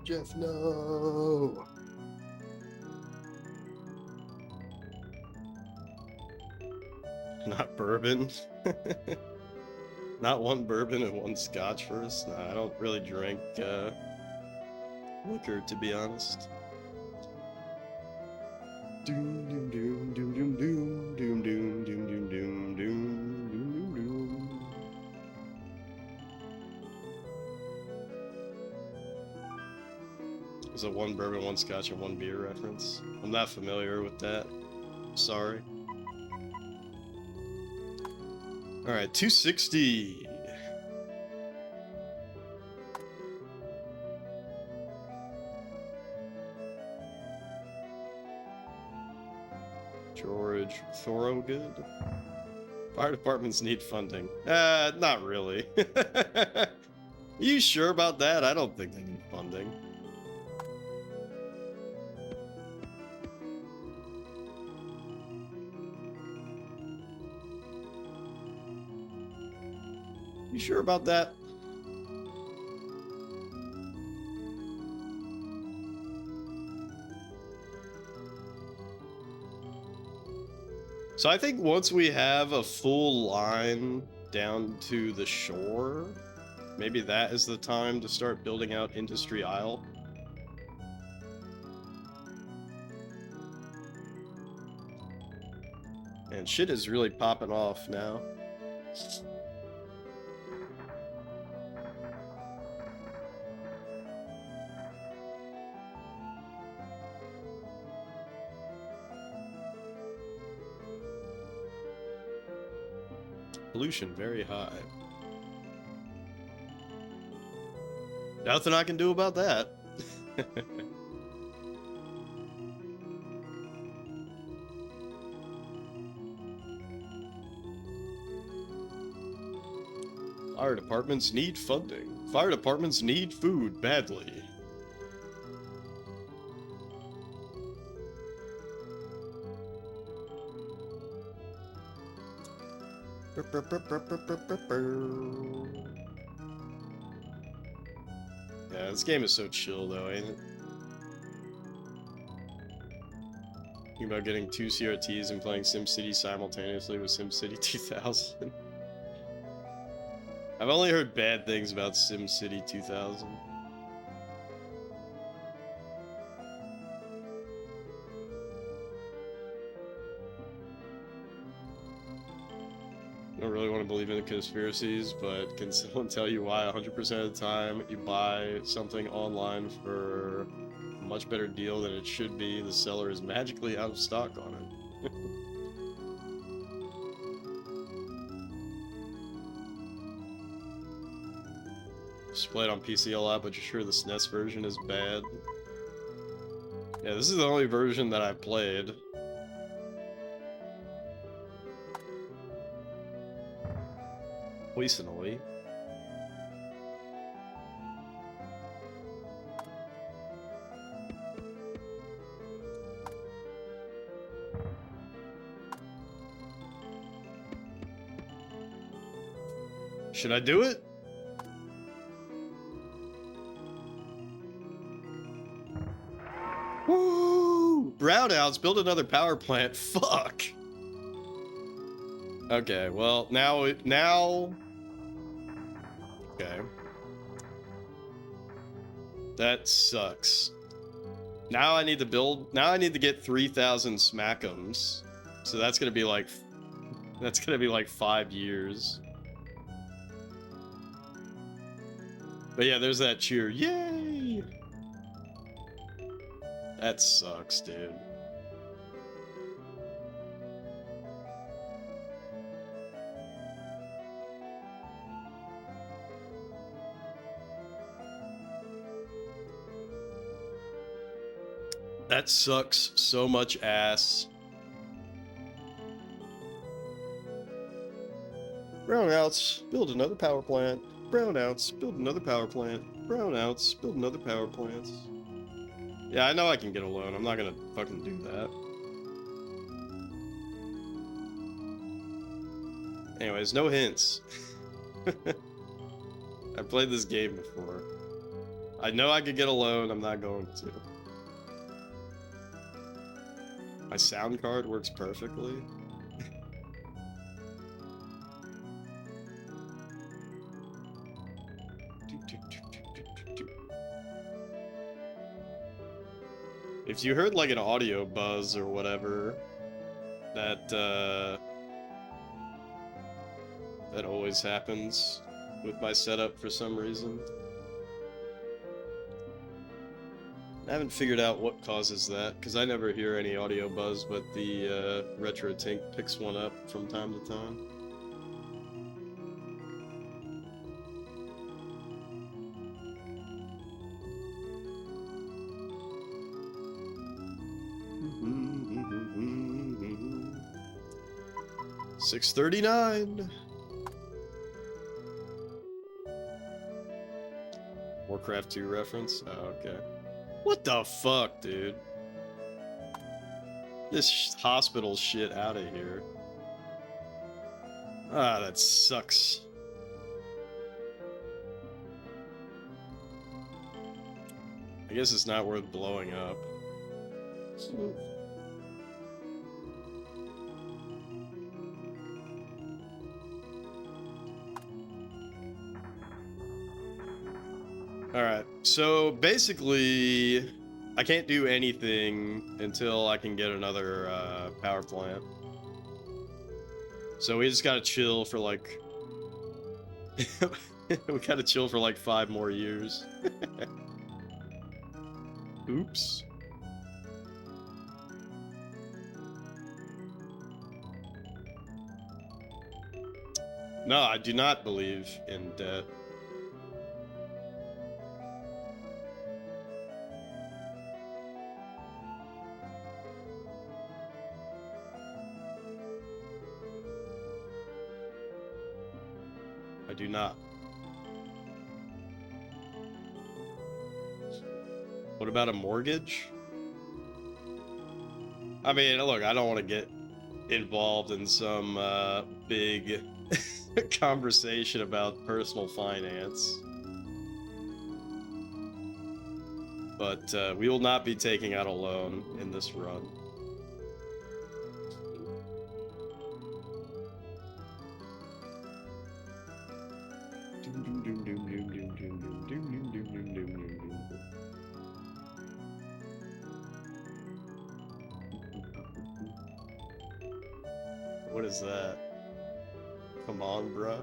Jeff, no. Not bourbon. Not one bourbon and one scotch first. Nah, I don't really drink liquor, to be honest. Doom doom doom doom doom doom doom doom doom doom doom doom doom doom. Is it one bourbon, one scotch, and one beer reference? I'm not familiar with that. Sorry. Alright, 260. George Thorogood. Fire departments need funding. Not really. You sure about that? I don't think they need funding. You sure about that? So I think once we have a full line down to the shore, maybe that is the time to start building out Industry Isle. And shit is really popping off now. Pollution very high. Nothing I can do about that. Fire departments need funding. Fire departments need food badly. Yeah, this game is so chill though, ain't it? Thinking about getting 2 CRTs and playing SimCity simultaneously with SimCity 2000. I've only heard bad things about SimCity 2000. I don't really want to believe in the conspiracies, but can someone tell you why 100% of the time you buy something online for a much better deal than it should be, the seller is magically out of stock on it? Just play it on PC a lot, but you're sure the SNES version is bad? Yeah, this is the only version that I played. Poisonally. Should I do it? Woo! Brownouts, build another power plant. Fuck. Okay, well, now... Okay. That sucks. Now I need to build... Now I need to get 3,000 smackums. So that's gonna be like... That's gonna be like 5 years. But yeah, there's that cheer. Yay! That sucks, dude. That sucks so much ass. Brownouts, build another power plant. Brownouts, build another power plant. Brownouts, build another power plant. Yeah, I know I can get a loan. I'm not gonna fucking do that. Anyways, no hints. I've played this game before. I know I could get a loan, I'm not going to. My sound card works perfectly. If you heard like an audio buzz or whatever, that always happens with my setup for some reason. I haven't figured out what causes that, because I never hear any audio buzz, but the Retro Tink picks one up from time to time. $6.39. Warcraft 2 reference? Oh, okay. What the fuck, dude? This hospital shit out of here. Ah, that sucks. I guess it's not worth blowing up. Alright, so basically, I can't do anything until I can get another power plant. So we just gotta chill for like... we gotta chill for like 5 more years. Oops. No, I do not believe in debt. I do not. What about a mortgage? I mean, look, I don't want to get involved in some big conversation about personal finance. But we will not be taking out a loan in this run. What is that? Come on, bruh.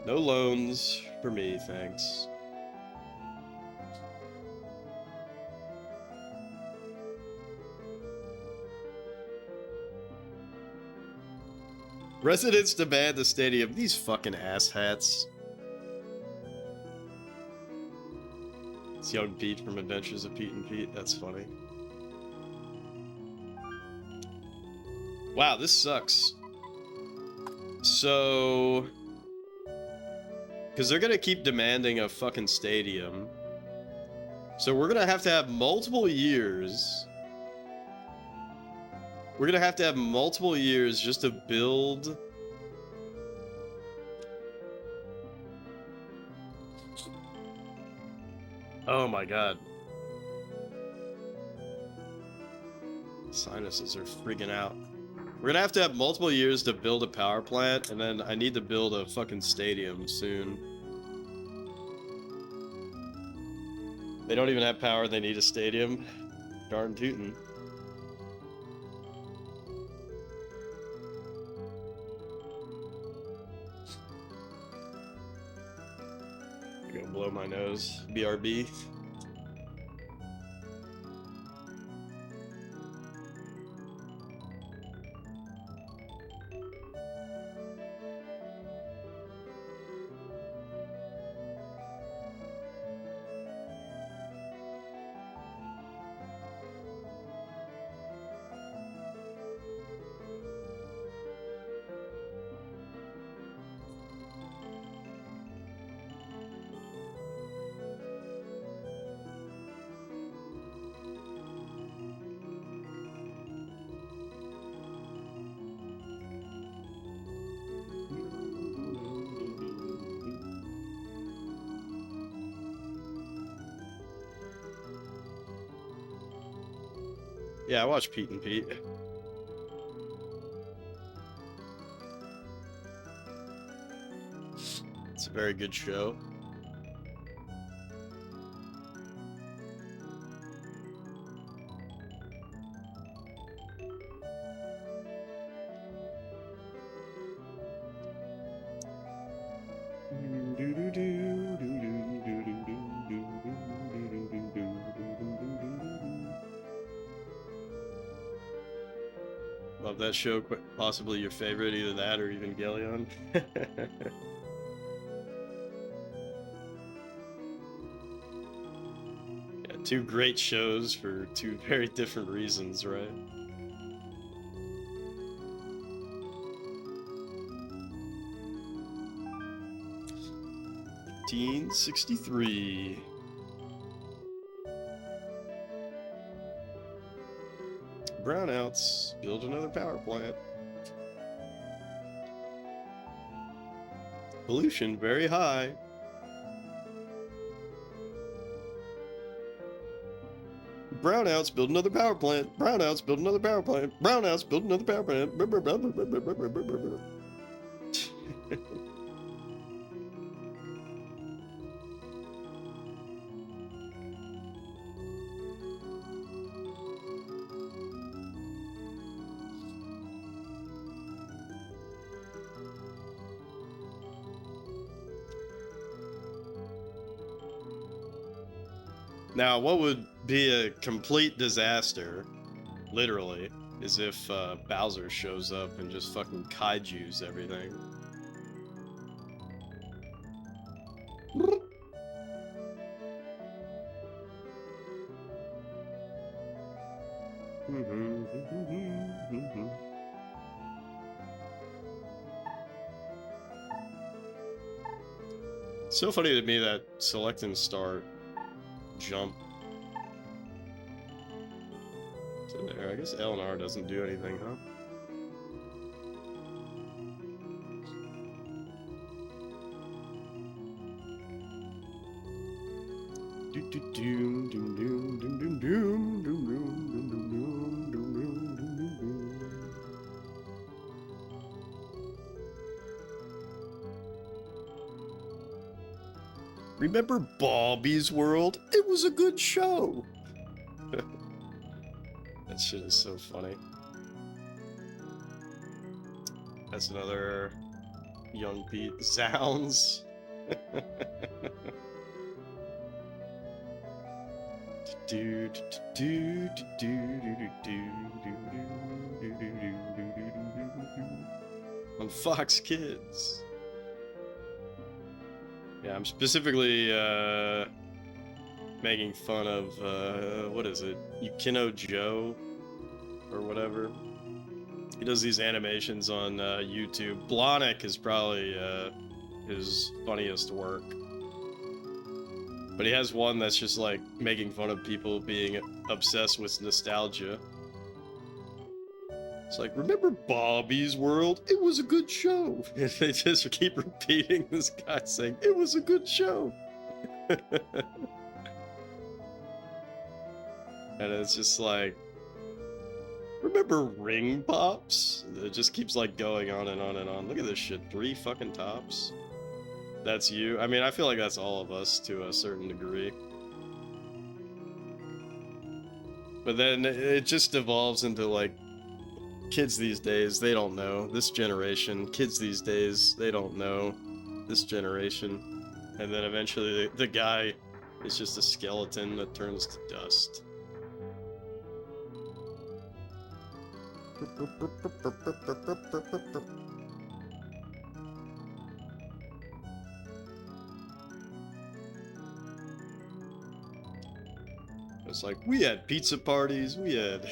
No loans for me, thanks. Residents demand the stadium. These fucking asshats. It's young Pete from Adventures of Pete and Pete. That's funny. Wow, this sucks. So... because they're gonna keep demanding a fucking stadium. So we're gonna have multiple years. We're gonna have to have multiple years just to build... Oh my god. Sinuses are freaking out. We're gonna have to have multiple years to build a power plant, and then I need to build a fucking stadium soon. They don't even have power, they need a stadium. Darn tootin'. I'm gonna blow my nose. BRB. Yeah, I watched Pete and Pete. It's a very good show. Love that show, possibly your favorite, either that or Evangelion. Yeah, two great shows for two very different reasons, right? (1963). Brownouts build another power plant. Pollution very high. Brownouts build another power plant. Brownouts build another power plant. Brownouts build another power plant. Now, what would be a complete disaster, literally, is if Bowser shows up and just fucking kaijus everything. It's so funny to me that select and start jump to there. I guess L and R doesn't do anything, huh? Remember Bobby's World? It was a good show. That shit is so funny. That's another young Pete. Sounds. On Fox Kids. Yeah, I'm specifically making fun of what is it, Yukino Joe or whatever. He does these animations on YouTube. Blahnik is probably his funniest work, but he has one that's just like making fun of people being obsessed with nostalgia. It's like, remember Bobby's World? It was a good show. And they just keep repeating this guy saying, it was a good show. And it's just like, remember Ring Pops? It just keeps like going on and on and on. Look at this shit, 3 fucking tops. That's you. I mean, I feel like that's all of us to a certain degree. But then it just devolves into like, kids these days, they don't know. This generation, kids these days, they don't know. This generation. And then eventually the guy is just a skeleton that turns to dust. It's like, we had pizza parties, we had...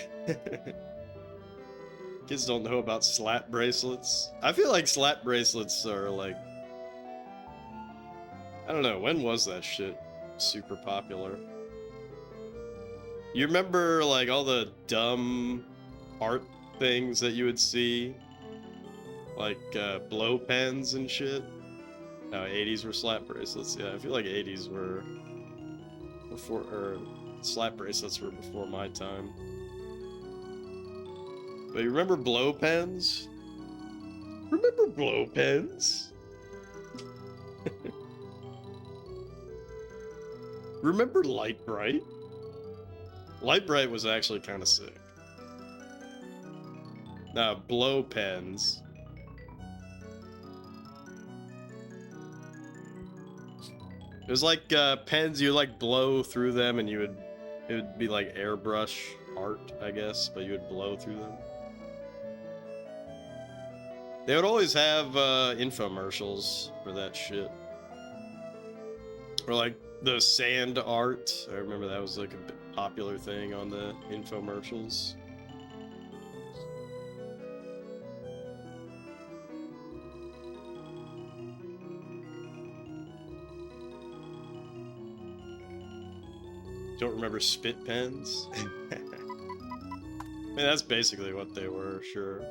Kids don't know about slap bracelets. I feel like slap bracelets are like... I don't know, when was that shit super popular? You remember like all the dumb art things that you would see? Like blow pens and shit? No, 80s were slap bracelets. Yeah, I feel like 80s were before, or slap bracelets were before my time. But you remember blow pens? Remember blow pens? Remember Light Bright? Light Bright was actually kind of sick. Now, blow pens. It was like pens, you like blow through them and it would be like airbrush art, I guess, but you would blow through them. They would always have infomercials for that shit. Or like the sand art. I remember that was like a popular thing on the infomercials. Don't remember spit pens? I mean, that's basically what they were, sure.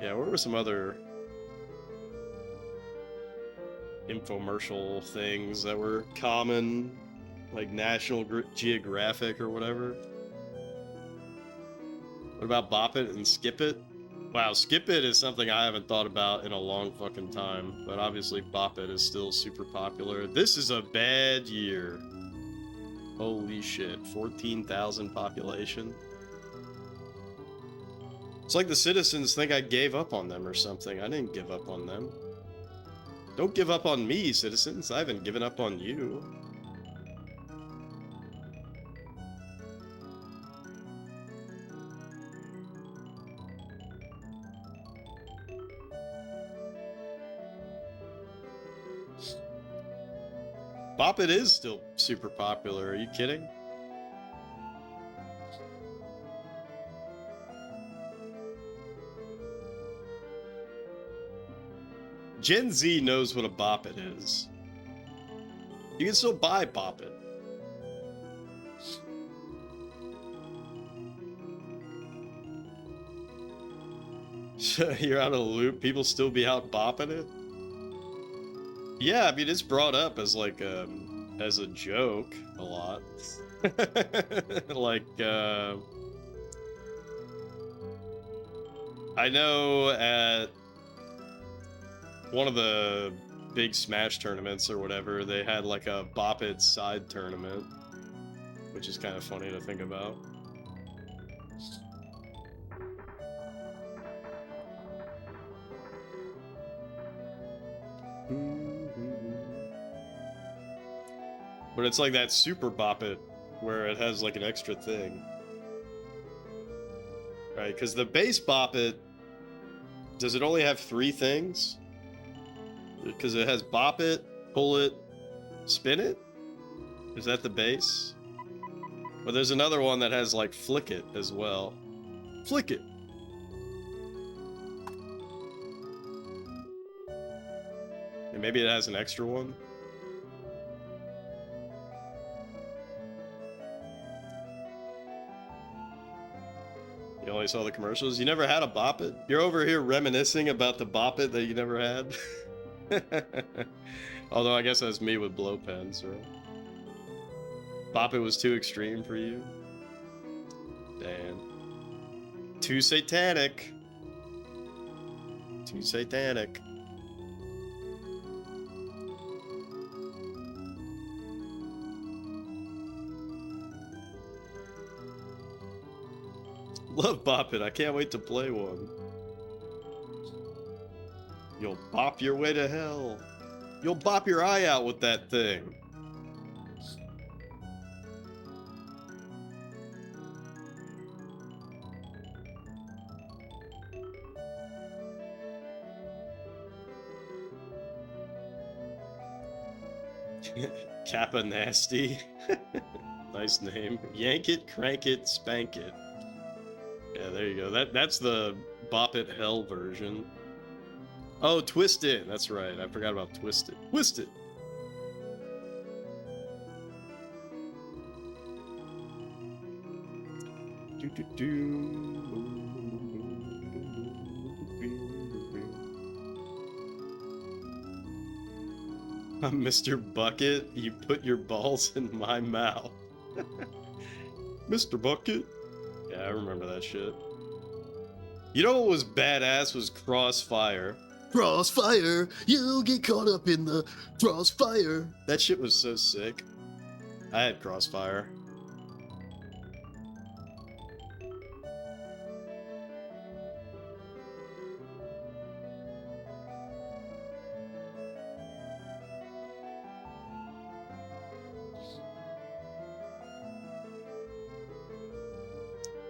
Yeah, what were some other infomercial things that were common, like National Geographic or whatever? What about Bop It and Skip It? Wow, Skip It is something I haven't thought about in a long fucking time, but obviously Bop It is still super popular. This is a bad year. Holy shit, 14,000 population. It's like the citizens think I gave up on them or something. I didn't give up on them. Don't give up on me, citizens. I haven't given up on you. Bop It is still super popular. Are you kidding? Gen Z knows what a Bop It is. You can still buy Bop It. You're out of the loop. People still be out bopping it? Yeah, I mean, it's brought up as like as a joke a lot. Like I know at one of the big Smash tournaments or whatever, they had like a Bop It side tournament, which is kind of funny to think about. But it's like that Super Bop It, where it has like an extra thing. Right, because the base Bop It, does it only have 3 things? Because it has Bop It, Pull It, Spin It? Is that the base? But there's another one that has like Flick It as well. Flick It! And maybe it has an extra one? You only saw the commercials? You never had a Bop It? You're over here reminiscing about the Bop It that you never had? Although I guess that's me with blow pens, right? Bop It was too extreme for you? Damn. Too satanic. Too satanic. Love Bop It. I can't wait to play one. You'll bop your way to hell. You'll bop your eye out with that thing. Kappa Nasty. Nice name. Yank it, crank it, spank it. Yeah, there you go. That's the Bop It Hell version. Oh, Twist It. That's right. I forgot about Twist It. Twist It. Mr. Bucket, you put your balls in my mouth. Mr. Bucket? Yeah, I remember that shit. You know what was badass was Crossfire. Crossfire, you'll get caught up in the crossfire. That shit was so sick. I had Crossfire.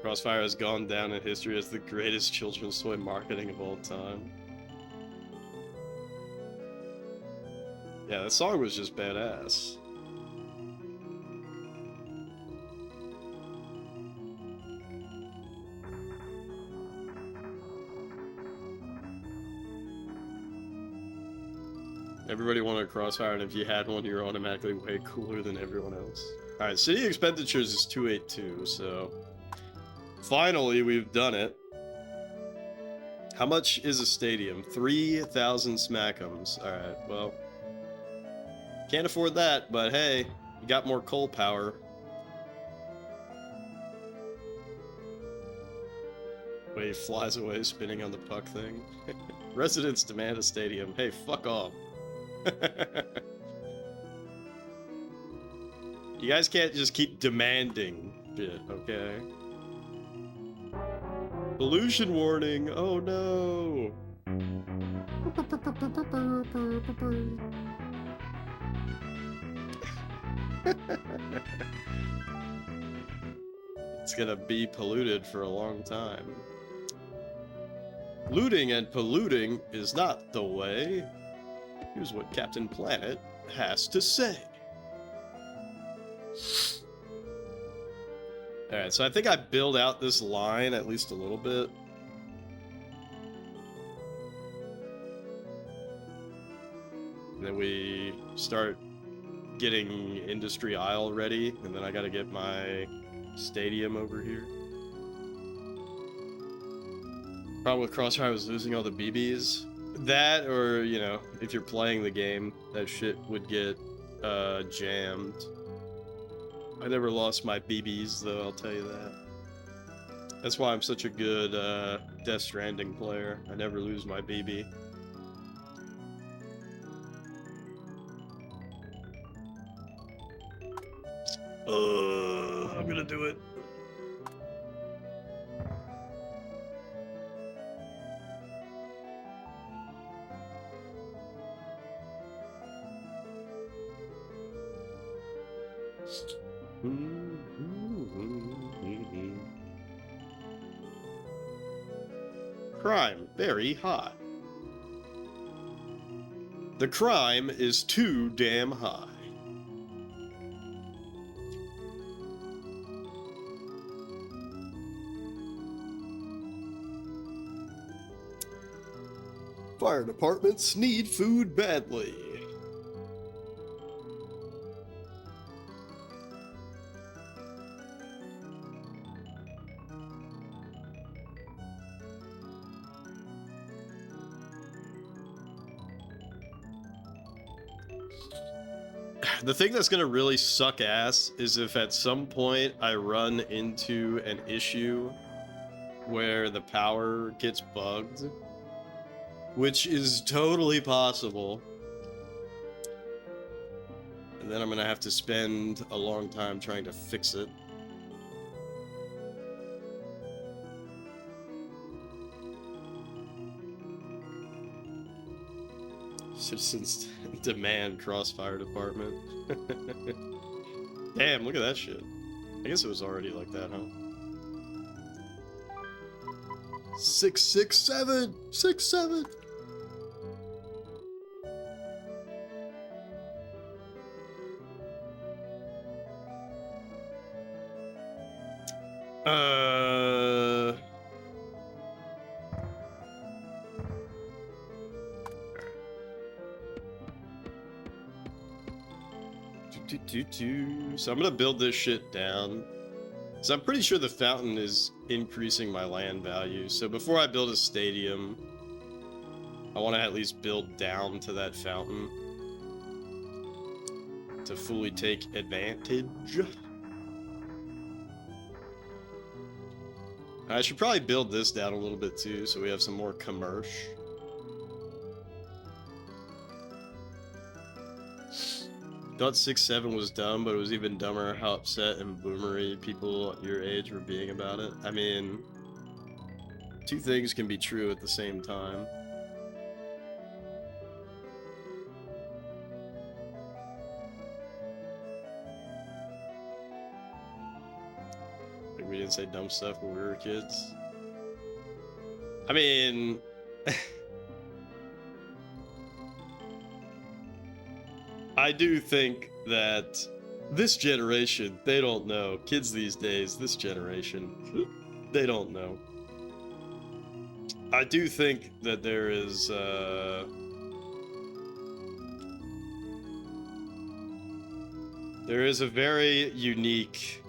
Crossfire has gone down in history as the greatest children's toy marketing of all time. Yeah, that song was just badass. Everybody wanted a Crossfire, and if you had one, you're automatically way cooler than everyone else. Alright, city expenditures is 282, so... Finally, we've done it. How much is a stadium? 3,000 smackums. Alright, well... Can't afford that, but hey, you got more coal power. Wait, he flies away spinning on the puck thing. Residents demand a stadium. Hey, fuck off. You guys can't just keep demanding shit, okay? Pollution warning! Oh no! It's gonna be polluted for a long time. Looting and polluting is not the way. Here's what Captain Planet has to say. Alright, so I think I build out this line at least a little bit. And then we start getting Industry Isle ready, and then I gotta get my stadium over here. Problem with Crossfire was losing all the BBs. That, or, you know, if you're playing the game, that shit would get jammed. I never lost my BBs, though, I'll tell you that. That's why I'm such a good Death Stranding player. I never lose my BB. I'm gonna do it. Crime very high. The crime is too damn high. Fire departments need food badly. The thing that's gonna really suck ass is if at some point I run into an issue where the power gets bugged, which is totally possible. And then I'm gonna have to spend a long time trying to fix it. Citizens demand Crossfire department. Damn, look at that shit. I guess it was already like that, huh? 667! 67! So I'm gonna build this shit down. So I'm pretty sure the fountain is increasing my land value. So before I build a stadium, I want to at least build down to that fountain. to fully take advantage. I should probably build this down a little bit too, so we have some more commerce. Thought 6-7 was dumb, but it was even dumber how upset and boomery people your age were being about it. I mean, two things can be true at the same time. Like, we didn't say dumb stuff when we were kids. I mean... I do think that this generation, they don't know. Kids these days, this generation, they don't know. I do think that there is a very unique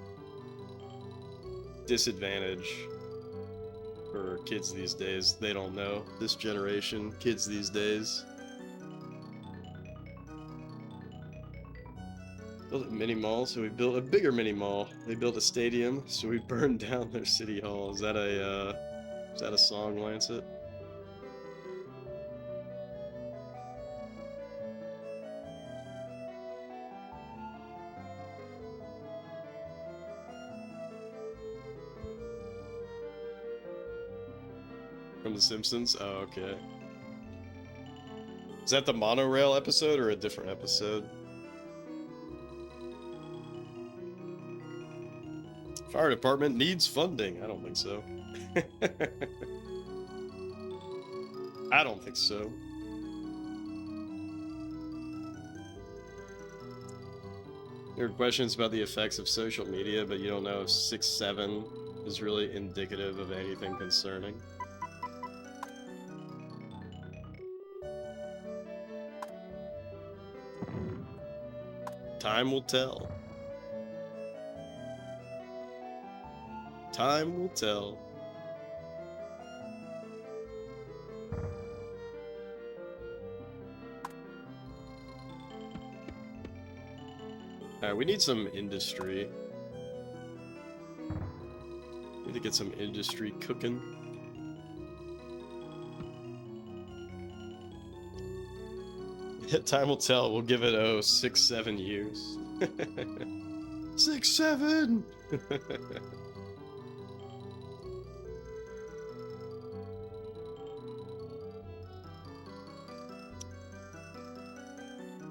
disadvantage for kids these days. They don't know. This generation, kids these days. Built a mini mall, so we built a bigger mini mall. They built a stadium, so we burned down their city hall. Is that a song, Lancet? From The Simpsons? Oh, okay. Is that the monorail episode or a different episode? Fire department needs funding. I don't think so. I don't think so. There are questions about the effects of social media, but you don't know if 6-7 is really indicative of anything concerning. Time will tell. Time will tell. Alright, we need some industry. Need to get some industry cooking. Time will tell. We'll give it 6-7 years. 6-7.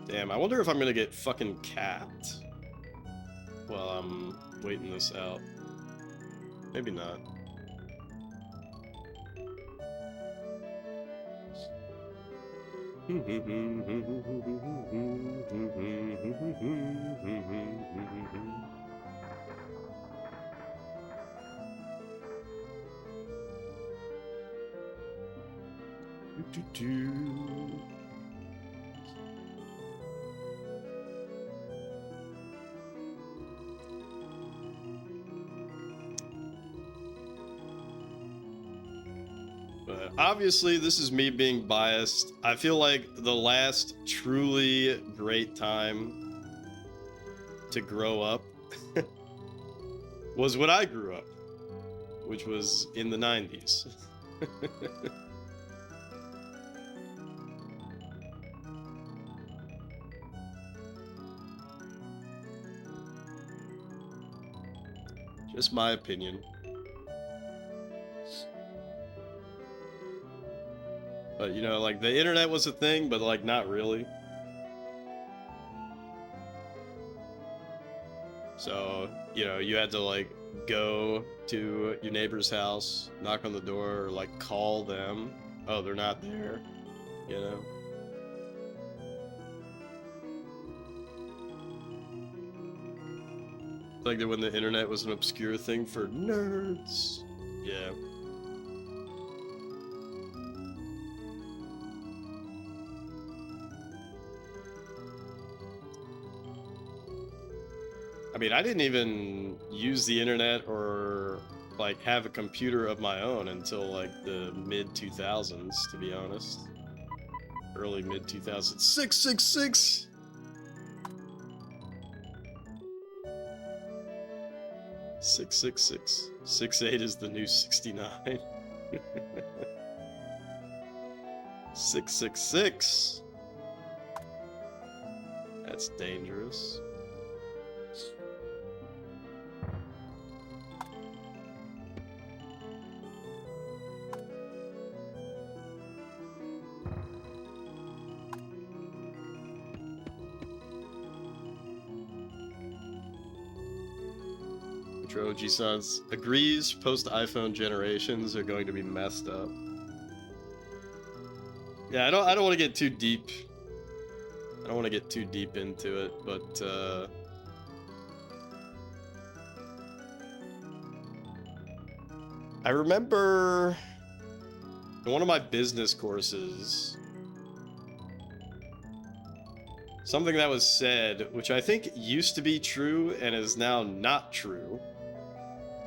Damn, I wonder if I'm gonna get fucking capped while I'm waiting this out. Maybe not. But obviously, this is me being biased. I feel like the last truly great time to grow up was when I grew up, which was in the 90s. Just my opinion. But, you know, like, the internet was a thing, but, like, not really. So, you know, you had to, like, go to your neighbor's house, knock on the door, or, like, call them. Oh, they're not there, you know? Like, when the internet was an obscure thing for nerds. Yeah. I mean, I didn't even use the internet or, like, have a computer of my own until, like, the mid-2000s, to be honest. Early mid-2000s. 666! 666. 68 is the new 69. 666. That's dangerous. OG-sans agrees post-iPhone generations are going to be messed up. Yeah, I don't want to get too deep. I don't want to get too deep into it, but I remember in one of my business courses something that was said, which I think used to be true and is now not true,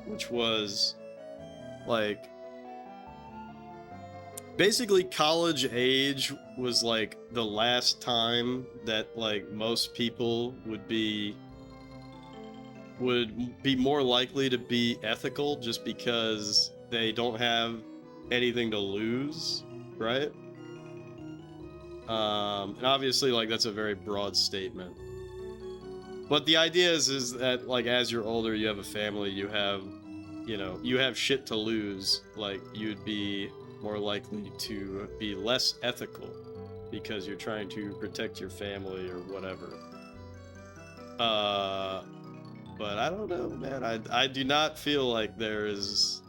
which was like basically college age was like the last time that like most people would be more likely to be ethical just because they don't have anything to lose, right? And obviously like that's a very broad statement. But the idea is that like as you're older, you have a family, you have, you know, you have shit to lose, like you'd be more likely to be less ethical because you're trying to protect your family or whatever. But I don't know, man. I do not feel like there is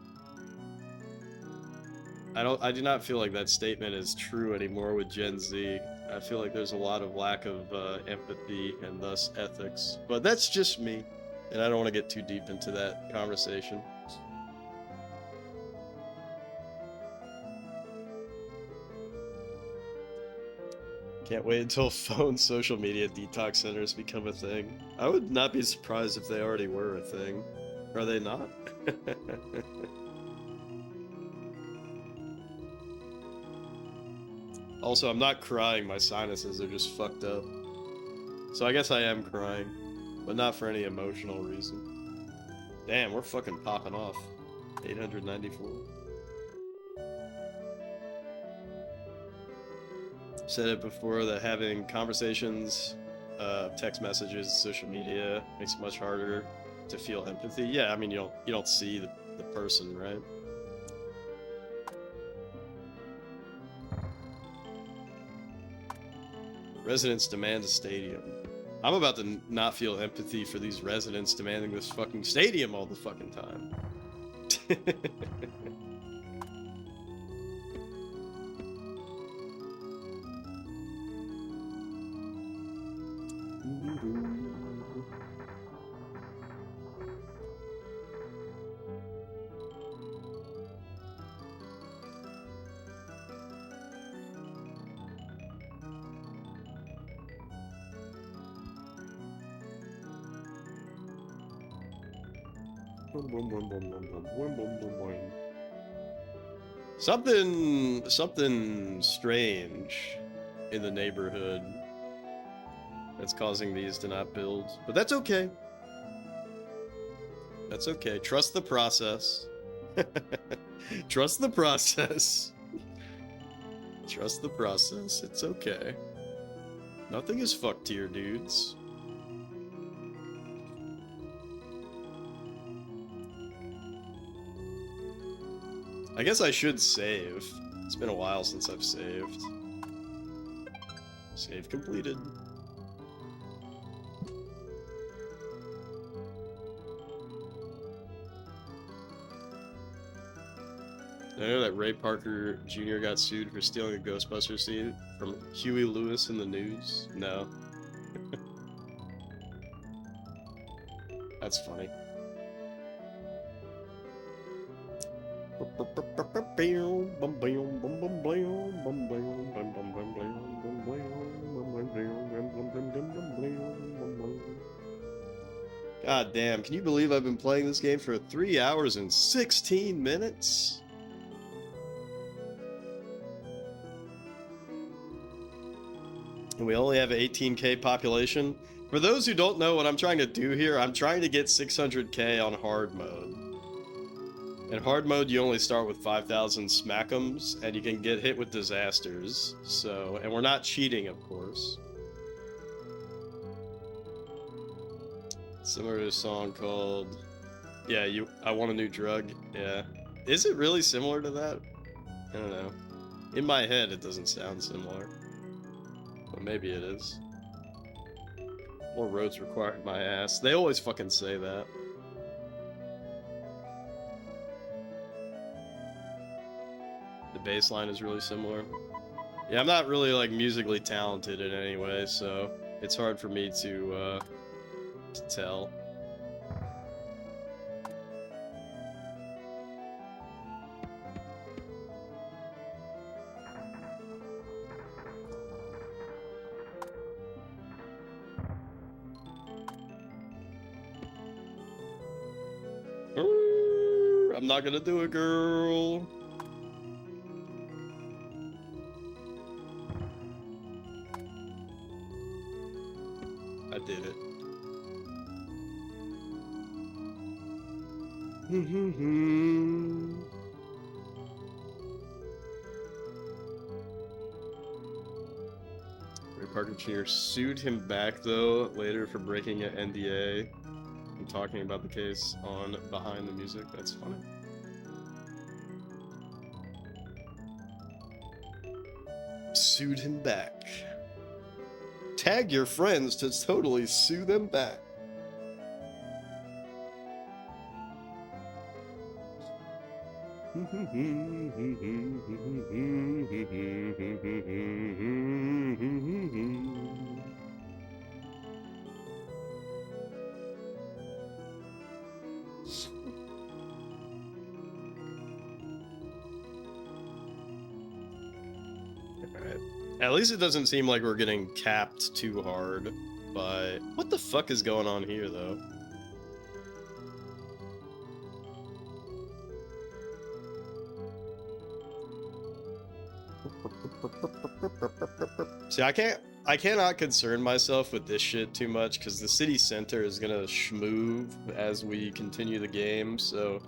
I do not feel like that statement is true anymore with Gen Z. I feel like there's a lot of lack of empathy and thus ethics. But that's just me, and I don't want to get too deep into that conversation. Can't wait until phone social media detox centers become a thing. I would not be surprised if they already were a thing. Are they not? Also, I'm not crying, my sinuses are just fucked up. So I guess I am crying, but not for any emotional reason. Damn, we're fucking popping off. 894. Said it before that having conversations, text messages, social media makes it much harder to feel empathy. Yeah, I mean, you don't see the person, right? Residents demand a stadium. I'm about to not feel empathy for these residents demanding this fucking stadium all the fucking time. Something strange in the neighborhood that's causing these to not build, but that's okay. That's okay. Trust the process. Trust the process. Trust the process. It's okay. Nothing is fucked here, dudes. I guess I should save. It's been a while since I've saved. Save completed. I know that Ray Parker Jr. got sued for stealing a Ghostbusters scene from Huey Lewis in the news. No. That's funny. God damn, can you believe I've been playing this game for 3 hours and 16 minutes? And we only have 18k population. For those who don't know what I'm trying to do here, I'm trying to get 600k on hard mode. In hard mode, you only start with 5,000 smack'ems, and you can get hit with disasters. So, and we're not cheating, of course. Similar to a song called, yeah, I Want a New Drug. Yeah. Is it really similar to that? I don't know. In my head, it doesn't sound similar. But maybe it is. More roads required my ass. They always fucking say that. The bass line is really similar. Yeah, I'm not really like musically talented in any way, so it's hard for me to tell. I'm not gonna do it, girl. I did it. Ray Parker Jr. sued him back though later for breaking an NDA and talking about the case on Behind the Music. That's funny. Sued him back. Tag your friends to totally sue them back. At least it doesn't seem like we're getting capped too hard by... What the fuck is going on here, though? See, I cannot concern myself with this shit too much, because the city center is gonna schmoove as we continue the game, so...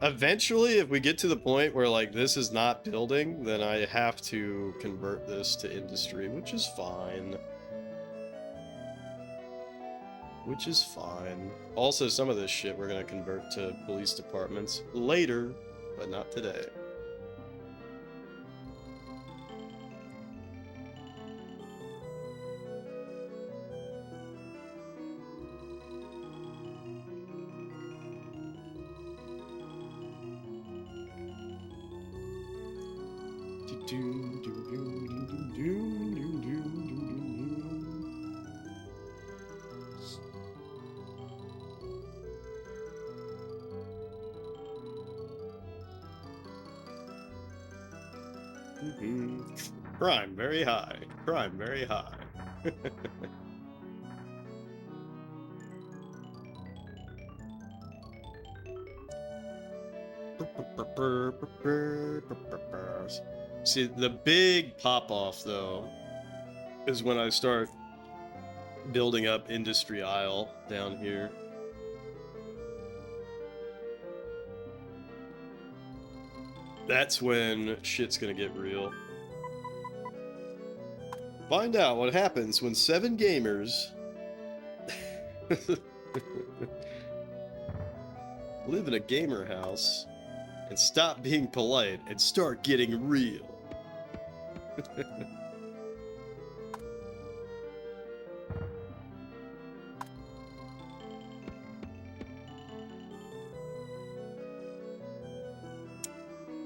Eventually, if we get to the point where, like, this is not building, then I have to convert this to industry, which is fine. Which is fine. Also, some of this shit we're gonna convert to police departments later, but not today. Crime very high. Crime very high. See, the big pop-off, though, is when I start building up Industry Isle down here. That's when shit's gonna get real. Find out what happens when 7 gamers live in a gamer house and stop being polite and start getting real.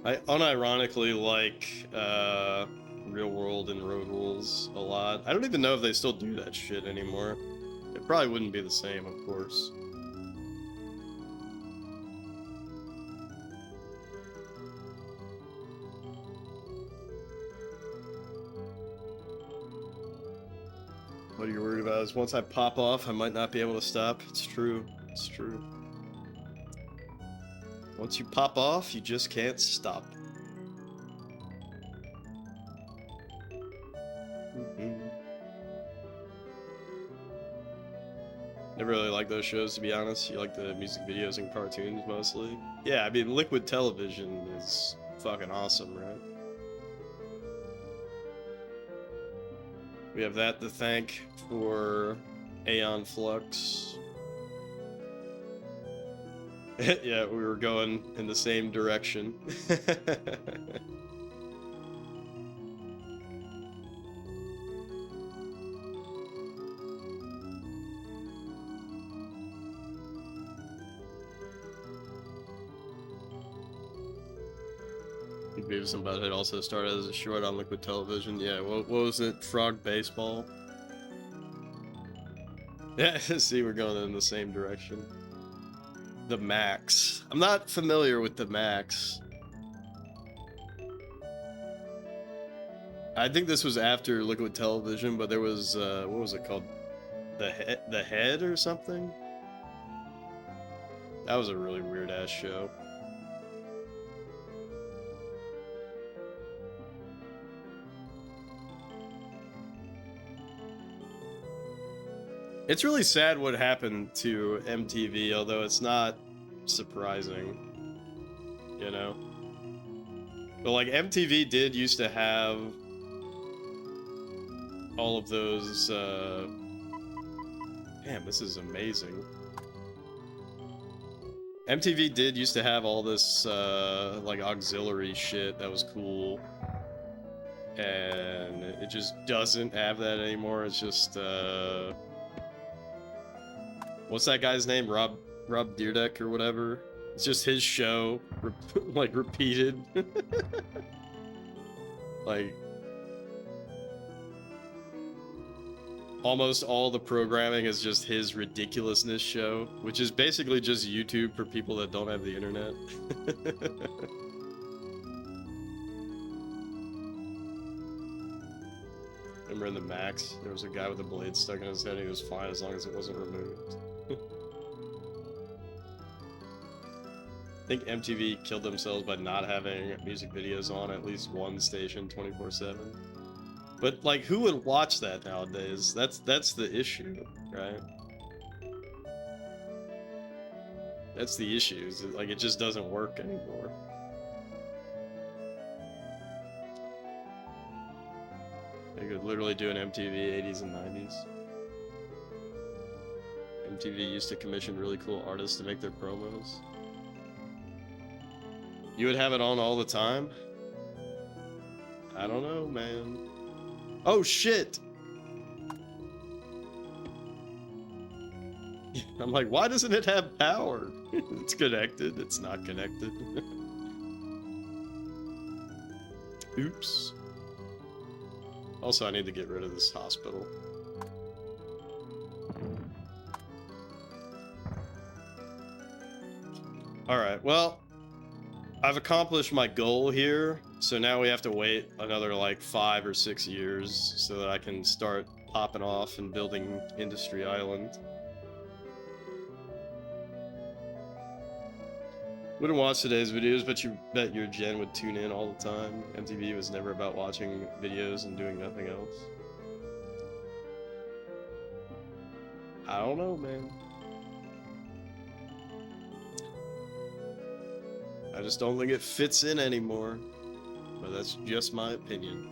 I unironically like Real World and Road Rules a lot. I don't even know if they still do that shit anymore. It probably wouldn't be the same, of course. What are you worried about is once I pop off, I might not be able to stop. It's true. It's true. Once you pop off, you just can't stop. like those shows, to be honest. You like the music videos and cartoons mostly. Yeah, I mean, Liquid Television is fucking awesome, right? We have that to thank for Aeon Flux. Yeah, we were going in the same direction. Beavis and Butthead also started as a short on Liquid Television. Yeah, what was it? Frog Baseball? Yeah, see, we're going in the same direction. The Max. I'm not familiar with the Max. I think this was after Liquid Television, but there was, what was it called? The Head or something? That was a really weird-ass show. It's really sad what happened to MTV, although it's not surprising, you know? But like MTV did used to have all of those, damn, this is amazing. MTV did used to have all this, like auxiliary shit that was cool. And it just doesn't have that anymore. It's just, what's that guy's name? Rob Dyrdek or whatever. It's just his show, like repeated. Like almost all the programming is just his ridiculousness show, which is basically just YouTube for people that don't have the internet. Remember in the Max, there was a guy with a blade stuck in his head and he was fine as long as it wasn't removed. I think MTV killed themselves by not having music videos on at least one station 24/7. But like, who would watch that nowadays? That's the issue, right? That's the issue. Is that, like, it just doesn't work anymore. They could literally do an MTV 80s and 90s. MTV used to commission really cool artists to make their promos. You would have it on all the time? I don't know, man. Oh, shit! I'm like, why doesn't it have power? It's connected. It's not connected. Oops. Also, I need to get rid of this hospital. Alright, well, I've accomplished my goal here, so now we have to wait another like 5 or 6 years so that I can start popping off and building Industry Island. Wouldn't watch today's videos, but you bet your gen would tune in all the time. MTV was never about watching videos and doing nothing else. I don't know, man. I just don't think it fits in anymore. But that's just my opinion.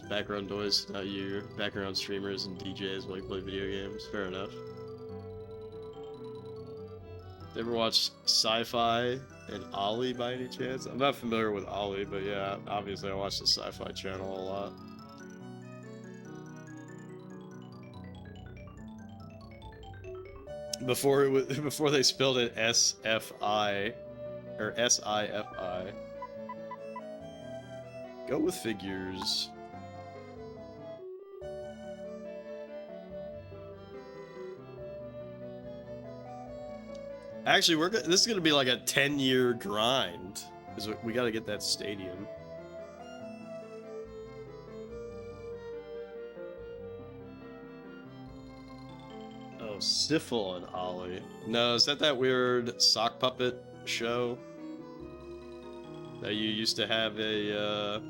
Background noise, not you. Background streamers and DJs while you play video games. Fair enough. Ever watch Sci-Fi and Ollie by any chance? I'm not familiar with Ollie, but yeah, obviously I watch the Sci-Fi channel a lot. Before they spelled it S-F-I or S-I-F-I. Go with figures. Actually, this is gonna be like a 10-year grind, because we gotta get that stadium. Oh, Syphil and Ollie. No, is that weird sock puppet show? that you used to have a,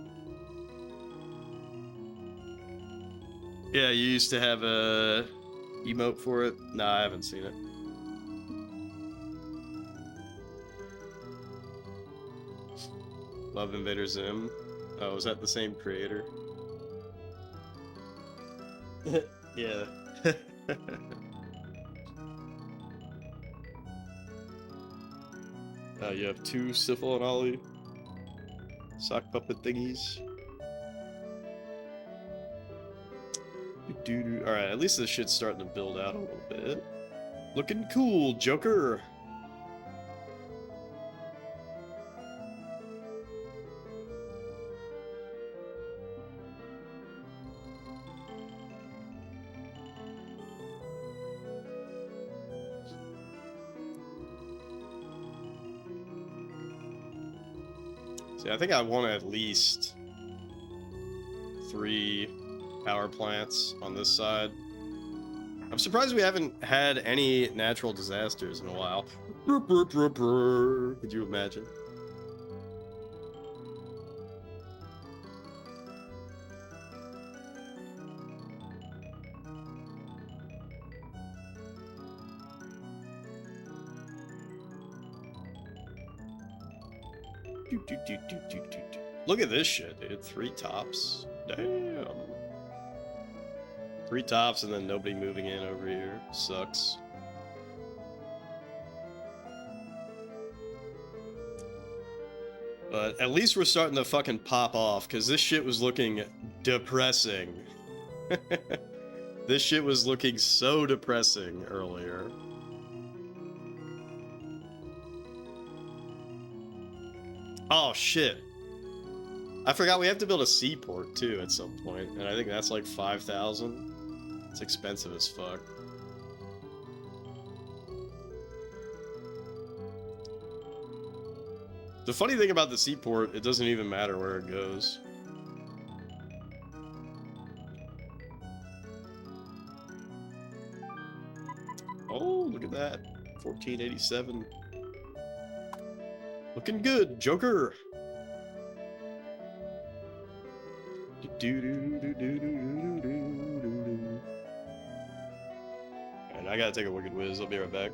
yeah, you used to have a emote for it? No, I haven't seen it. Love Invader Zim. Oh, is that the same creator? Yeah. You have two Syphil and Ollie sock puppet thingies. Alright, at least this shit's starting to build out a little bit. Looking cool, Joker! See, I think I want at least 3 power plants on this side. I'm surprised we haven't had any natural disasters in a while. Could you imagine? Look at this shit, dude. 3 tops. Damn. 3 tops and then nobody moving in over here. Sucks. But at least we're starting to fucking pop off, because this shit was looking depressing. This shit was looking so depressing earlier. Oh, shit. I forgot we have to build a seaport, too, at some point. And I think that's like 5,000. It's expensive as fuck. The funny thing about the seaport, it doesn't even matter where it goes. Oh, look at that. 1487. Looking good, Joker. And I gotta take a wicked whiz. I'll be right back.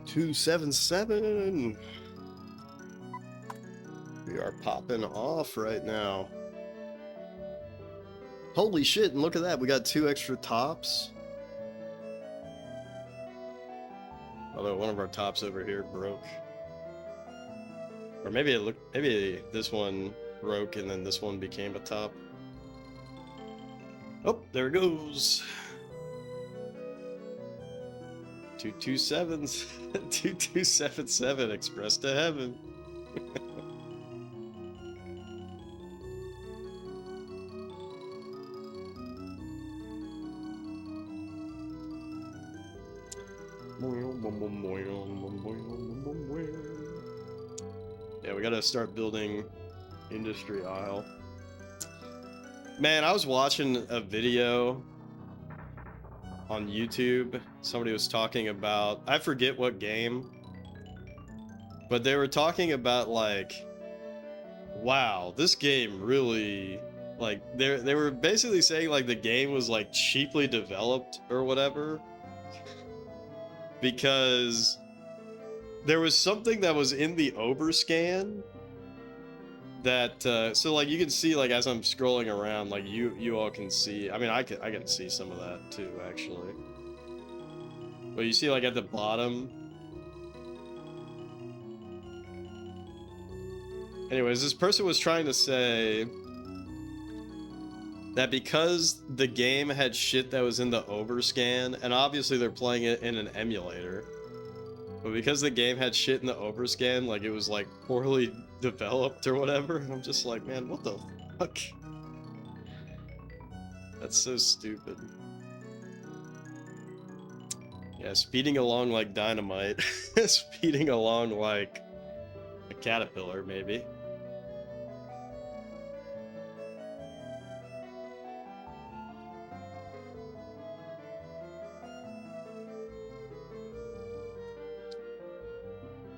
2277. We are popping off right now. Holy shit, and look at that, we got 2 extra tops. Although one of our tops over here broke. Or maybe maybe this one broke and then this one became a top. Oh, there it goes. 227s. 2277 express to heaven. Yeah, we gotta start building industry aisle. Man, I was watching a video on YouTube. Somebody was talking about, I forget what game, but they were talking about like, wow, this game really, like, they were basically saying like the game was like cheaply developed or whatever, because there was something that was in the overscan that so like you can see, like, as I'm scrolling around, like you all can see, I mean I can see some of that too actually, but you see like at the bottom. Anyways, this person was trying to say that because the game had shit that was in the overscan, and obviously they're playing it in an emulator, but because the game had shit in the overscan, like it was like poorly developed or whatever, and I'm just like, man, what the fuck? That's so stupid. Yeah, speeding along like dynamite. Speeding along like a caterpillar, maybe.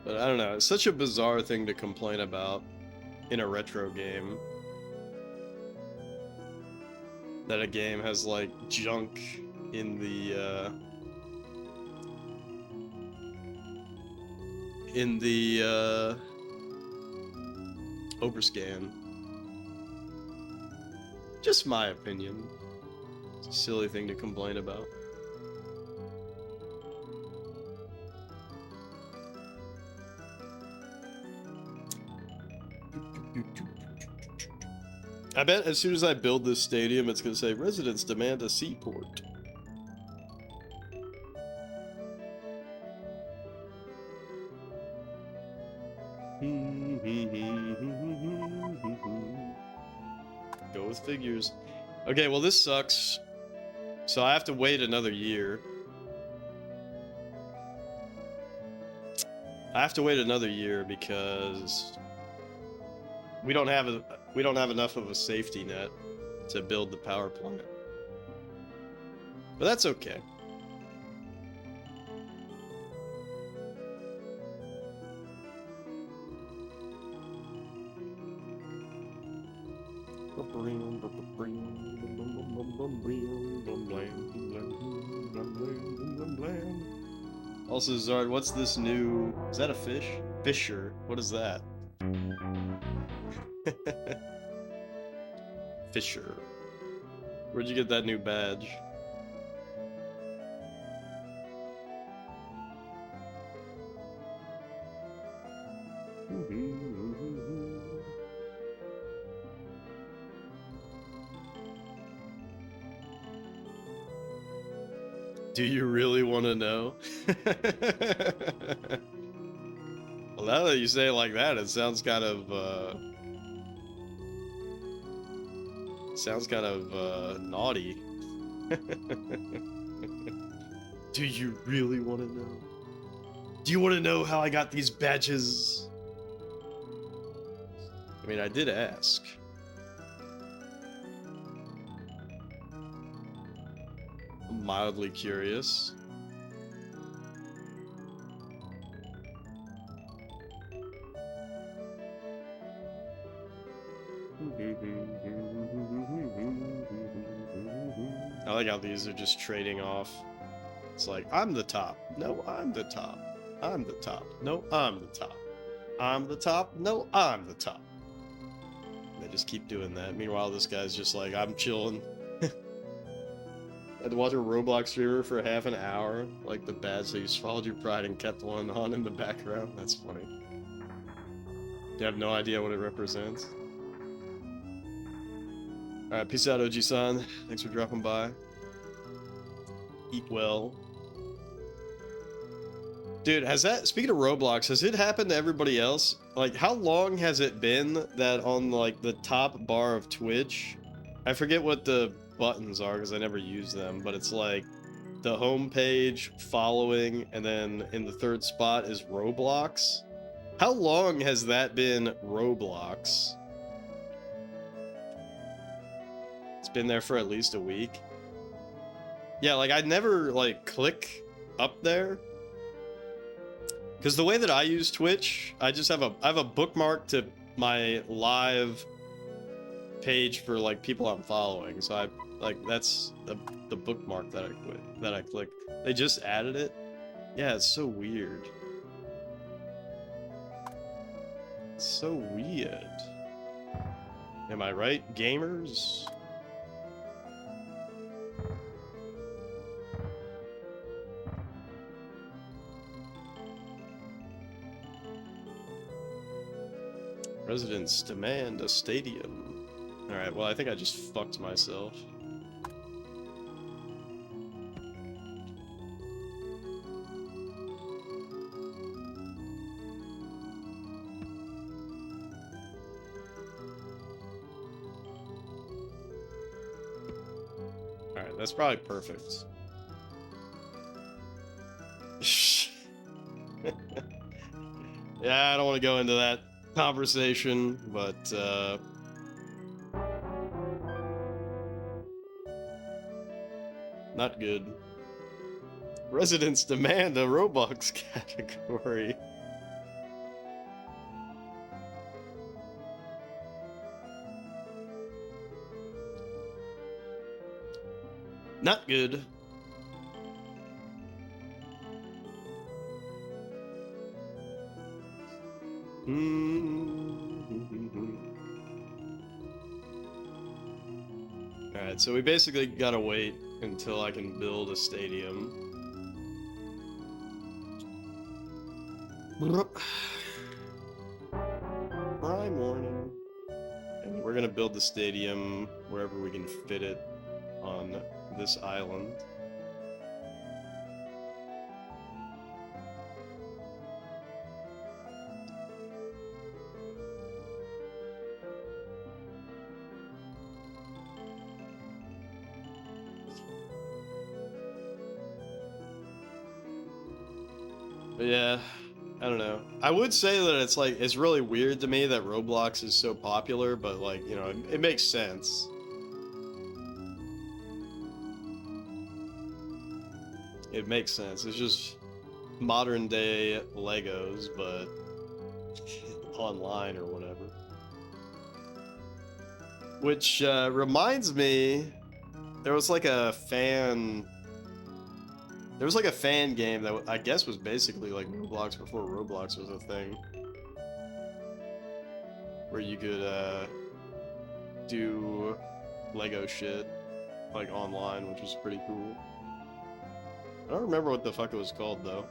But I don't know, it's such a bizarre thing to complain about in a retro game. That a game has like junk in the overscan. Just my opinion. It's a silly thing to complain about. I bet as soon as I build this stadium, it's gonna say, residents demand a seaport. Go with figures. Okay, well this sucks. So I have to wait another year. I have to wait another year because we don't have enough of a safety net to build the power plant. But that's okay. Also, Zard, what's this new... Is that a fish? Fisher. What is that? Fisher. Where'd you get that new badge? Do you really want to know? Well, now that you say it like that, it sounds kind of naughty. Do you really want to know? Do you want to know how I got these badges? I mean, I did ask. I'm mildly curious. I like how these are just trading off. It's like, I'm the top. No, I'm the top. I'm the top. No, I'm the top. I'm the top. No, I'm the top. They just keep doing that. Meanwhile, this guy's just like, I'm chilling. I had to watch a Roblox streamer for half an hour, like the bad, so you swallowed your pride and kept one on in the background. That's funny. You have no idea what it represents. Alright, peace out, OG-san. Thanks for dropping by. Eat well. Dude, has that, speaking of Roblox, has it happened to everybody else? Like, how long has it been that on, like, the top bar of Twitch, I forget what the buttons are because I never use them, but it's like the home page, following, and then in the third spot is Roblox. How long has that been Roblox? It's been there for at least a week. Yeah, like I never like click up there. Because the way that I use Twitch, I just have a bookmark to my live page for like people I'm following. So I like that's the bookmark that I click. They just added it. Yeah, it's so weird. It's so weird. Am I right, gamers? Residents demand a stadium. Alright, well, I think I just fucked myself. Alright, that's probably perfect. Yeah, I don't want to go into that conversation, but not good. Residents demand a Roblox category. Not good. Alright, so we basically gotta wait until I can build a stadium. Prime morning. And we're gonna build the stadium wherever we can fit it on this island. But yeah, I don't know. I would say that it's like, it's really weird to me that Roblox is so popular, but like, you know, it makes sense. It makes sense. It's just modern day Legos, but online or whatever. Which reminds me, there was like a fan game that I guess was basically like Roblox before Roblox was a thing. Where you could do Lego shit like online, which was pretty cool. I don't remember what the fuck it was called though.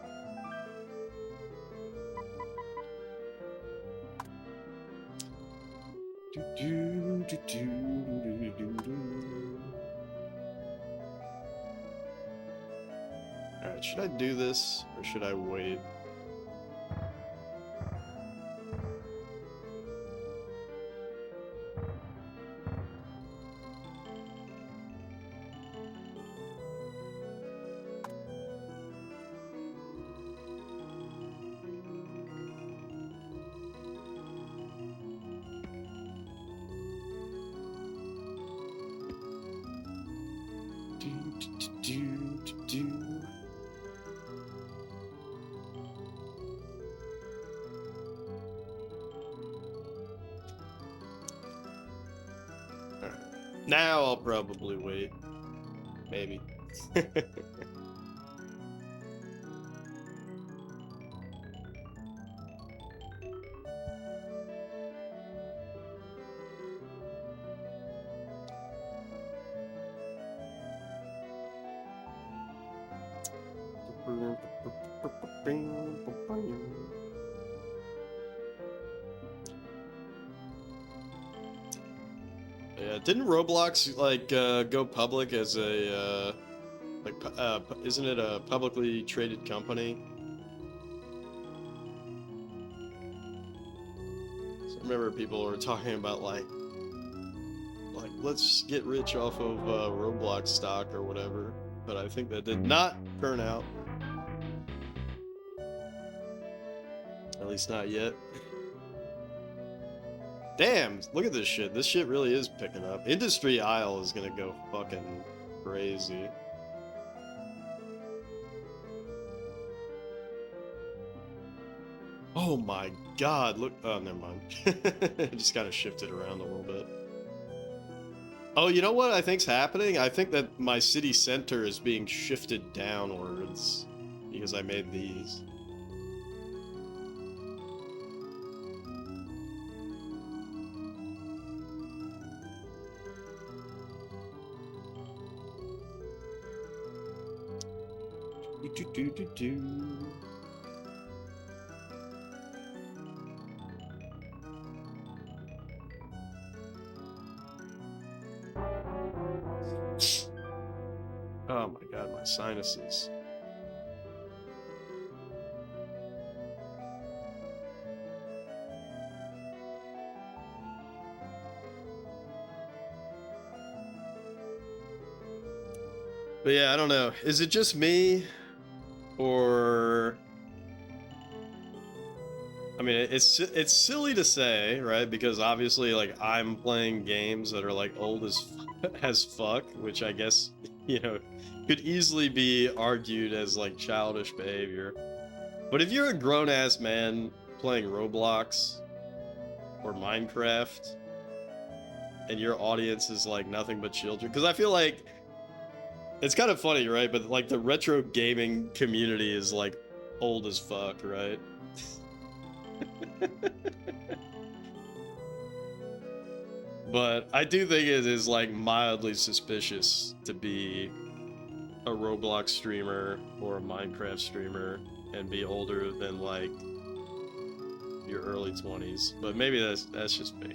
Alright, should I do this or should I wait? Now I'll probably wait. Maybe. Yeah, didn't Roblox like go public as a isn't it a publicly traded company? So I remember people were talking about like let's get rich off of Roblox stock or whatever, but I think that did not turn out. At least not yet. Damn, look at this shit. This shit really is picking up. Industry Aisle is gonna go fucking crazy. Oh my god, look. Oh, never mind. Just kind of shifted around a little bit. Oh, you know what I think's happening? I think that my city center is being shifted downwards because I made these. Oh my god, my sinuses. But yeah, I don't know. Is it just me? Or I mean, it's silly to say, right? Because obviously, like, I'm playing games that are like old as fuck, which I guess, you know, could easily be argued as like childish behavior. But if you're a grown-ass man playing Roblox or Minecraft and your audience is like nothing but children, because I feel like it's kind of funny, right? But like the retro gaming community is like old as fuck, right? But I do think it is like mildly suspicious to be a Roblox streamer or a Minecraft streamer and be older than like your early 20s. But maybe that's just me.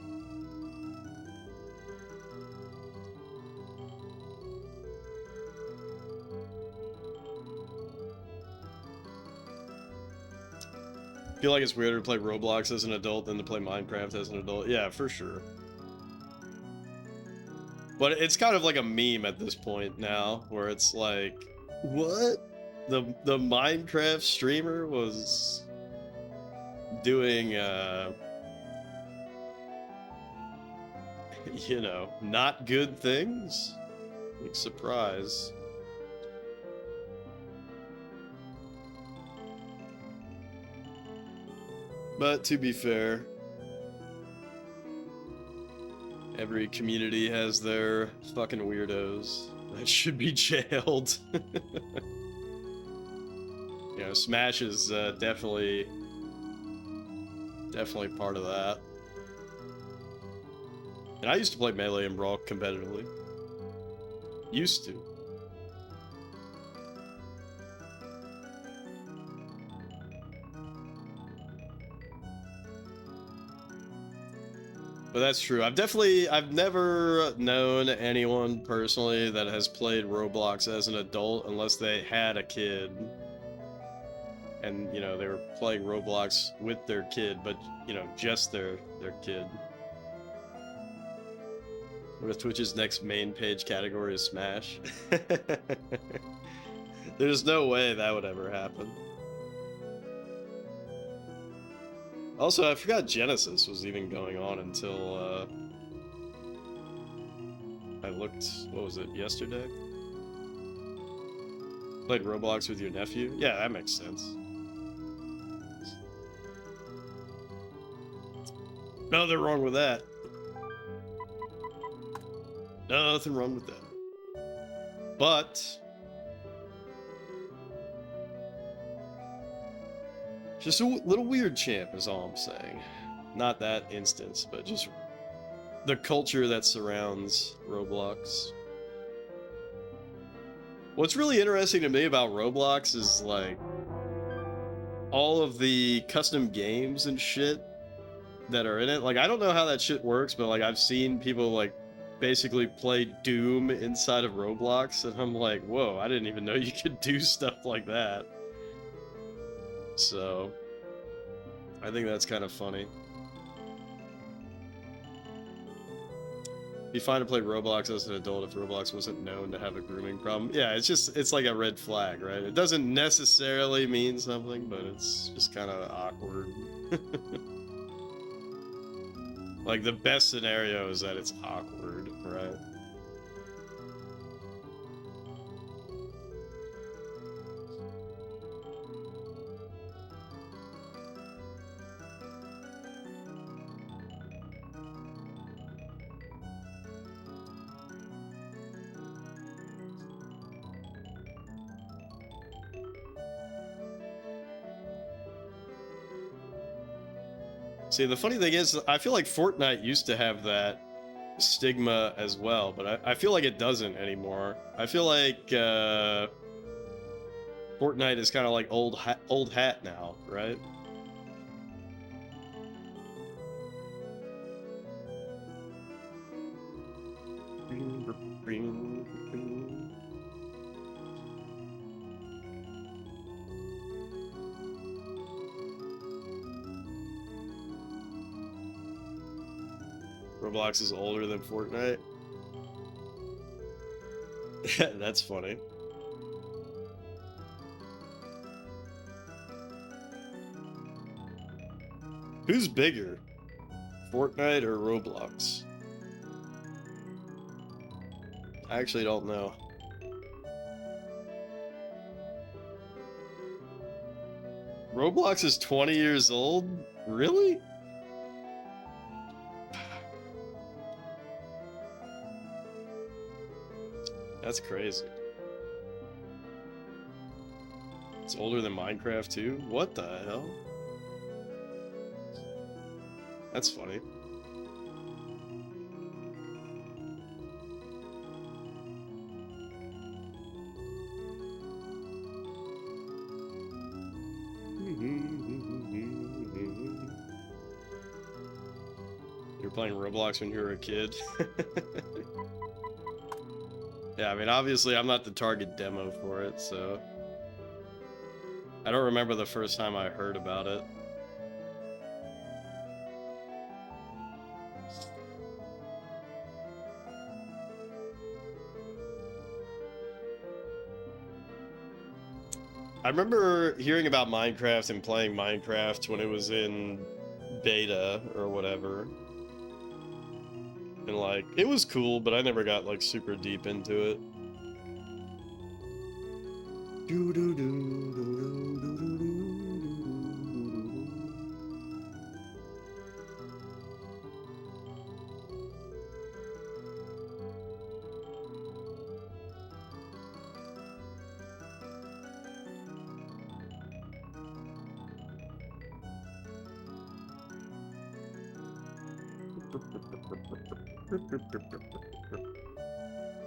I feel like it's weirder to play Roblox as an adult than to play Minecraft as an adult. Yeah, for sure. But it's kind of like a meme at this point now, where it's like, what? The Minecraft streamer was doing, you know, not good things? Like, surprise. But to be fair, every community has their fucking weirdos that should be jailed. You know, Smash is definitely part of that. And I used to play Melee and Brawl competitively. Used to. But that's true. I've never known anyone personally that has played Roblox as an adult unless they had a kid. And, you know, they were playing Roblox with their kid, but, you know, just their kid. What if Twitch's next main page category is Smash? There's no way that would ever happen. Also, I forgot Genesis was even going on until, I looked, what was it, yesterday? Played Roblox with your nephew? Yeah, that makes sense. Nothing wrong with that. Nothing wrong with that. But just a little weird, champ, is all I'm saying. Not that instance, but just the culture that surrounds Roblox. What's really interesting to me about Roblox is, like, all of the custom games and shit that are in it. Like, I don't know how that shit works, but like I've seen people like basically play Doom inside of Roblox, and I'm like, whoa, I didn't even know you could do stuff like that. So I think that's kind of funny. Be fine to play Roblox as an adult if Roblox wasn't known to have a grooming problem. Yeah, it's like a red flag, right? It doesn't necessarily mean something, but it's just kind of awkward. Like, the best scenario is that it's awkward, right? See, the funny thing is, I feel like Fortnite used to have that stigma as well, but I feel like it doesn't anymore. I feel like Fortnite is kind of like old hat now, right? Roblox is older than Fortnite. That's funny. Who's bigger, Fortnite or Roblox? I actually don't know. Roblox is 20 years old? Really? That's crazy. It's older than Minecraft too? What the hell? That's funny. You were playing Roblox when you were a kid? Yeah, I mean, obviously I'm not the target demo for it, so... I don't remember the first time I heard about it. I remember hearing about Minecraft and playing Minecraft when it was in beta or whatever. And like, it was cool, but I never got like super deep into it.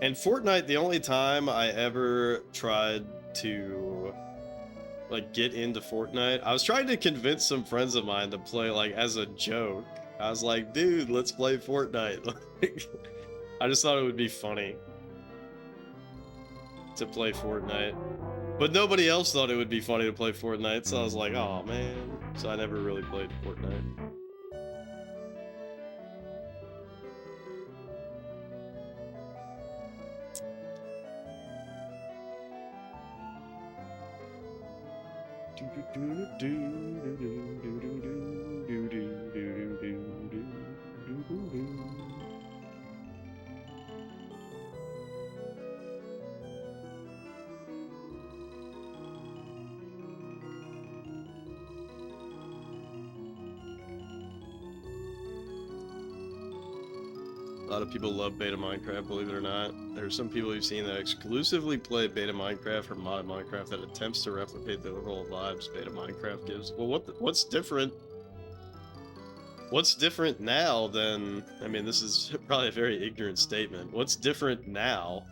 And Fortnite, the only time I ever tried to like get into Fortnite, I was trying to convince some friends of mine to play like as a joke. I was like, dude, let's play Fortnite. Like, I just thought it would be funny to play Fortnite. But nobody else thought it would be funny to play Fortnite, so I was like, oh man. So I never really played Fortnite. A lot of people love beta Minecraft, believe it or not. There are some people you've seen that exclusively play beta Minecraft or modded Minecraft that attempts to replicate the overall vibes beta Minecraft gives. Well, what's different? What's different now than... I mean, this is probably a very ignorant statement. What's different now?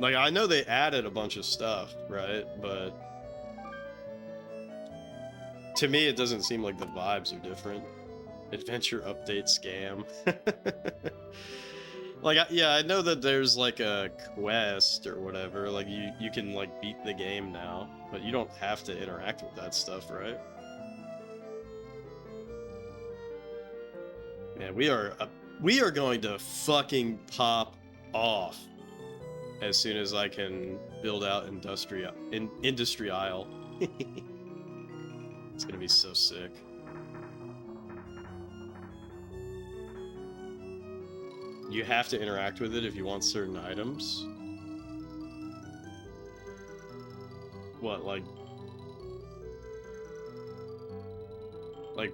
Like, I know they added a bunch of stuff, right? But to me, it doesn't seem like the vibes are different. Adventure update scam. Like, yeah, I know that there's like a quest or whatever. Like, you can like beat the game now, but you don't have to interact with that stuff, right? Man, we are going to fucking pop off as soon as I can build out industry aisle. It's gonna be so sick. You have to interact with it if you want certain items. What, like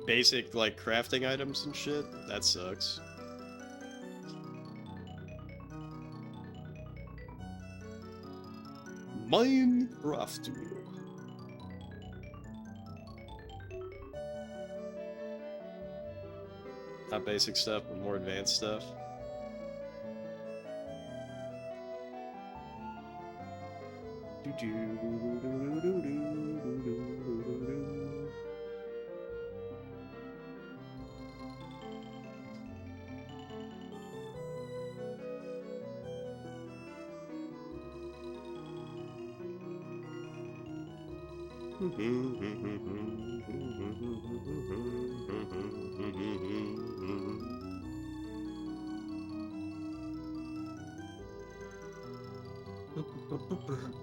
basic like crafting items and shit? That sucks. Minecraft. Not basic stuff, but more advanced stuff.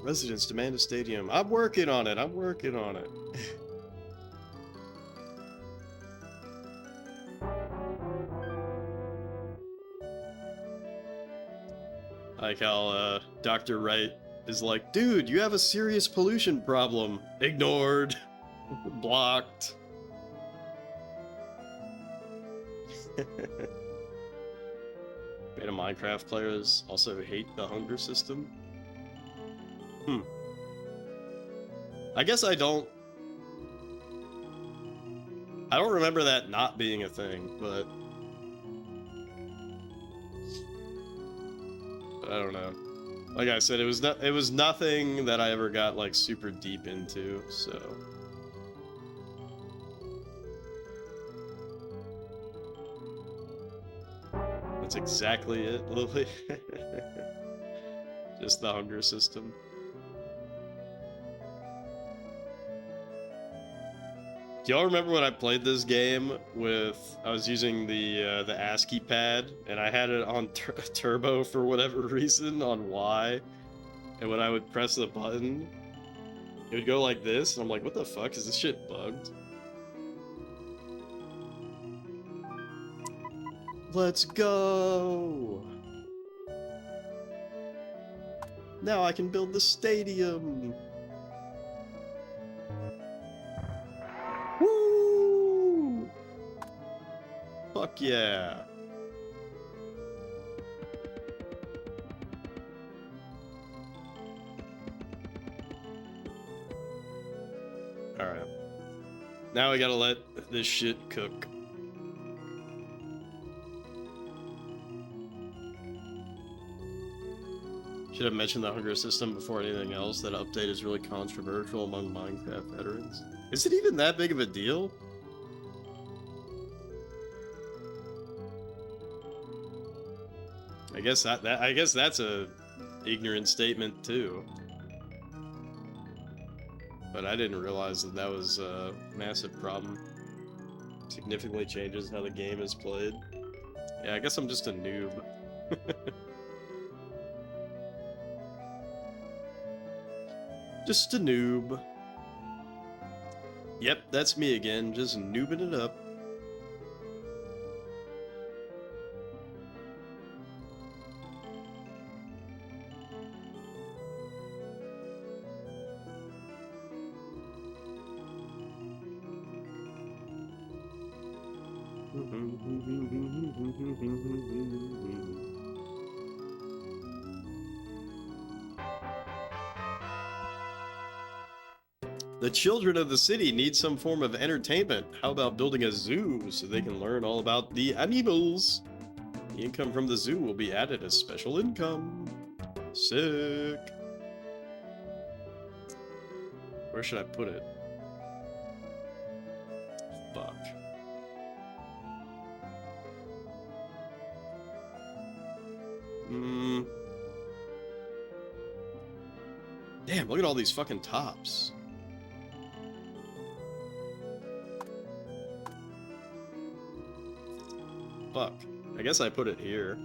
Residents demand a stadium. I'm working on it. I'm working on it. Like how Dr. Wright is like, dude, you have a serious pollution problem. Ignored. Blocked. Beta Minecraft players also hate the hunger system. I guess I don't remember that not being a thing, but I don't know. Like I said, it was nothing that I ever got like super deep into, so that's exactly it, Lily. Just the hunger system. Do y'all remember when I played this game with, I was using the ASCII pad, and I had it on turbo for whatever reason, on Y, and when I would press the button, it would go like this, and I'm like, what the fuck, is this shit bugged? Let's go! Now I can build the stadium! Woo! Fuck yeah! Alright. Now we gotta let this shit cook. Should have mentioned the hunger system before anything else. That update is really controversial among Minecraft veterans. Is it even that big of a deal? I guess that's a ignorant statement too. But I didn't realize that that was a massive problem. Significantly changes how the game is played. Yeah, I guess I'm just a noob. Just a noob. Yep, that's me again, just noobing it up. The children of the city need some form of entertainment. How about building a zoo so they can learn all about the animals? The income from the zoo will be added as special income. Sick. Where should I put it? Fuck. Damn, look at all these fucking tops. Fuck. I guess I put it here.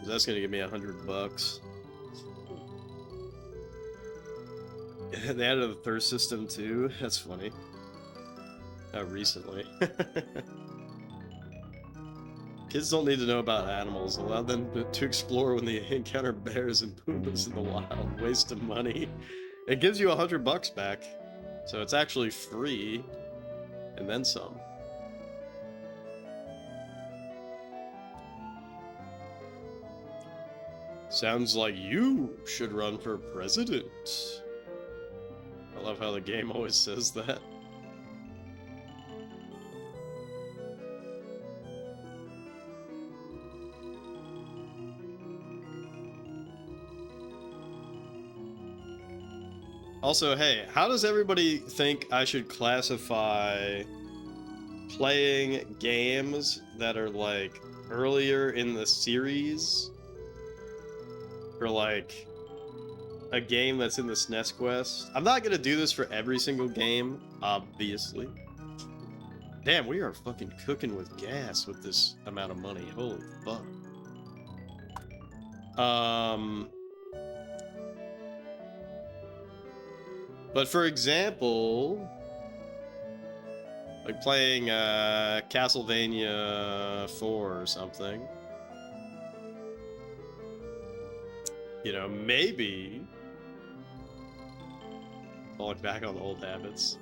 That's gonna give me $100. They added a third system too. That's funny. Recently. Kids don't need to know about animals. Allow them to explore when they encounter bears and pumas in the wild. Waste of money. It gives you $100 back, so it's actually free, and then some. Sounds like you should run for president. I love how the game always says that. Also, hey, how does everybody think I should classify playing games that are like earlier in the series? Or like a game that's in the SNES Quest? I'm not gonna do this for every single game, obviously. Damn, we are fucking cooking with gas with this amount of money. Holy fuck. But for example, like playing Castlevania 4 or something, you know, maybe falling back on the old habits.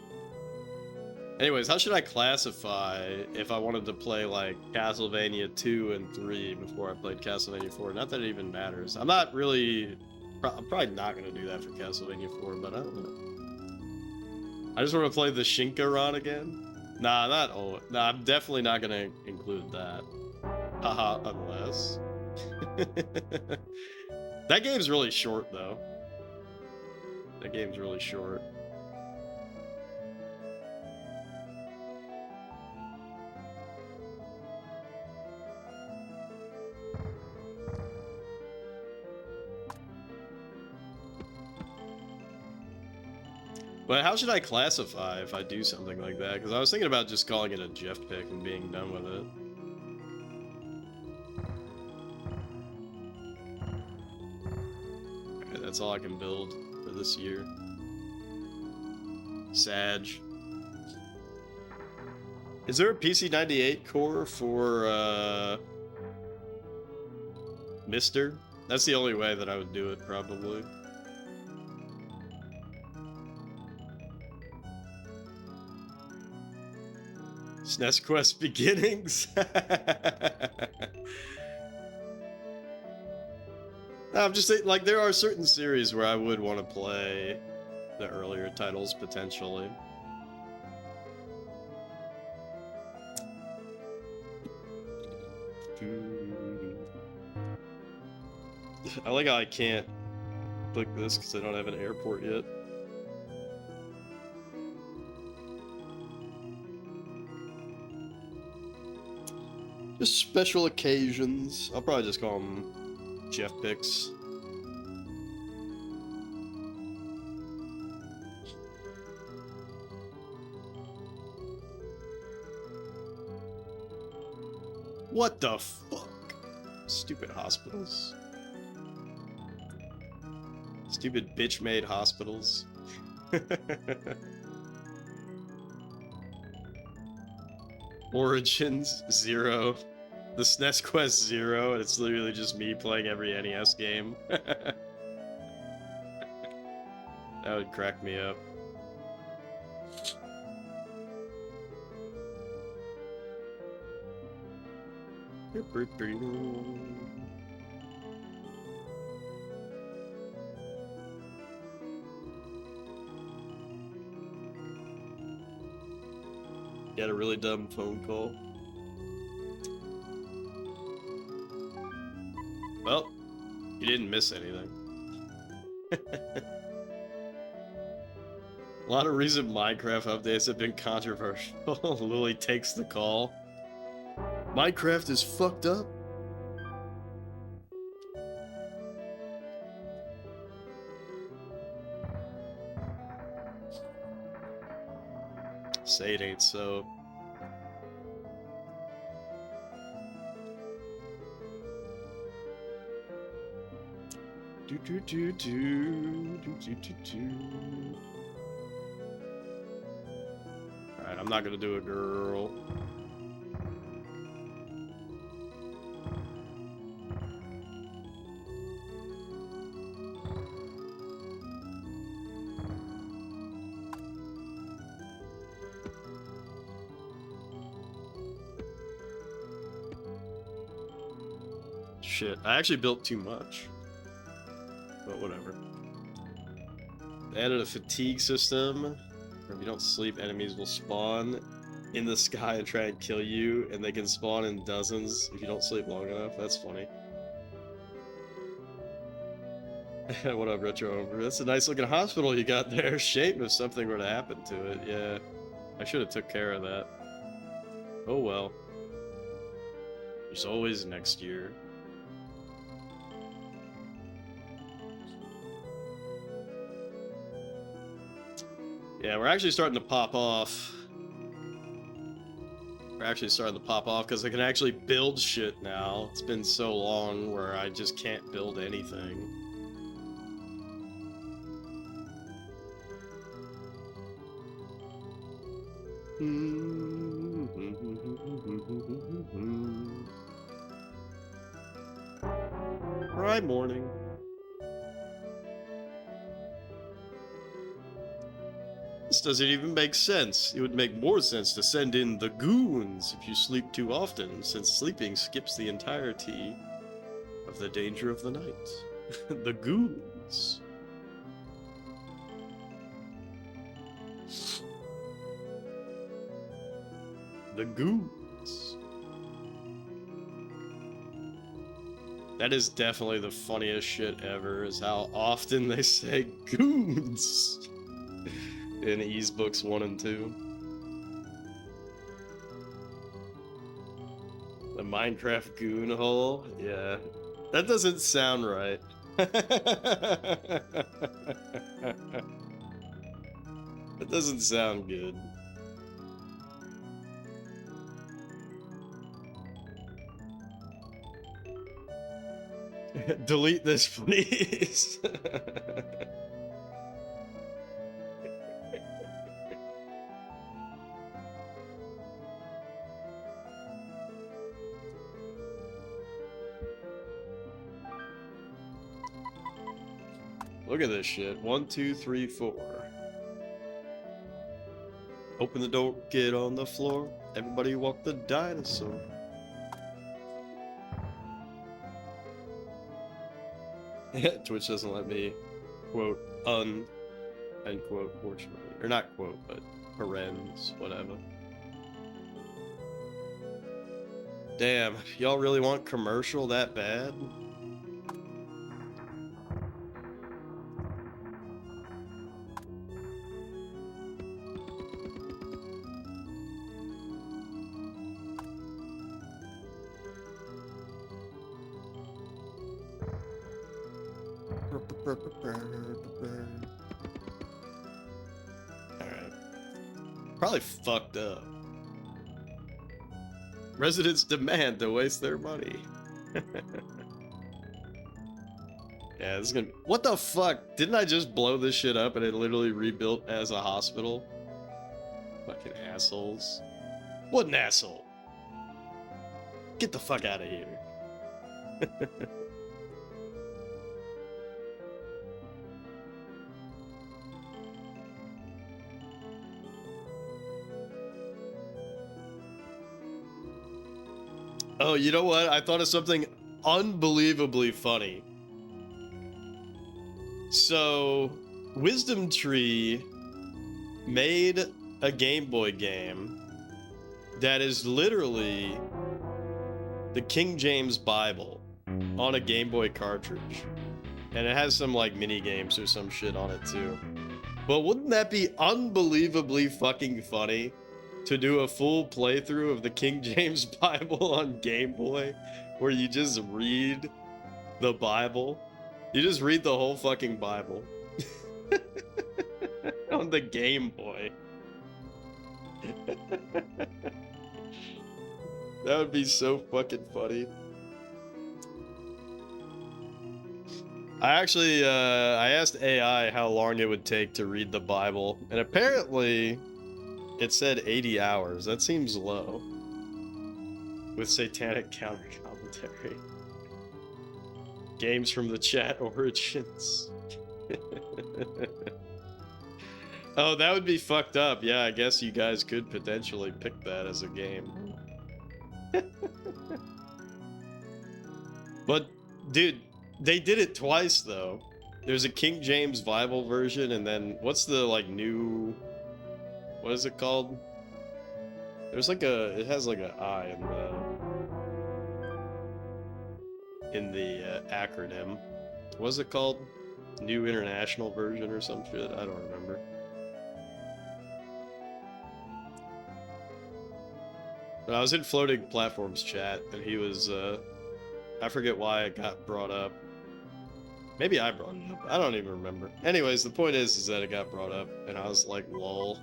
Anyways, how should I classify if I wanted to play like Castlevania 2 and 3 before I played Castlevania 4? Not that it even matters. I'm not really... I'm probably not going to do that for Castlevania 4, but I don't know. I just want to play the Shinkaran again. Nah, not oh, nah, I'm definitely not gonna include that. Haha, unless. That game's really short though. That game's really short. But how should I classify if I do something like that? Because I was thinking about just calling it a Jeff pick and being done with it. Okay, that's all I can build for this year. Sag. Is there a PC98 core for, Mister? That's the only way that I would do it, probably. SNES Quest Beginnings. I'm just saying, like, there are certain series where I would want to play the earlier titles, potentially. I like how I can't click this because I don't have an airport yet. Just special occasions. I'll probably just call them Jeff picks. What the fuck? Stupid hospitals. Stupid bitch-made hospitals. Origins 0. The SNES Quest 0, and it's literally just me playing every NES game. That would crack me up. You had a really dumb phone call. Well, you didn't miss anything. A lot of recent Minecraft updates have been controversial. Lily takes the call. Minecraft is fucked up. Say it ain't so. Do do do do do do do do. Alright, I'm not gonna do a girl. Shit, I actually built too much. But whatever. They added a fatigue system. If you don't sleep, enemies will spawn in the sky and try and kill you, and they can spawn in dozens if you don't sleep long enough. That's funny. What up, Retro? That's a nice looking hospital you got there. Shame if something were to happen to it. Yeah, I should have took care of that. Oh well. There's always next year. Yeah, we're actually starting to pop off. We're actually starting to pop off because I can actually build shit now. It's been so long where I just can't build anything. Right morning. This doesn't even make sense. It would make more sense to send in the goons if you sleep too often, since sleeping skips the entirety of the danger of the night. The goons. The goons. That is definitely the funniest shit ever, is how often they say goons in Ease Books 1 and 2. The Minecraft goon hole? Yeah. That doesn't sound right. That doesn't sound good. Delete this, please. Look at this shit. 1, 2, 3, 4. Open the door, get on the floor. Everybody walk the dinosaur. Twitch doesn't let me quote end quote, fortunately. Or not quote, but parens, whatever. Damn, y'all really want commercial that bad? Alright. Probably fucked up. Residents demand to waste their money. Yeah, this is gonna... What the fuck? Didn't I just blow this shit up and it literally rebuilt as a hospital? Fucking assholes. What an asshole. Get the fuck out of here. Oh, you know what? I thought of something unbelievably funny. So, Wisdom Tree made a Game Boy game that is literally the King James Bible on a Game Boy cartridge. And it has some like mini games or some shit on it too. But wouldn't that be unbelievably fucking funny to do a full playthrough of the King James Bible on Game Boy where you just read the Bible? You just read the whole fucking Bible on the Game Boy. That would be so fucking funny. I actually, I asked AI how long it would take to read the Bible, and apparently it said 80 hours. That seems low. With satanic counter commentary. Games from the chat origins. Oh, that would be fucked up. Yeah, I guess you guys could potentially pick that as a game. But, dude, they did it twice, though. There's a King James Bible version, and then, what's the, like, new... What is it called? There's like a... It has like an I in the acronym. What is it called? New International Version or some shit? I don't remember. But I was in Floating Platforms chat, and he was, I forget why it got brought up. Maybe I brought it up. I don't even remember. Anyways, the point is that it got brought up, and I was like, lol.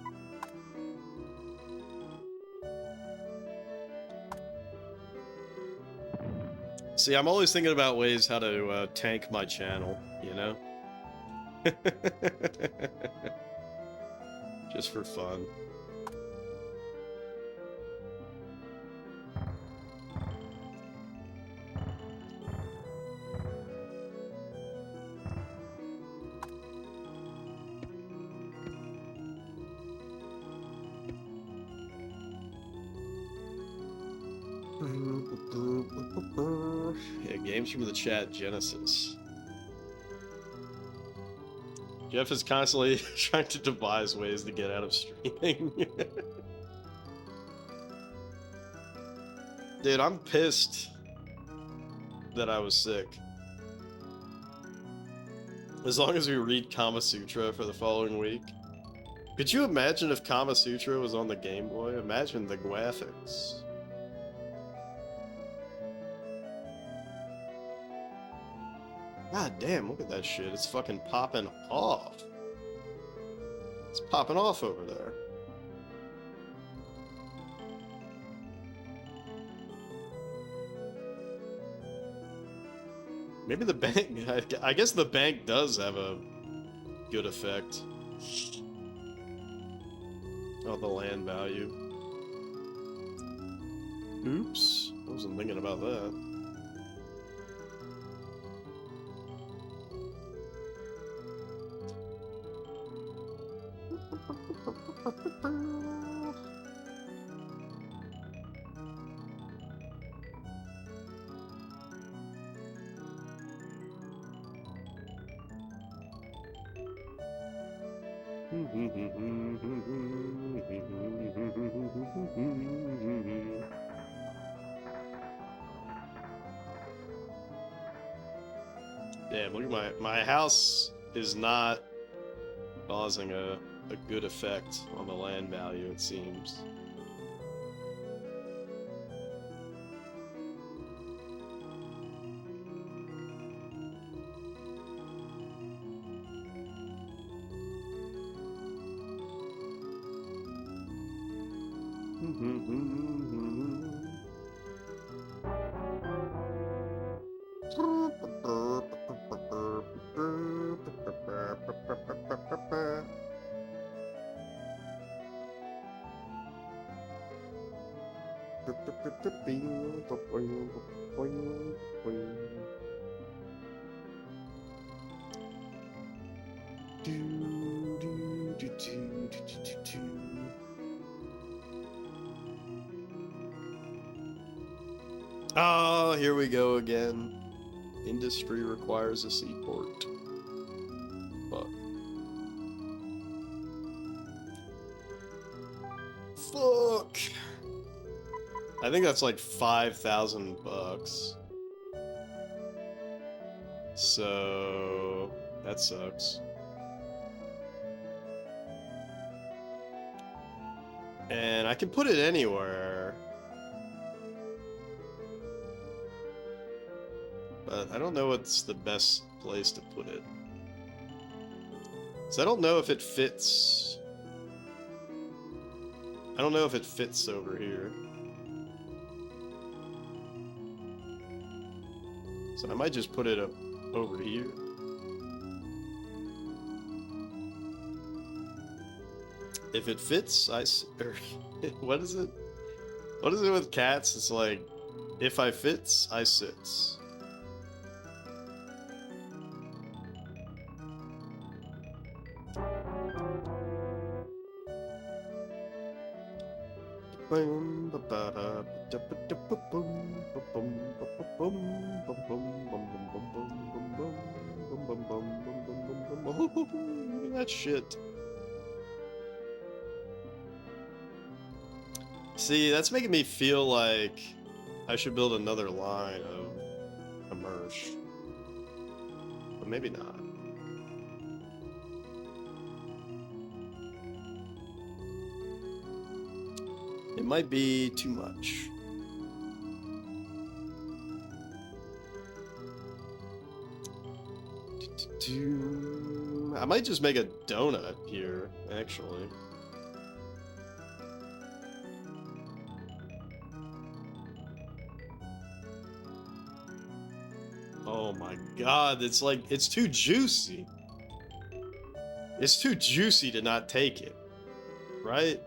See, I'm always thinking about ways how to tank my channel, you know? Just for fun. Yeah, games from the chat, Genesis. Jeff is constantly trying to devise ways to get out of streaming. Dude, I'm pissed that I was sick. As long as we read Kama Sutra for the following week. Could you imagine if Kama Sutra was on the Game Boy? Imagine the graphics. God damn, look at that shit. It's fucking popping off. It's popping off over there. Maybe the bank... I guess the bank does have a good effect on the land value. Oops. I wasn't thinking about that. Damn, look at my house is not causing a good effect on the land value, it seems. Oh, here we go again. Industry requires a seaport. Fuck. Fuck. think that's like 5,000 bucks. So that sucks. And I can put it anywhere. But I don't know what's the best place to put it. So I don't know if it fits. I don't know if it fits over here. So I might just put it up over here. If it fits, what is it? What is it with cats? It's like, if I fits, I sits. That shit. See, that's making me feel like I should build another line of commerce. But maybe not. It might be too much. I might just make a donut here, actually. Oh my god, it's like, it's too juicy. It's too juicy to not take it, right?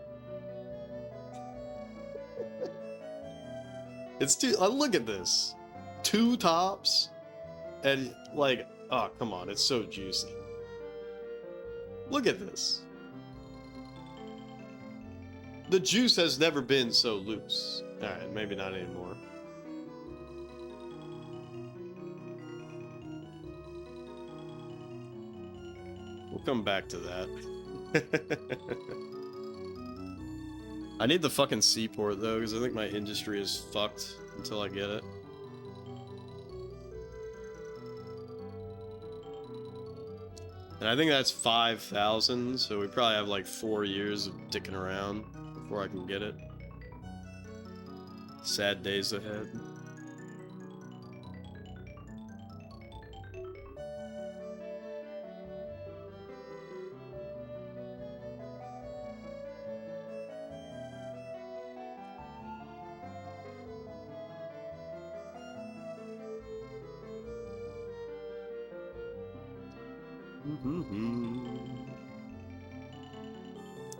It's too, look at this. 2 tops, and like, oh, come on, it's so juicy. Look at this. The juice has never been so loose. Alright, maybe not anymore. We'll come back to that. I need the fucking seaport though, because I think my industry is fucked until I get it. And I think that's 5,000, so we probably have like 4 years of dicking around before I can get it. Sad days ahead.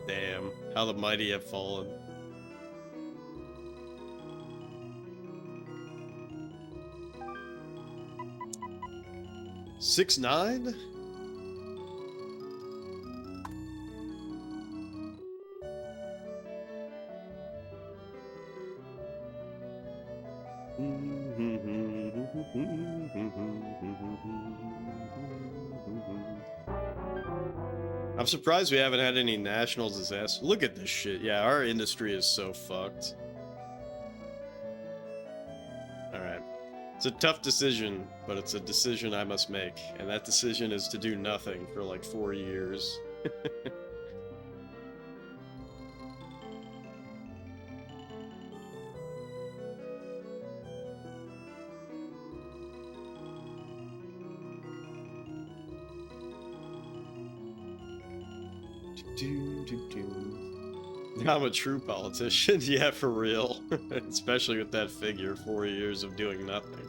Damn, how the mighty have fallen. $6.9? I'm surprised we haven't had any national disasters. Look at this shit. Yeah, our industry is so fucked. Alright. It's a tough decision, but it's a decision I must make. And that decision is to do nothing for like 4 years. I'm a true politician, yeah, for real. Especially with that figure, 4 years of doing nothing.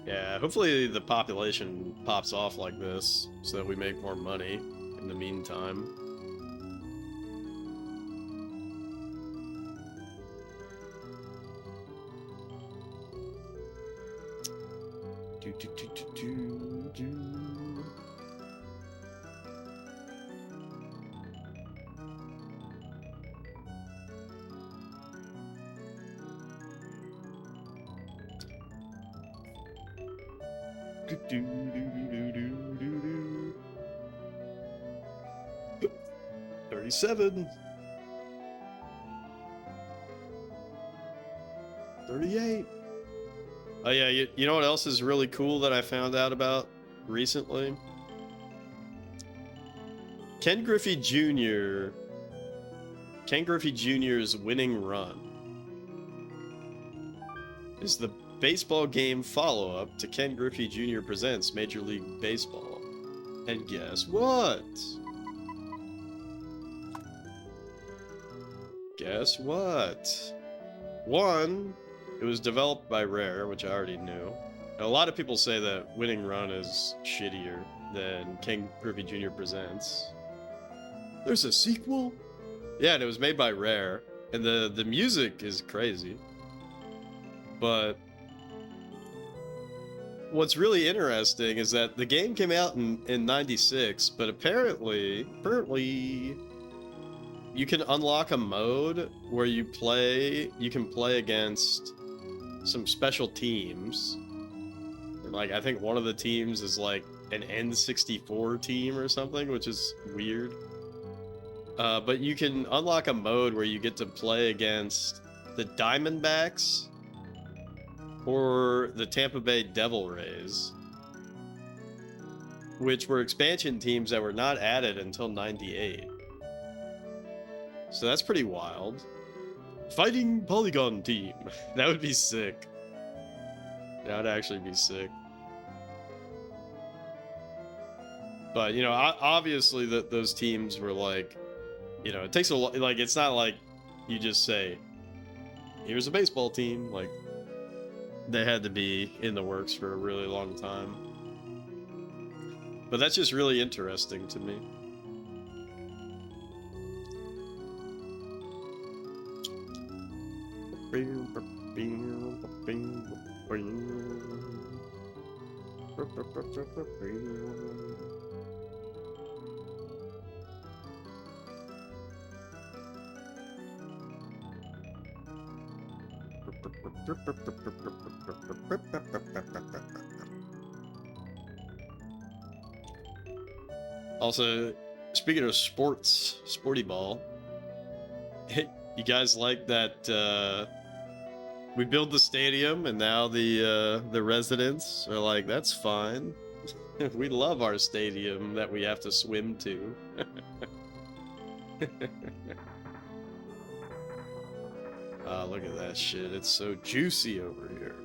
Yeah, hopefully the population pops off like this so that we make more money in the meantime. Do. 37. 38. Oh yeah, you know what else is really cool that I found out about recently? Ken Griffey Jr.'s Winning Run is the baseball game follow-up to Ken Griffey Jr. Presents Major League Baseball. And guess what? Guess what? One, it was developed by Rare, which I already knew. And a lot of people say that Winning Run is shittier than Ken Griffey Jr. Presents. There's a sequel? Yeah, and it was made by Rare. And the music is crazy. But what's really interesting is that the game came out in 96, but apparently you can unlock a mode where you can play against some special teams. And like, I think one of the teams is like an N64 team or something, which is weird. But you can unlock a mode where you get to play against the Diamondbacks or the Tampa Bay Devil Rays, which were expansion teams that were not added until 98. So that's pretty wild. Fighting Polygon Team. That would be sick. That would actually be sick. But, you know, obviously those teams were like, you know, it takes a lot, like, it's not like you just say, here's a baseball team. Like, they had to be in the works for a really long time. But that's just really interesting to me. Also, speaking of sports, sporty ball, you guys like that we build the stadium and now the residents are like, that's fine. We love our stadium that we have to swim to. Ah, look at that shit. It's so juicy over here.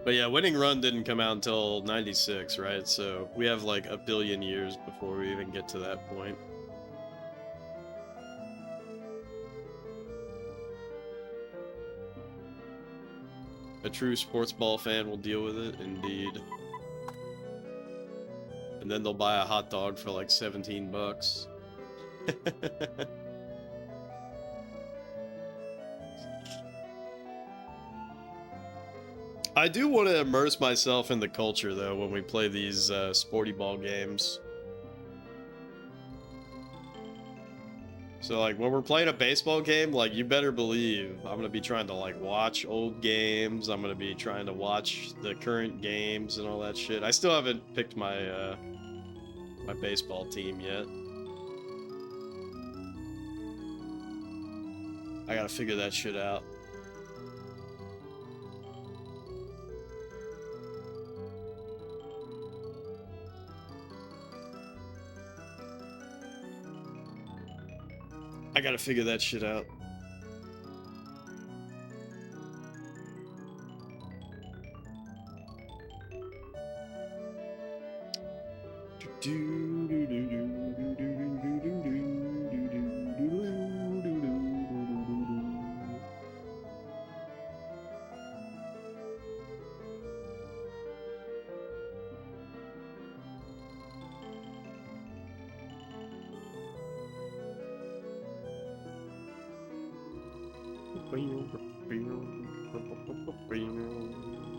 But yeah, Winning Run didn't come out until 96, right? So we have like a billion years before we even get to that point. A true sports ball fan will deal with it, indeed. And then they'll buy a hot dog for like 17 bucks. I do want to immerse myself in the culture, though, when we play these sporty ball games. So, like, when we're playing a baseball game, like, you better believe I'm going to be trying to, like, watch old games. I'm going to be trying to watch the current games and all that shit. I still haven't picked my, my baseball team yet. I gotta figure that shit out. I gotta figure that shit out.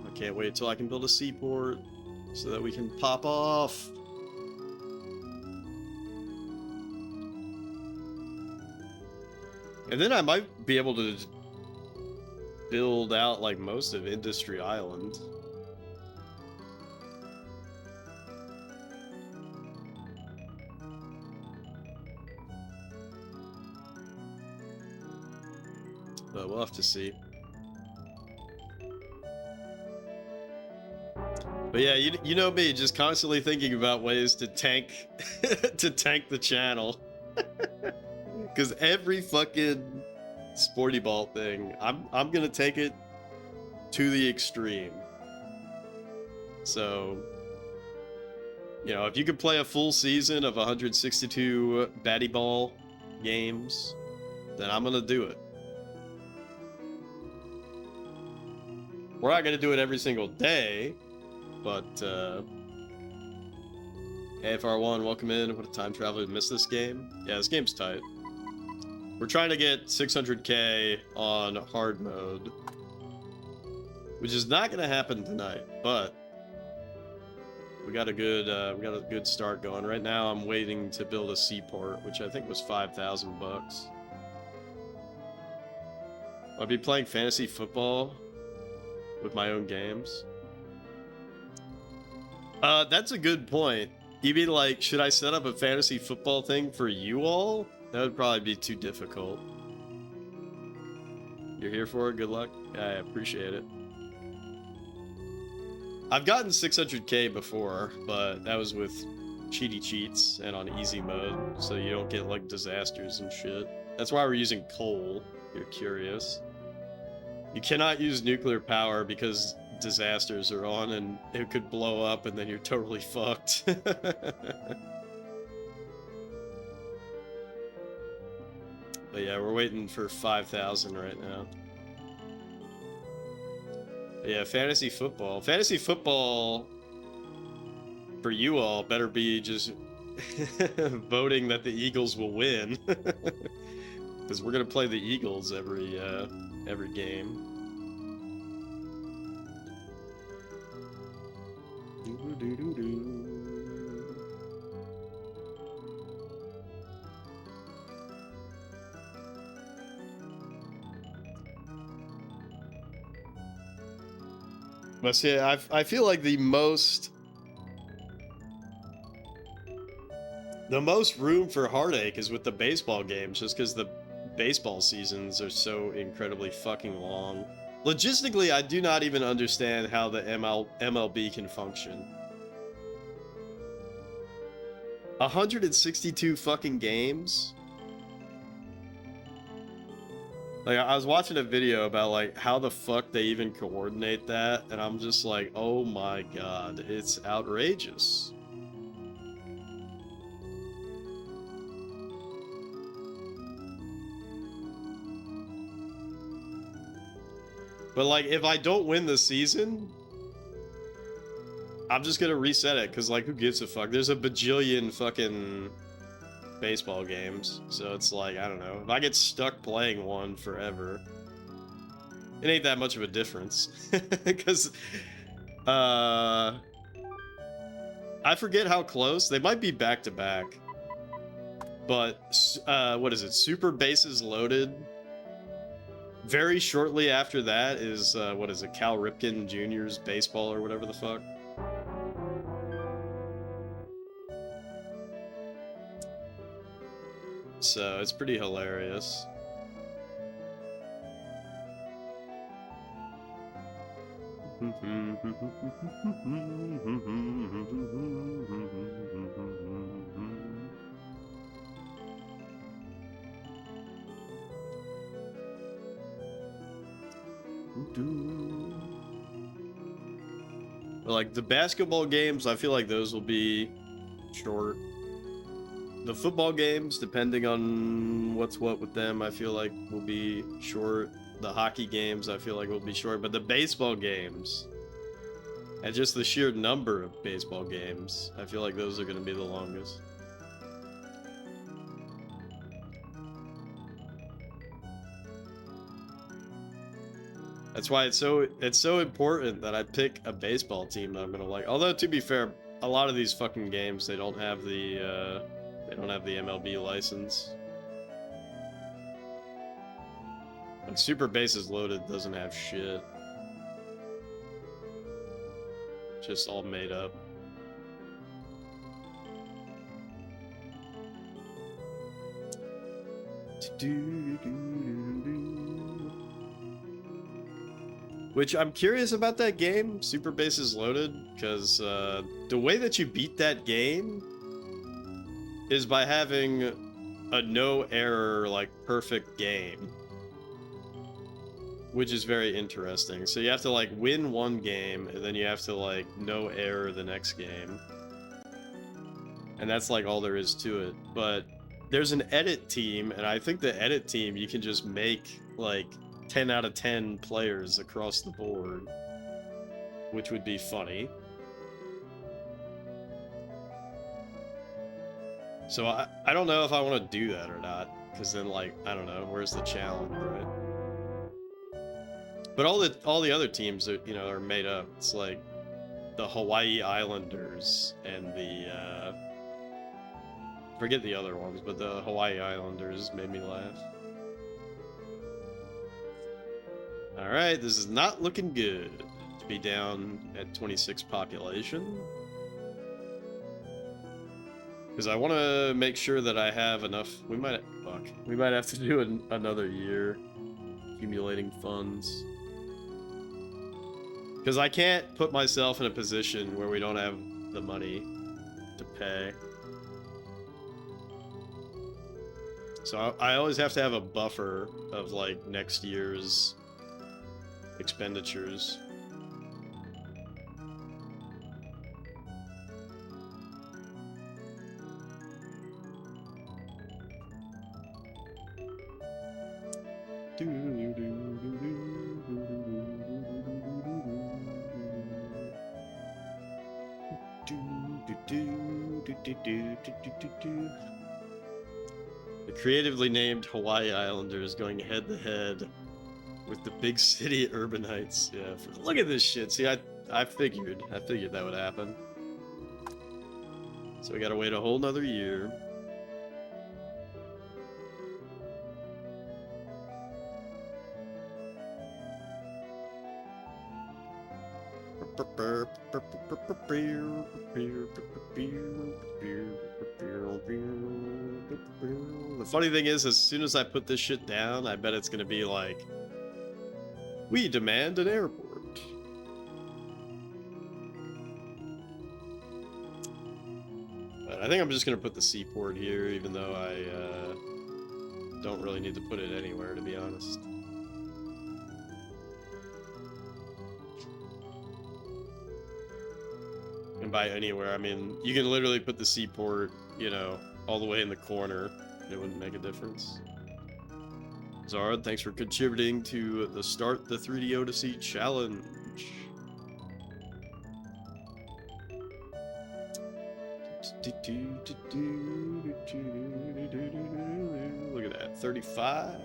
I can't wait till I can build a seaport so that we can pop off. And then I might be able to build out like most of Industry Island. But we'll have to see. But yeah, you know me, just constantly thinking about ways to tank to tank the channel. Because every fucking Sporty Ball thing, I'm gonna take it to the extreme. So, you know, if you could play a full season of 162 Batty Ball games, then I'm gonna do it. We're not gonna do it every single day, but AFR1, welcome in. What a time traveler to miss this game. Yeah, this game's tight. We're trying to get 600k on hard mode, which is not gonna happen tonight, but we got a good start going. Right now, I'm waiting to build a seaport, which I think was 5,000 bucks. I'll be playing fantasy football with my own games. That's a good point. You mean like, should I set up a fantasy football thing for you all? That would probably be too difficult. You're here for it? Good luck. Yeah, I appreciate it. I've gotten 600k before, but that was with cheaty cheats and on easy mode, so you don't get like disasters and shit. That's why we're using coal, if you're curious. You cannot use nuclear power because disasters are on and it could blow up and then you're totally fucked. But yeah, we're waiting for 5,000 right now. But yeah, fantasy football. Fantasy football for you all better be just voting that the Eagles will win. Because we're gonna play the Eagles every game. But see, I feel like the most room for heartache is with the baseball games, just because the baseball seasons are so incredibly fucking long. Logistically, I do not even understand how the MLB can function. 162 fucking games? Like, I was watching a video about, like, how the fuck they even coordinate that, and I'm just like, oh my god, it's outrageous. But, like, if I don't win the season, I'm just gonna reset it, because, like, who gives a fuck? There's a bajillion fucking baseball games, so it's like, I don't know. If I get stuck playing one forever, it ain't that much of a difference. Because, I forget how close. They might be back-to-back. But, what is it? Super Bases Loaded. Very shortly after that is, what is it? Cal Ripken Jr.'s baseball or whatever the fuck. So, it's pretty hilarious. But like the basketball games, I feel like those will be short. The football games, depending on what's what with them, I feel like will be short. The hockey games, I feel like will be short. But the baseball games, and just the sheer number of baseball games, I feel like those are going to be the longest. That's why it's so important that I pick a baseball team that I'm gonna like. Although to be fair, a lot of these fucking games they don't have the MLB license. Like Super Bases Loaded doesn't have shit. Just all made up. Which I'm curious about that game, Super Bases Loaded, because the way that you beat that game is by having a no error, like, perfect game. Which is very interesting. So you have to, like, win one game, and then you have to, like, no error the next game. And that's, like, all there is to it. But there's an edit team, and I think the edit team, you can just make, like, 10 out of 10 players across the board, which would be funny. So I don't know if I want to do that or not, because then, like, I don't know, where's the challenge, right? But all the other teams are, you know, are made up. It's like the Hawaii Islanders and the forget the other ones, but the Hawaii Islanders made me laugh. Alright, this is not looking good to be down at 26 population. Because I want to make sure that I have enough. We might have to do another year accumulating funds. Because I can't put myself in a position where we don't have the money to pay. So I always have to have a buffer of, like, next year's expenditures. The creatively named Hawaii Islanders going head-to-head with the big city urbanites. Yeah, look at this shit. See, I figured that would happen. So we gotta wait a whole nother year. The funny thing is, as soon as I put this shit down, I bet it's gonna be like, we demand an airport. But I think I'm just gonna put the seaport here, even though I don't really need to put it anywhere, to be honest. And by anywhere, I mean, you can literally put the seaport, you know, all the way in the corner. It wouldn't make a difference. Zard, thanks for contributing to the Start the 3D Odyssey challenge. Look at that, 35.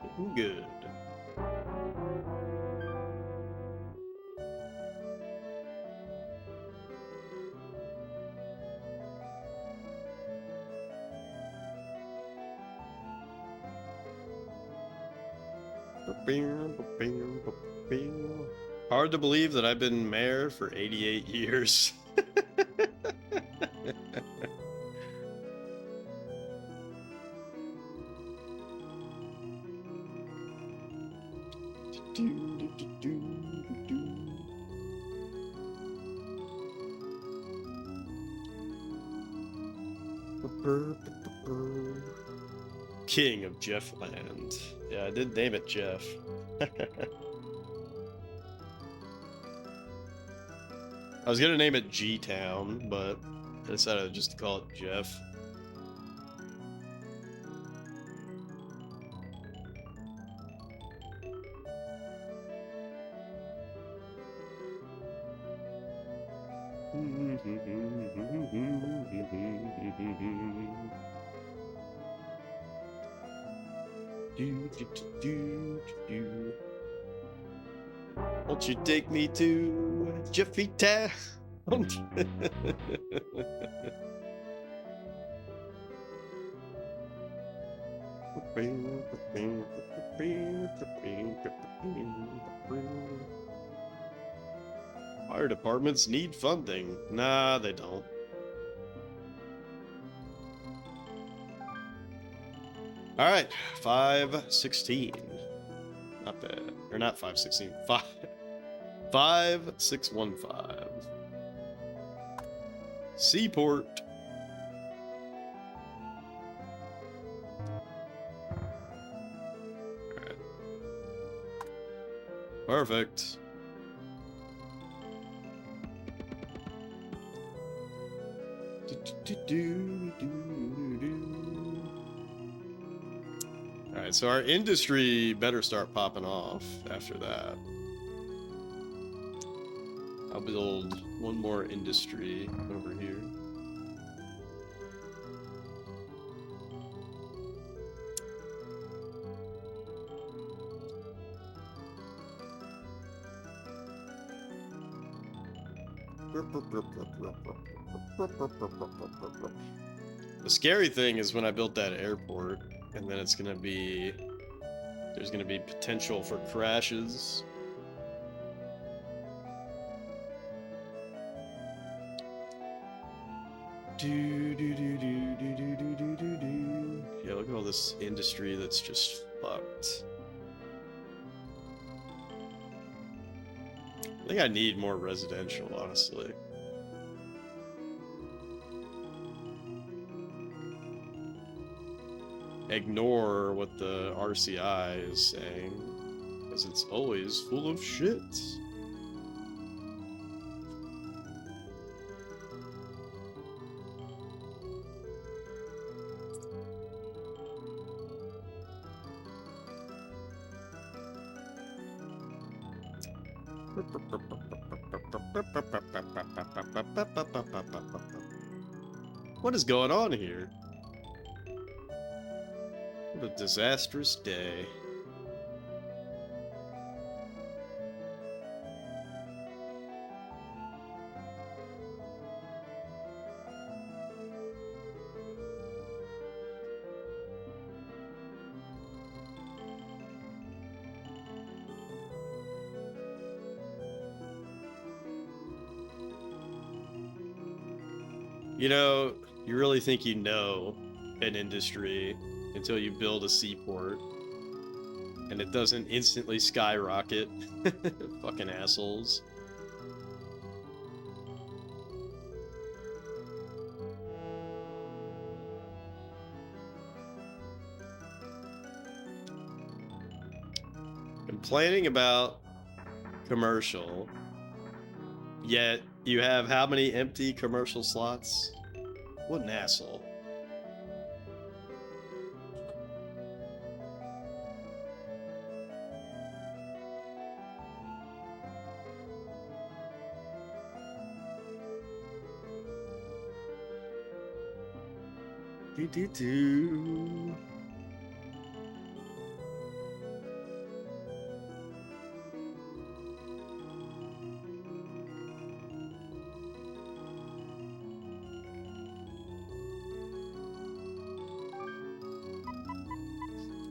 Looking good. Hard to believe that I've been mayor for 88 years. King of Jeffland. Yeah, I did name it Jeff. I was gonna name it G-Town, but I decided just to call it Jeff. Won't you take me to Jeffy Town? Fire departments need funding. Nah, they don't. All right, 516. Not bad. Or not 516. 5615. Seaport. All right. Perfect. Alright, so our industry better start popping off after that. I'll build one more industry over here. The scary thing is when I built that airport, and then it's gonna be, there's gonna be potential for crashes. Yeah, look at all this industry that's just fucked. I think I need more residential, honestly. Ignore what the RCI is saying, because it's always full of shit. What is going on here? What a disastrous day. You know, you really think you know an industry until you build a seaport and it doesn't instantly skyrocket. Fucking assholes. Complaining about commercial, yet you have how many empty commercial slots? What an asshole. Do.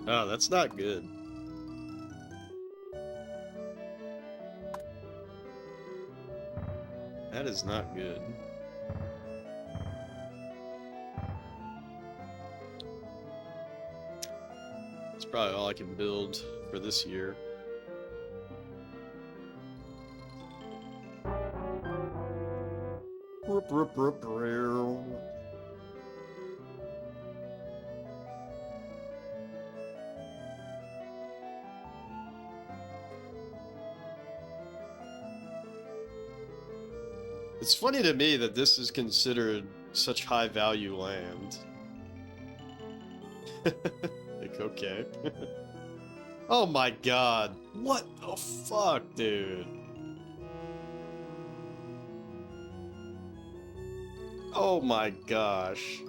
Oh, that's not good. That is not good. That's probably all I can build for this year. It's funny to me that this is considered such high value land. Like, okay. Oh my god. What the fuck, dude? Oh my gosh.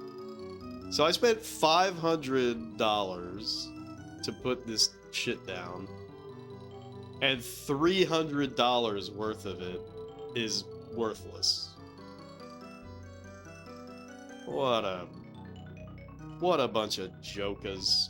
So I spent $500 to put this shit down, and $300 worth of it is worthless. What a bunch of jokers.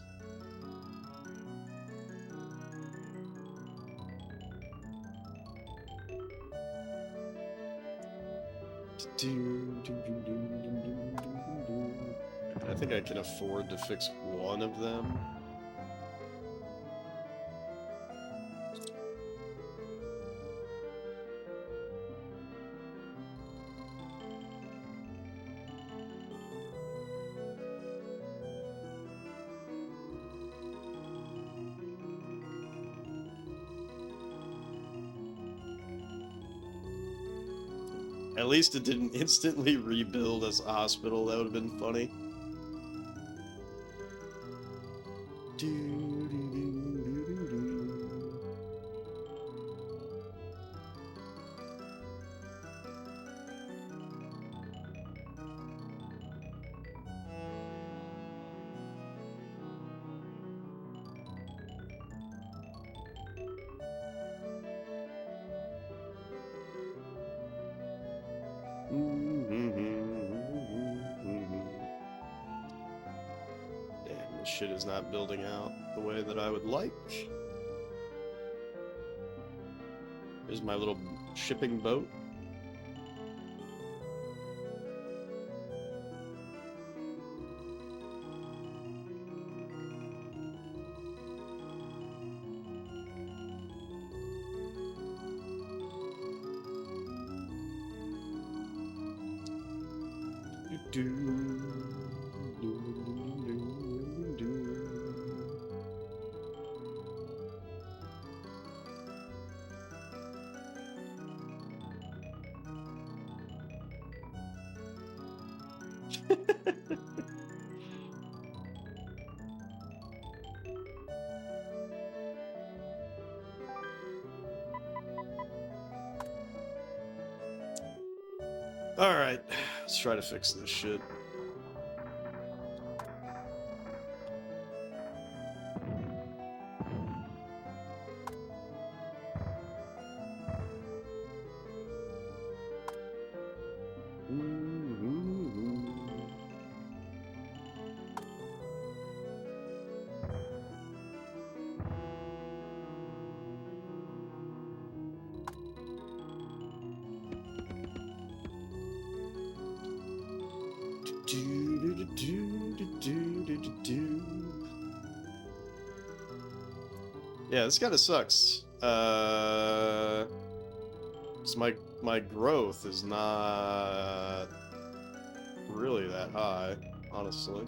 I think I can afford to fix one of them. At least it didn't instantly rebuild as a hospital. That would have been funny. Damn, this shit is not building out the way that I would like. Here's my little shipping boat. Alright, let's try to fix this shit. Yeah, this kind of sucks. So my growth is not really that high, honestly.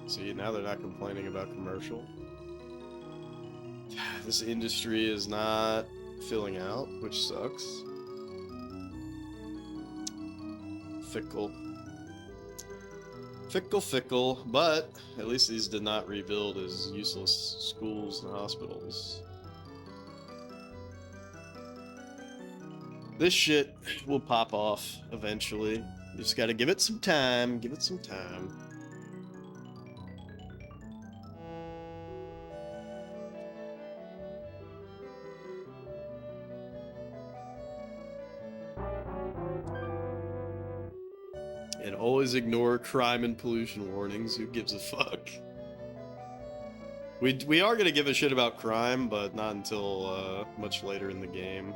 See, now they're not complaining about commercial. This industry is not filling out, which sucks. Fickle. Fickle, but at least these did not rebuild as useless schools and hospitals. This shit will pop off eventually. You just gotta give it some time, give it some time. And always ignore crime and pollution warnings. Who gives a fuck? We are gonna give a shit about crime, but not until much later in the game.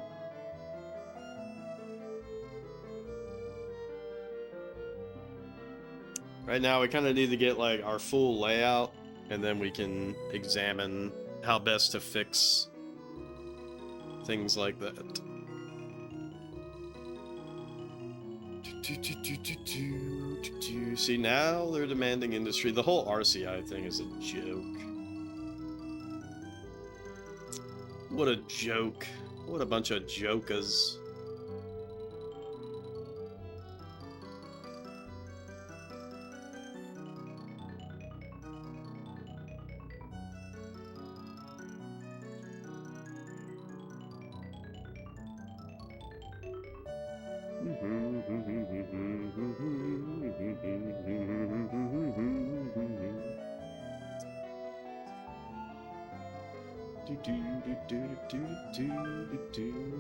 Right now, we kind of need to get like our full layout, and then we can examine how best to fix things like that. See, now they're demanding industry. The whole RCI thing is a joke. What a joke. What a bunch of jokers.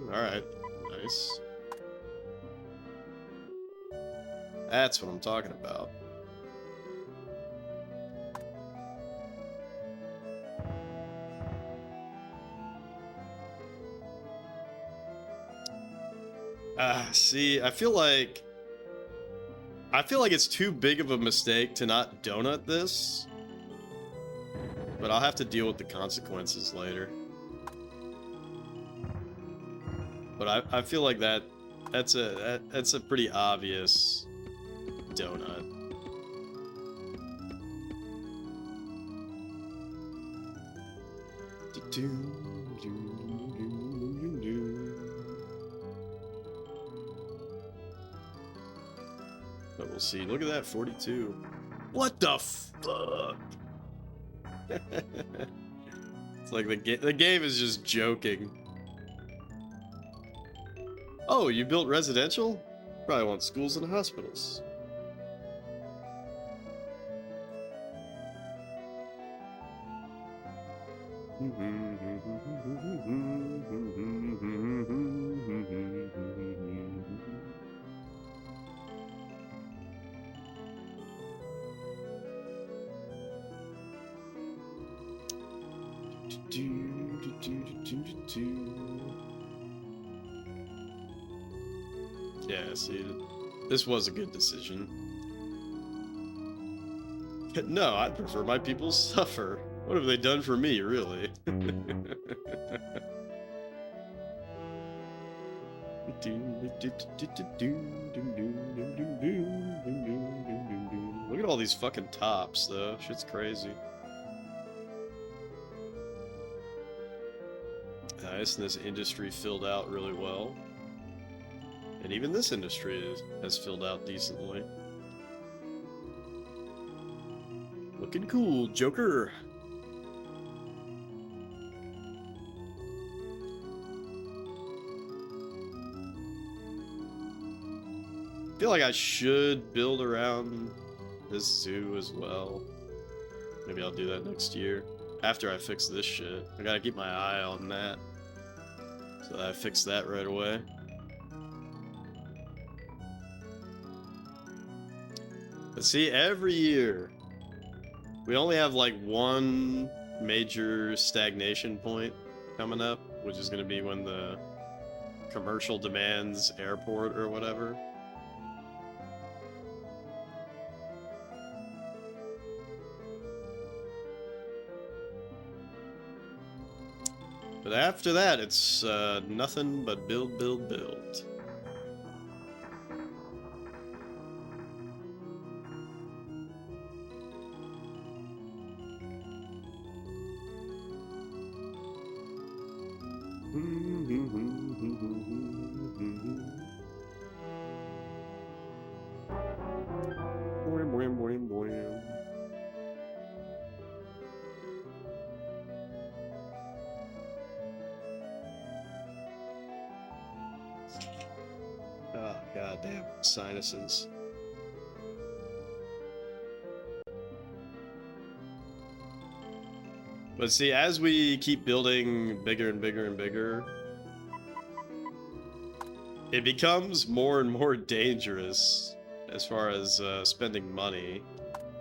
Alright, nice. That's what I'm talking about. See, I feel like it's too big of a mistake to not donut this. But I'll have to deal with the consequences later. But I feel like that's a pretty obvious donut. But we'll see. Look at that, 42. What the fuck? It's like the game is just joking. Oh, you built residential? Probably want schools and hospitals. Yeah, see, this was a good decision. No, I'd prefer my people suffer. What have they done for me, really? Look at all these fucking tops, though. Shit's crazy. Nice, and this industry filled out really well. And even this industry has filled out decently. Looking cool, Joker. I feel like I should build around this zoo as well. Maybe I'll do that next year. After I fix this shit. I gotta keep my eye on that. So that I fix that right away. But see, every year, we only have like one major stagnation point coming up, which is going to be when the commercial demands airport or whatever. But after that, it's nothing but build, build, build. Oh, goddamn sinuses. But see, as we keep building bigger and bigger and bigger, it becomes more and more dangerous as far as spending money.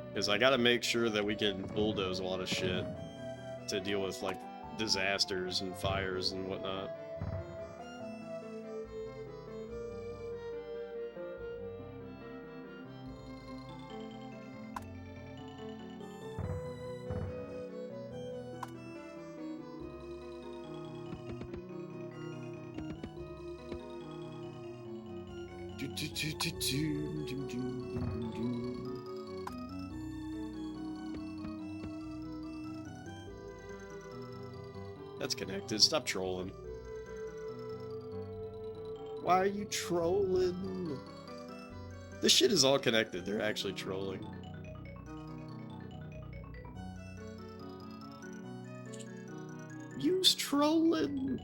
Because I gotta make sure that we can bulldoze a lot of shit to deal with, like, disasters and fires and whatnot. That's connected. Stop trolling. Why are you trolling? This shit is all connected. They're actually trolling. Use trolling.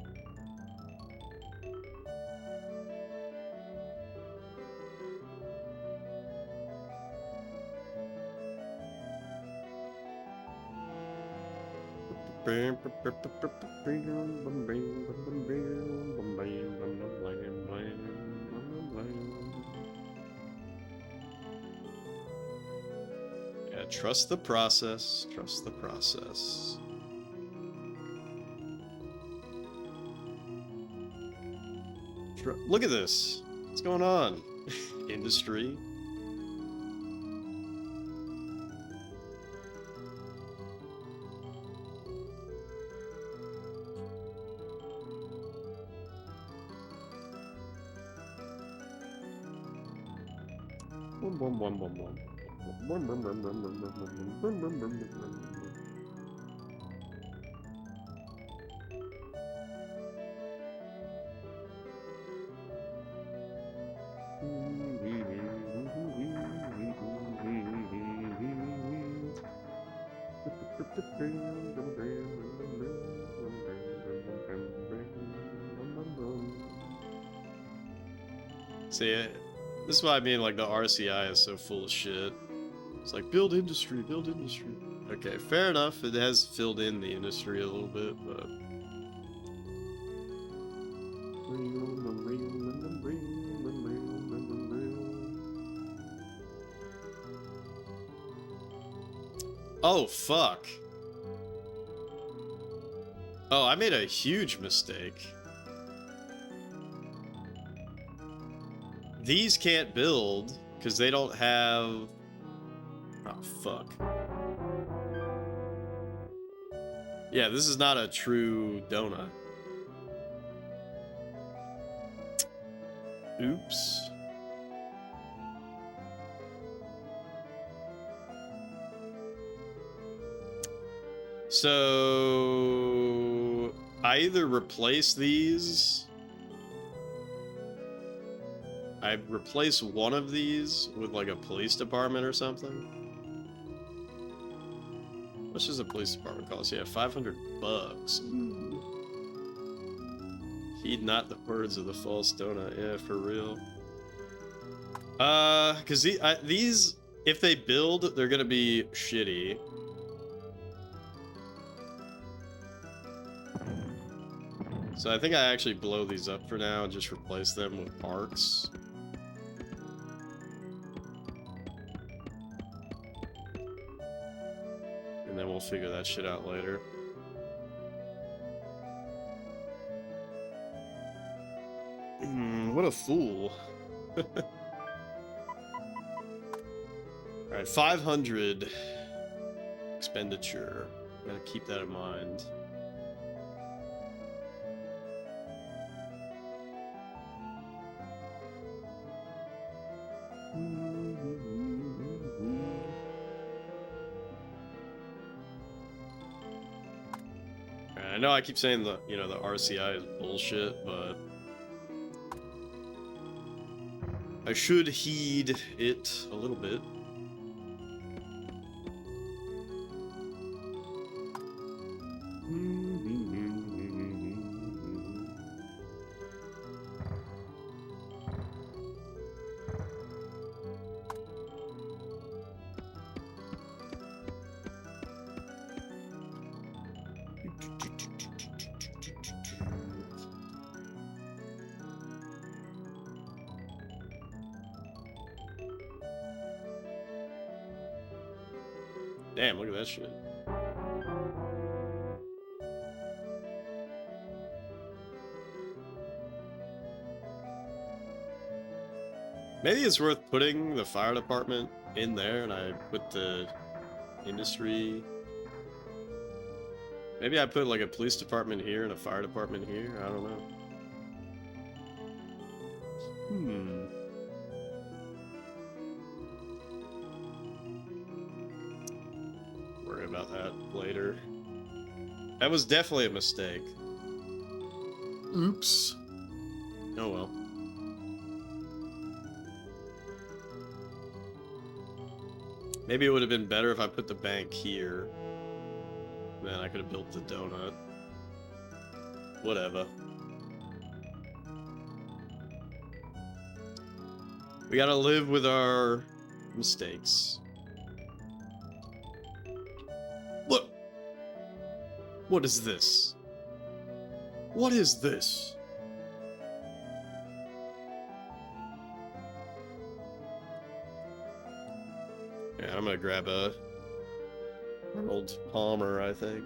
Yeah, trust the process. Trust the process. Look at this. What's going on? Industry. See, this is why I mean, like, the RCI is so full of shit. It's like, build industry, build industry. Okay, fair enough. It has filled in the industry a little bit, but... Oh, fuck. Oh, I made a huge mistake. These can't build, because they don't have... Oh, fuck. Yeah, this is not a true donut. Oops. So... I either replace these... I replace one of these with, like, a police department or something. How much does a police department cost? Yeah, $500. Heed not the words of the false donut. Yeah, for real. Because these, if they build, they're gonna be shitty. So I think I actually blow these up for now and just replace them with parks. And then we'll figure that shit out later. What a fool. Alright, 500 expenditure. Gotta keep that in mind. I know I keep saying the, you know, the RCI is bullshit, but I should heed it a little bit. Damn, look at that shit. Maybe it's worth putting the fire department in there and I put the industry. Maybe I put like a police department here and a fire department here. I don't know. about that later. That was definitely a mistake. Oops. Oh well. Maybe it would have been better if I put the bank here. Then I could have built the donut. Whatever. We gotta live with our mistakes. Look! What is this? What is this? Yeah, I'm gonna grab a Arnold Palmer, I think.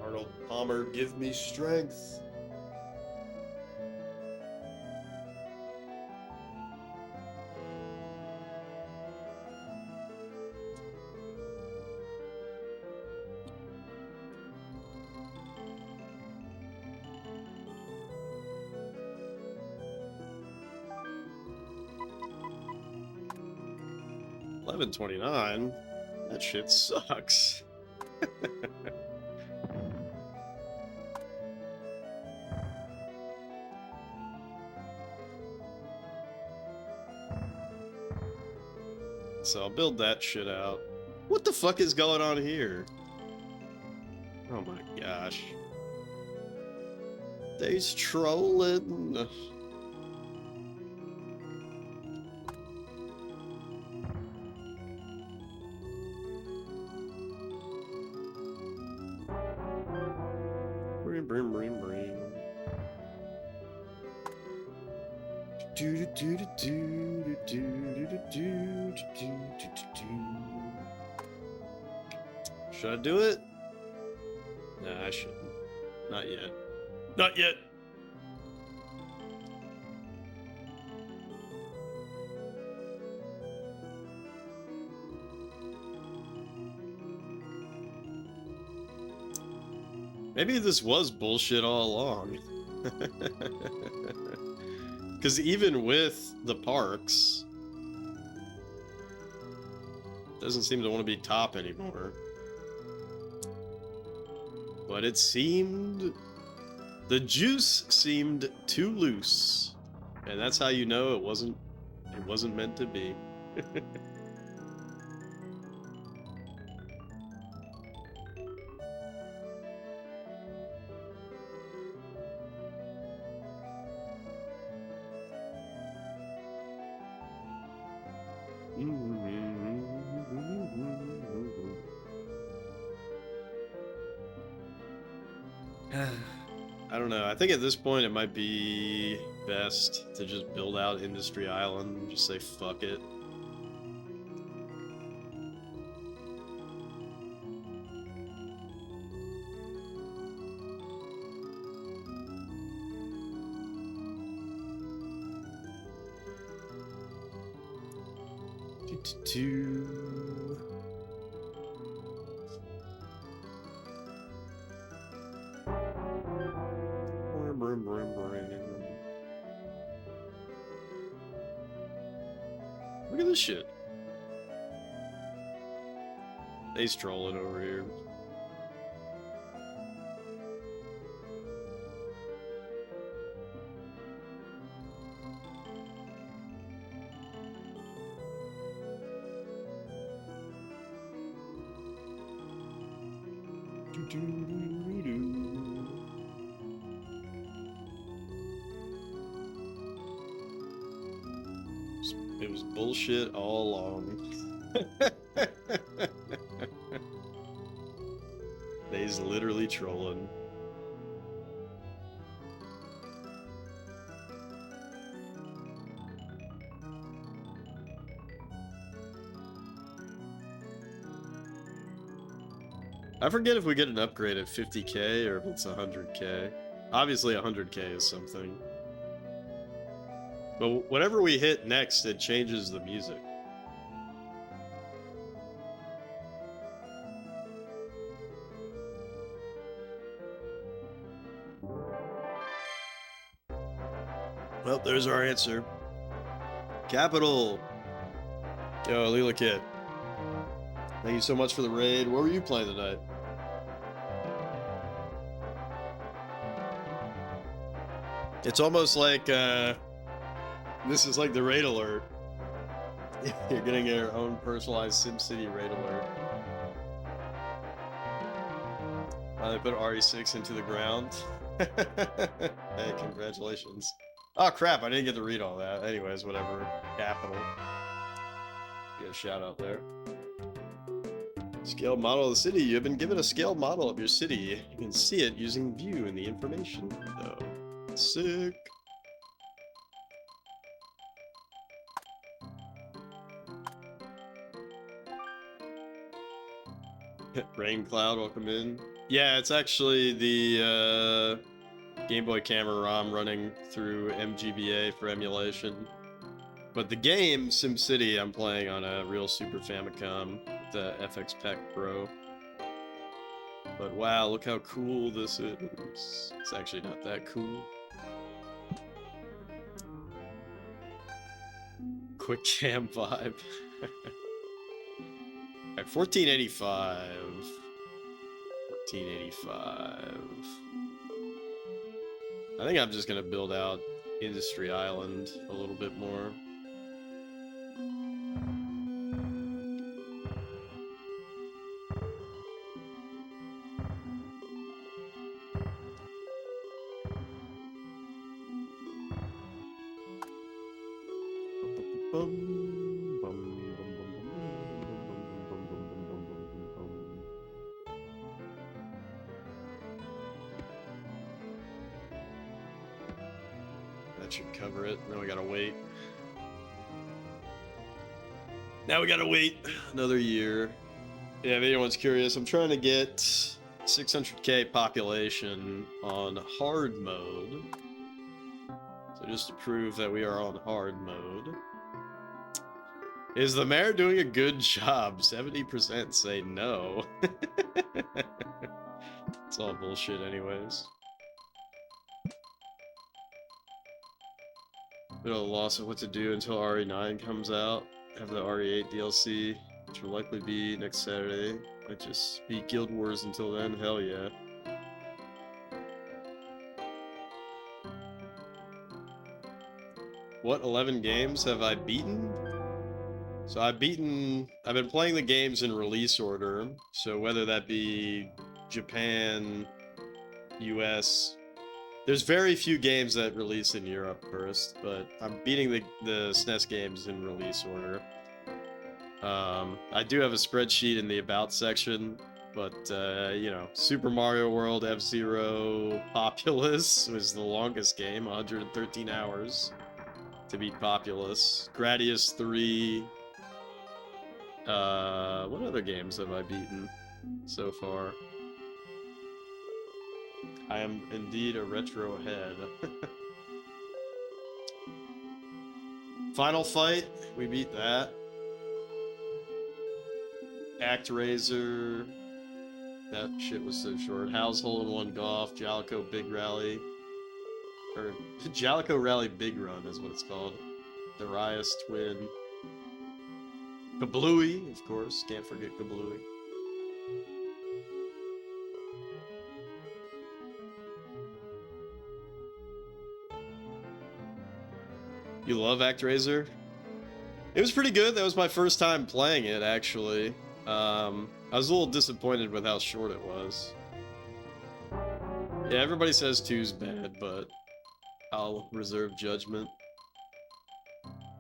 Arnold Palmer, give me strength. $11.29. That shit sucks. So I'll build that shit out. What the fuck is going on here? Oh my gosh. They's trolling. Bring, bring, bring, bring. Do do do do do do do do do do. Should I do it? Nah, I shouldn't. Not yet. Not yet. Maybe this was bullshit all along. Because even with the parks, it doesn't seem to want to be top anymore. But it seemed... the juice seemed too loose. And that's how you know it wasn't meant to be. I don't know. I think at this point it might be best to just build out Industry Island and just say fuck it. Look at this shit. They's trolling over here. It was bullshit all along. They's literally trolling. I forget if we get an upgrade at 50k or if it's 100k. Obviously 100k is something. But whatever we hit next, it changes the music. Well, there's our answer. Capital. Yo, Leela Kid. Thank you so much for the raid. What were you playing tonight? It's almost like, this is like the raid alert. You're getting your own personalized SimCity raid alert. They put RE6 into the ground. Hey, congratulations. Oh crap, I didn't get to read all that. Anyways, whatever. Capital. Get a shout out there. Scaled model of the city. You have been given a scaled model of your city. You can see it using view in the information window. Sick. Rain Cloud, welcome in. Yeah, it's actually the Game Boy camera ROM running through MGBA for emulation. But the game, SimCity, I'm playing on a real Super Famicom, the FX Pack Pro. But wow, look how cool this is. It's actually not that cool. Quick cam vibe. Alright, 1485. 1485. I think I'm just gonna build out Industry Island a little bit more. That should cover it. Now we gotta wait. Now we gotta wait another year. Yeah, if anyone's curious, I'm trying to get 600k population on hard mode. So just to prove that we are on hard mode. Is the mayor doing a good job? 70% say no. It's all bullshit anyways. Bit of a loss of what to do until RE9 comes out. Have the RE8 DLC, which will likely be next Saturday. Might just beat Guild Wars until then. Hell yeah. What 11 games have I beaten? So I've been playing the games in release order. So whether that be Japan, US, there's very few games that release in Europe first, but I'm beating the SNES games in release order. I do have a spreadsheet in the About section, but, you know, Super Mario World F-Zero Populous was the longest game, 113 hours to beat Populous. Gradius 3. What other games have I beaten so far? I am indeed a retro head. Final Fight, we beat that. ActRaiser, that shit was so short. House Hole in One Golf, Jalico Big Rally, or Jalico Rally Big Run is what it's called. Darius Twin. Kablooey, of course, can't forget Kablooey. You love ActRaiser? It was pretty good. That was my first time playing it, actually. I was a little disappointed with how short it was. Yeah, everybody says 2's bad, but I'll reserve judgment.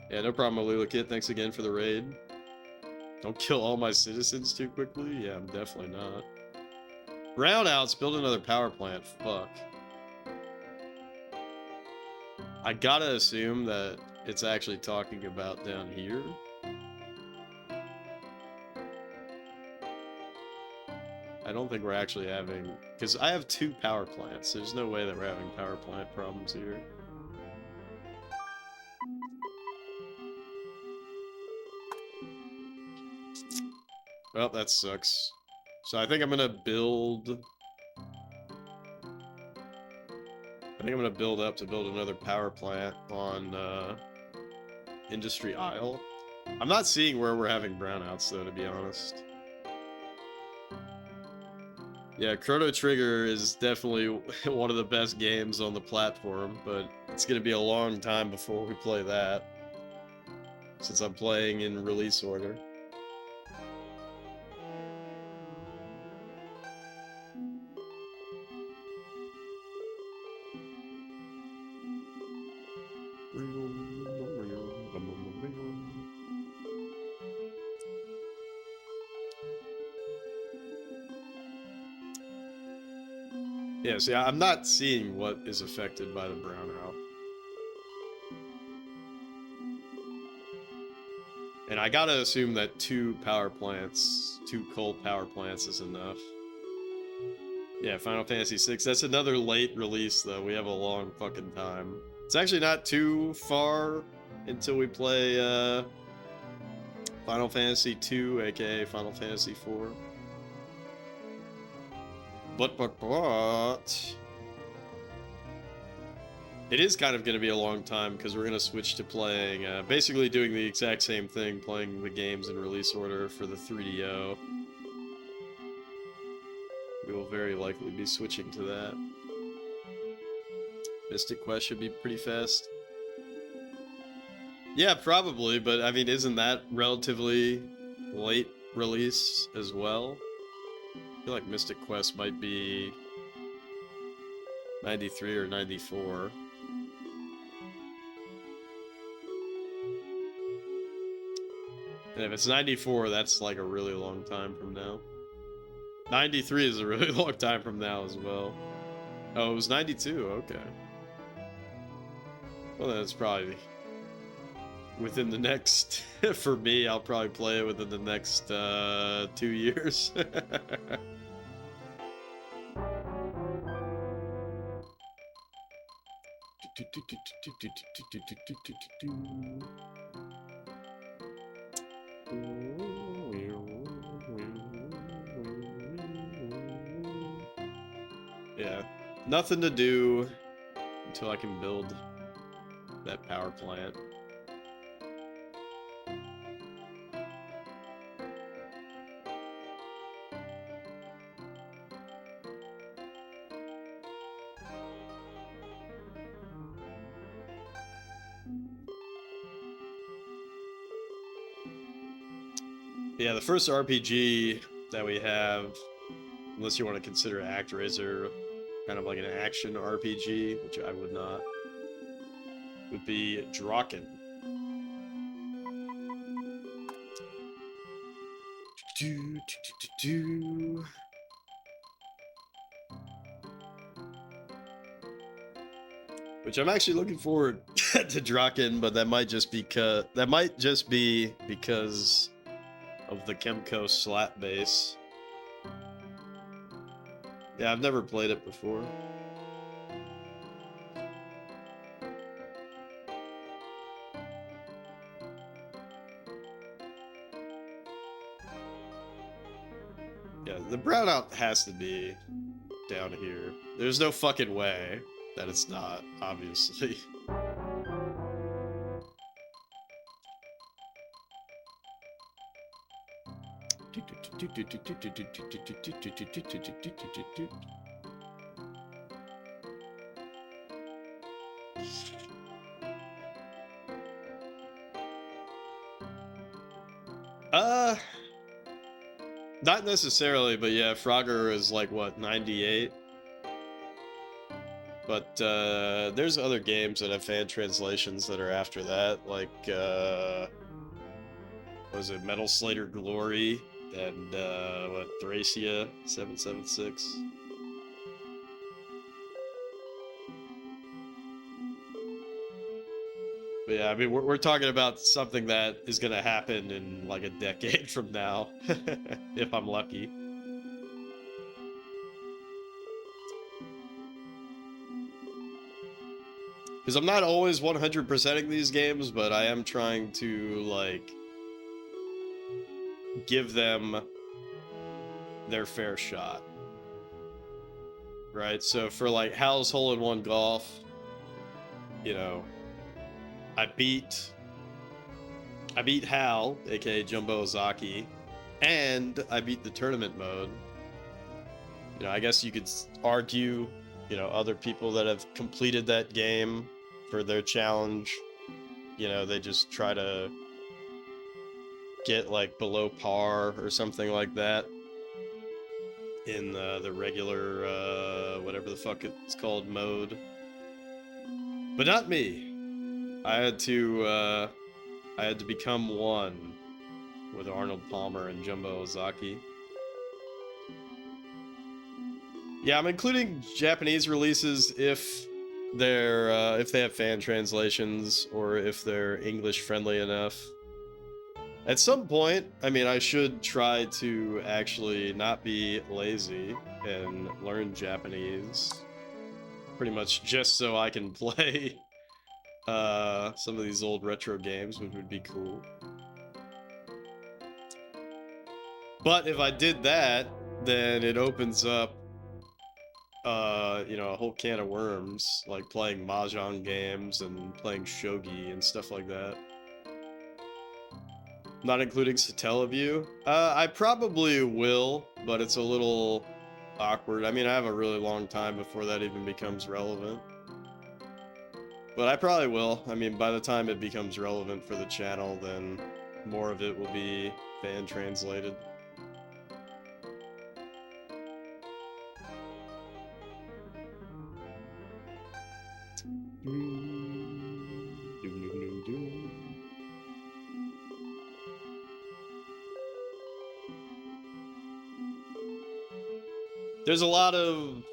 Yeah, no problem, Alula Kit. Thanks again for the raid. Don't kill all my citizens too quickly? Yeah, I'm definitely not. Brownouts, build another power plant. Fuck. I gotta assume that it's actually talking about down here. I don't think we're actually having... Because I have 2 power plants. There's no way that we're having power plant problems here. Well, that sucks. So I think I'm gonna build... I think I'm gonna build up to build another power plant on Industry Isle. I'm not seeing where we're having brownouts though, to be honest. Yeah, Chrono Trigger is definitely one of the best games on the platform, but it's gonna be a long time before we play that, since I'm playing in release order. Yeah, see, I'm not seeing what is affected by the brownout. And I gotta assume that 2 power plants, 2 coal power plants is enough. Yeah, Final Fantasy VI. That's another late release, though. We have a long fucking time. It's actually not too far until we play Final Fantasy II, aka Final Fantasy IV. But... It is kind of going to be a long time, because we're going to switch to playing, basically doing the exact same thing, playing the games in release order for the 3DO. We will very likely be switching to that. Mystic Quest should be pretty fast. Yeah, probably, but I mean, isn't that relatively late release as well? I feel like Mystic Quest might be 93 or 94. And if it's 94, that's like a really long time from now. 93 is a really long time from now as well. Oh, it was 92, okay. Well, then it's probably within the next... For me, I'll probably play it within the next 2 years. Yeah, nothing to do until I can build that power plant. Yeah, the first RPG that we have, unless you want to consider ActRaiser kind of like an action RPG, which I would not, would be Draken. Which I'm actually looking forward to Draken, but that might just be because of the Kemco slap bass. Yeah, I've never played it before. Yeah, the brownout has to be down here. There's no fucking way that it's not, obviously. Not necessarily, but yeah, Frogger is like, what, 98? But, there's other games that have fan translations that are after that, like, what was it, Metal Slayer Glory, and, what, Thracia 776? But yeah, I mean, we're talking about something that is gonna happen in, like, a decade from now, if I'm lucky. Because I'm not always 100%ing these games, but I am trying to, like, give them their fair shot. Right? So for, like, Hal's Hole-in-One Golf, you know, I beat Hal, aka Jumbo Ozaki, and I beat the tournament mode. You know, I guess you could argue, you know, other people that have completed that game for their challenge, you know, they just try to get like below par or something like that in the regular whatever the fuck it's called mode. But not me. I had to become one with Arnold Palmer and Jumbo Ozaki. Yeah, I'm including Japanese releases if they have fan translations or if they're English friendly enough. At some point, I mean, I should try to actually not be lazy and learn Japanese, pretty much just so I can play some of these old retro games, which would be cool. But if I did that, then it opens up you know, a whole can of worms, like playing Mahjong games and playing Shogi and stuff like that. Not including Satellaview. I probably will, but it's a little awkward. I mean, I have a really long time before that even becomes relevant. But I probably will. I mean, by the time it becomes relevant for the channel, then more of it will be fan translated. There's a lot of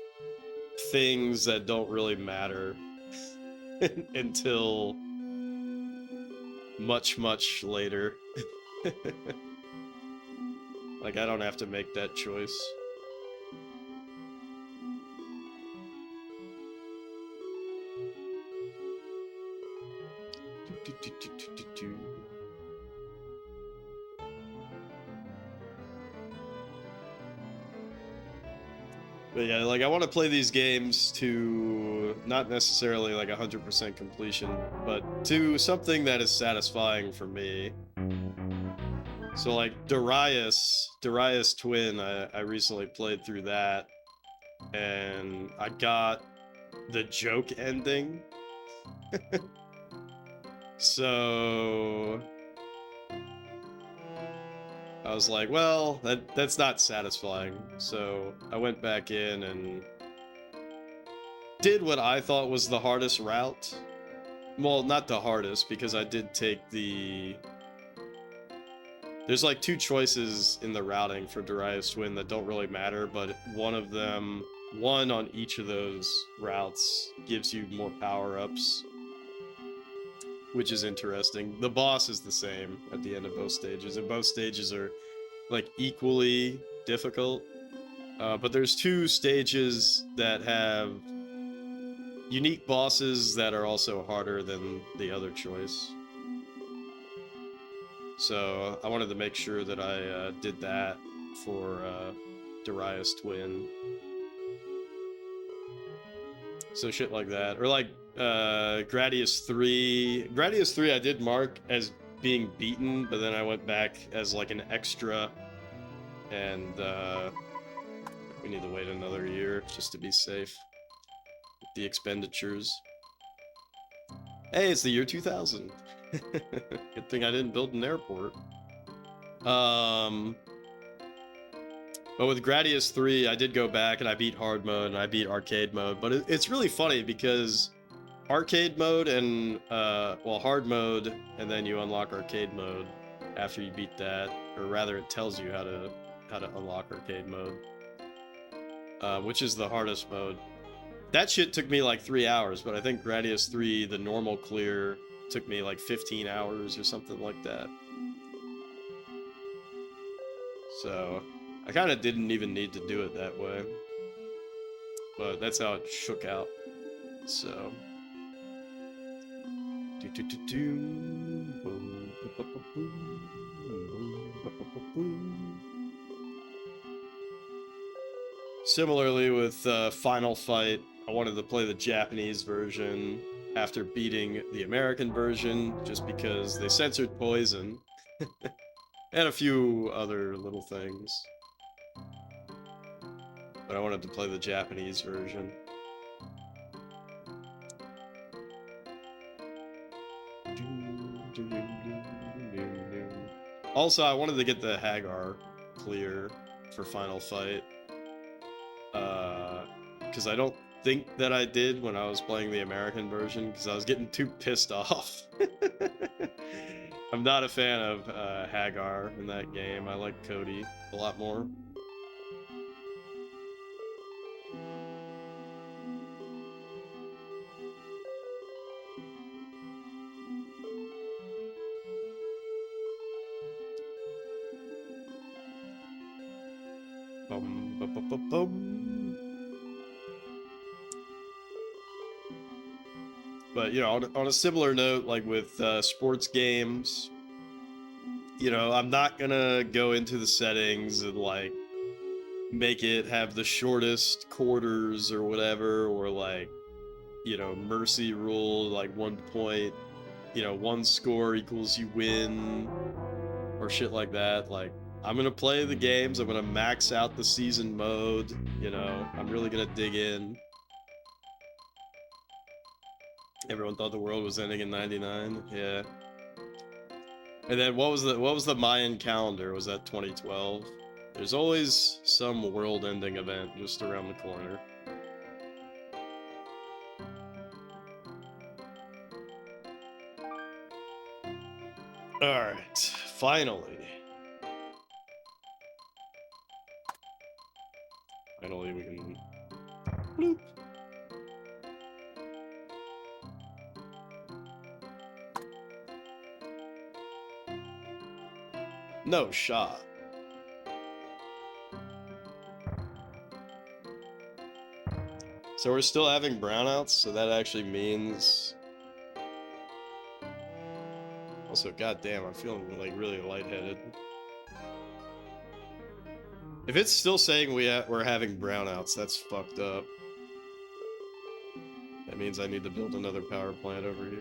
things that don't really matter until much, much later. Like, I don't have to make that choice. But yeah, like, I want to play these games to not necessarily like 100% completion, but to something that is satisfying for me. So like Darius Twin, I recently played through that, and I got the joke ending. So I was like, well, that's not satisfying. So I went back in and did what I thought was the hardest route. Well, not the hardest, because I did take the... There's like two choices in the routing for Darius Twin that don't really matter, but one on each of those routes gives you more power-ups, which is interesting. The boss is the same at the end of both stages, and both stages are like equally difficult. But there's two stages that have unique bosses that are also harder than the other choice. So I wanted to make sure that I did that for Darius Twin. So shit like that. Or like Gradius 3. Gradius 3 I did mark as being beaten, but then I went back as like an extra, and we need to wait another year just to be safe with the expenditures. Hey, it's the year 2000. Good thing I didn't build an airport. But with Gradius 3, I did go back and I beat hard mode and I beat arcade mode. But it's really funny because arcade mode and, well, hard mode, and then you unlock arcade mode after you beat that. Or rather, it tells you how to unlock arcade mode, which is the hardest mode. That shit took me like 3 hours, but I think Gradius 3, the normal clear, took me like 15 hours or something like that. So I kind of didn't even need to do it that way, but that's how it shook out. So Similarly with Final Fight, I wanted to play the Japanese version after beating the American version just because they censored Poison and a few other little things. But I wanted to play the Japanese version. Also, I wanted to get the Hagar clear for Final Fight. Because I don't think that I did when I was playing the American version, because I was getting too pissed off. I'm not a fan of Hagar in that game. I like Cody a lot more. Bum, bum, bum, bum, bum. But, you know, on a similar note, like with sports games, you know, I'm not gonna go into the settings and, like, make it have the shortest quarters or whatever, or, like, you know, mercy rule, like 1 point, you know, 1 score equals you win, or shit like that. Like, I'm gonna play the games, I'm gonna max out the season mode, you know, I'm really gonna dig in. Everyone thought the world was ending in 99, yeah. And then what was the Mayan calendar? Was that 2012? There's always some world-ending event just around the corner. Alright, finally. Finally we can... Bloop. No shot. So we're still having brownouts, so that actually means... Also, goddamn, I'm feeling like really lightheaded. If it's still saying we're having brownouts, that's fucked up. That means I need to build another power plant over here.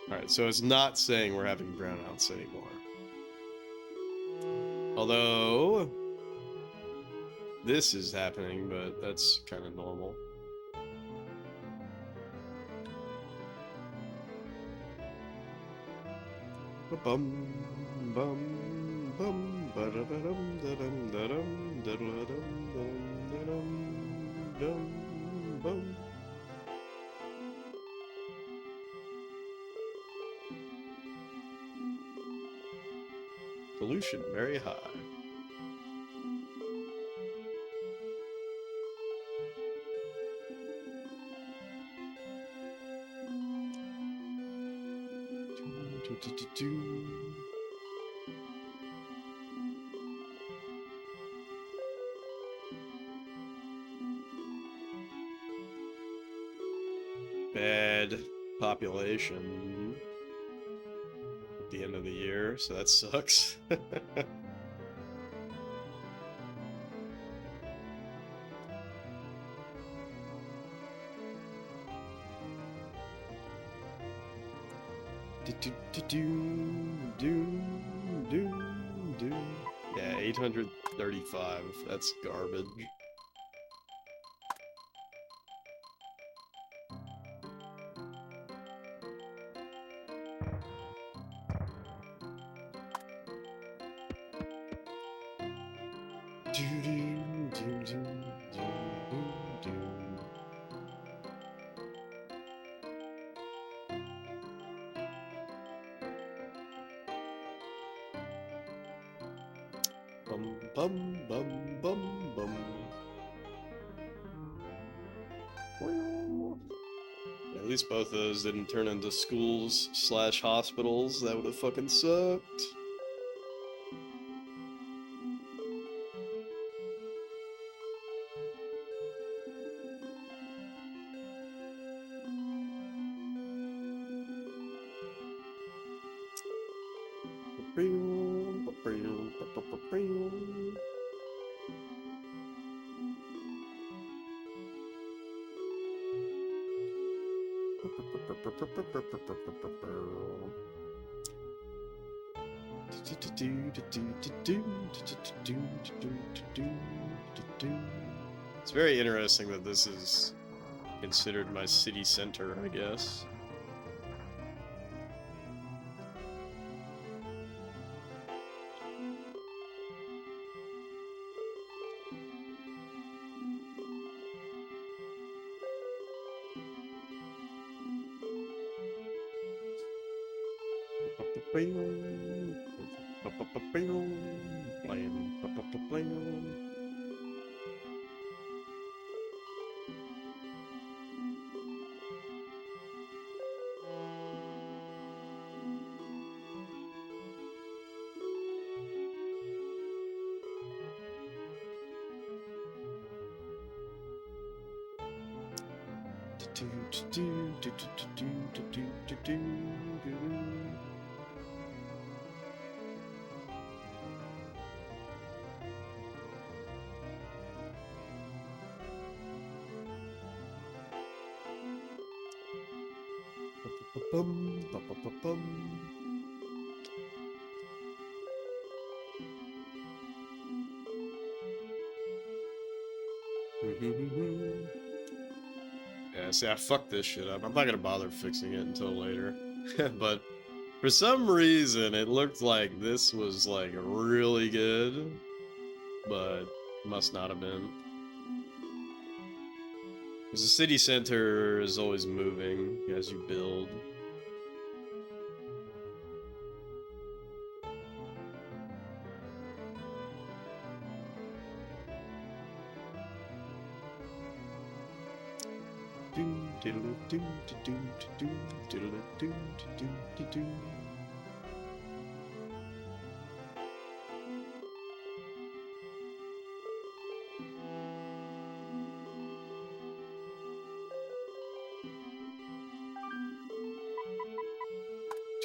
Alright, so it's not saying we're having brownouts anymore. Although... this is happening, but that's kind of normal. Bum bum bum ba-da-ba-dum da-dum da-dum da-da-dum da-dum dum bum. Pollution very high. Bad population. the end of the year, so that sucks. Yeah, 835. That's garbage. Bum bum bum bum bum. Well, at least both of those didn't turn into schools / hospitals. That would have fucking sucked. It's very interesting that this is considered my city center, I guess. Yeah, see, I fucked this shit up. I'm not gonna bother fixing it until later. But for some reason, it looked like this was like really good, but must not have been. Because the city center is always moving as you build.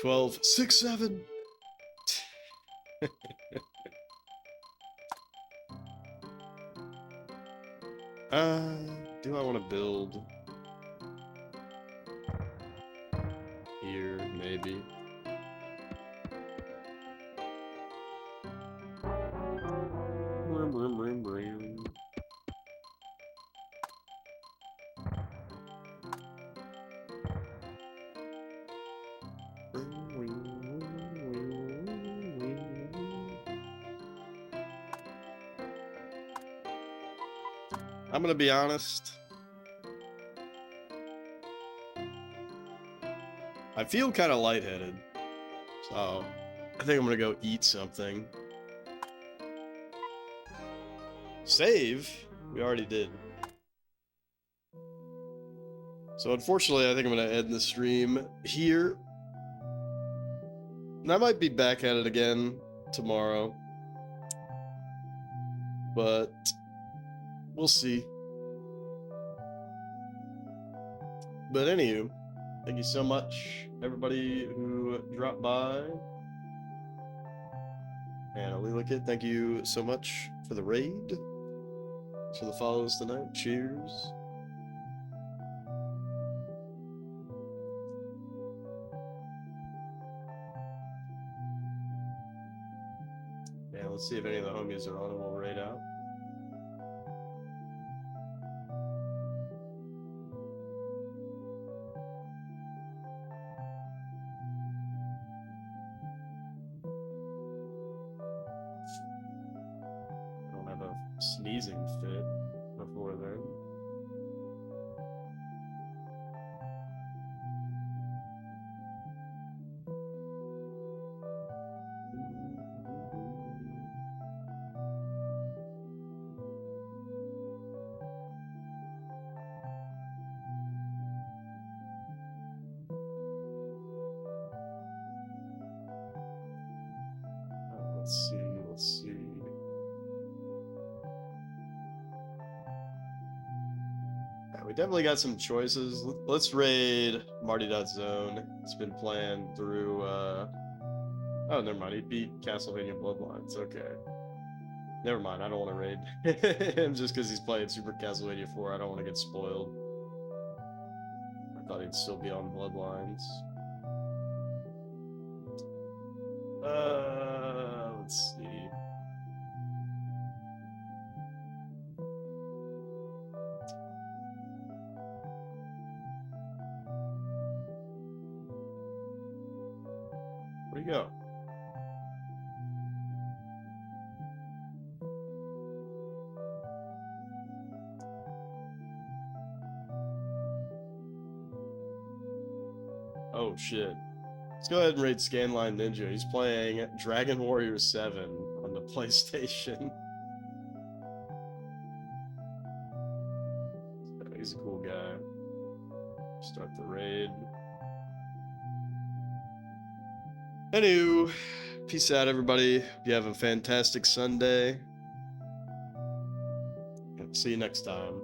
$12, $6, $7. Do I want to build here? Maybe. I'm gonna be honest. I feel kind of lightheaded, so I think I'm gonna go eat something. Save? We already did. So unfortunately, I think I'm gonna end the stream here. And I might be back at it again tomorrow, but we'll see. But anywho, Thank you so much, everybody who dropped by. And Alila Kid, thank you so much for the raid. For the follows tonight. Cheers. Yeah, let's see if any of the homies are on and we'll raid out. I don't have a sneezing fit before then. Let's see. Yeah, we definitely got some choices. Let's raid Marty.Zone. It's been planned through, oh, never mind. He beat Castlevania Bloodlines. Okay. Never mind. I don't want to raid him just because he's playing Super Castlevania 4. I don't want to get spoiled. I thought he'd still be on Bloodlines. Let's see. Where'd he go? Oh shit. Let's go ahead and raid Scanline Ninja. He's playing Dragon Warrior 7 on the PlayStation. He's a cool guy. Start the raid. Anywho, peace out, everybody. You have a fantastic Sunday. See you next time.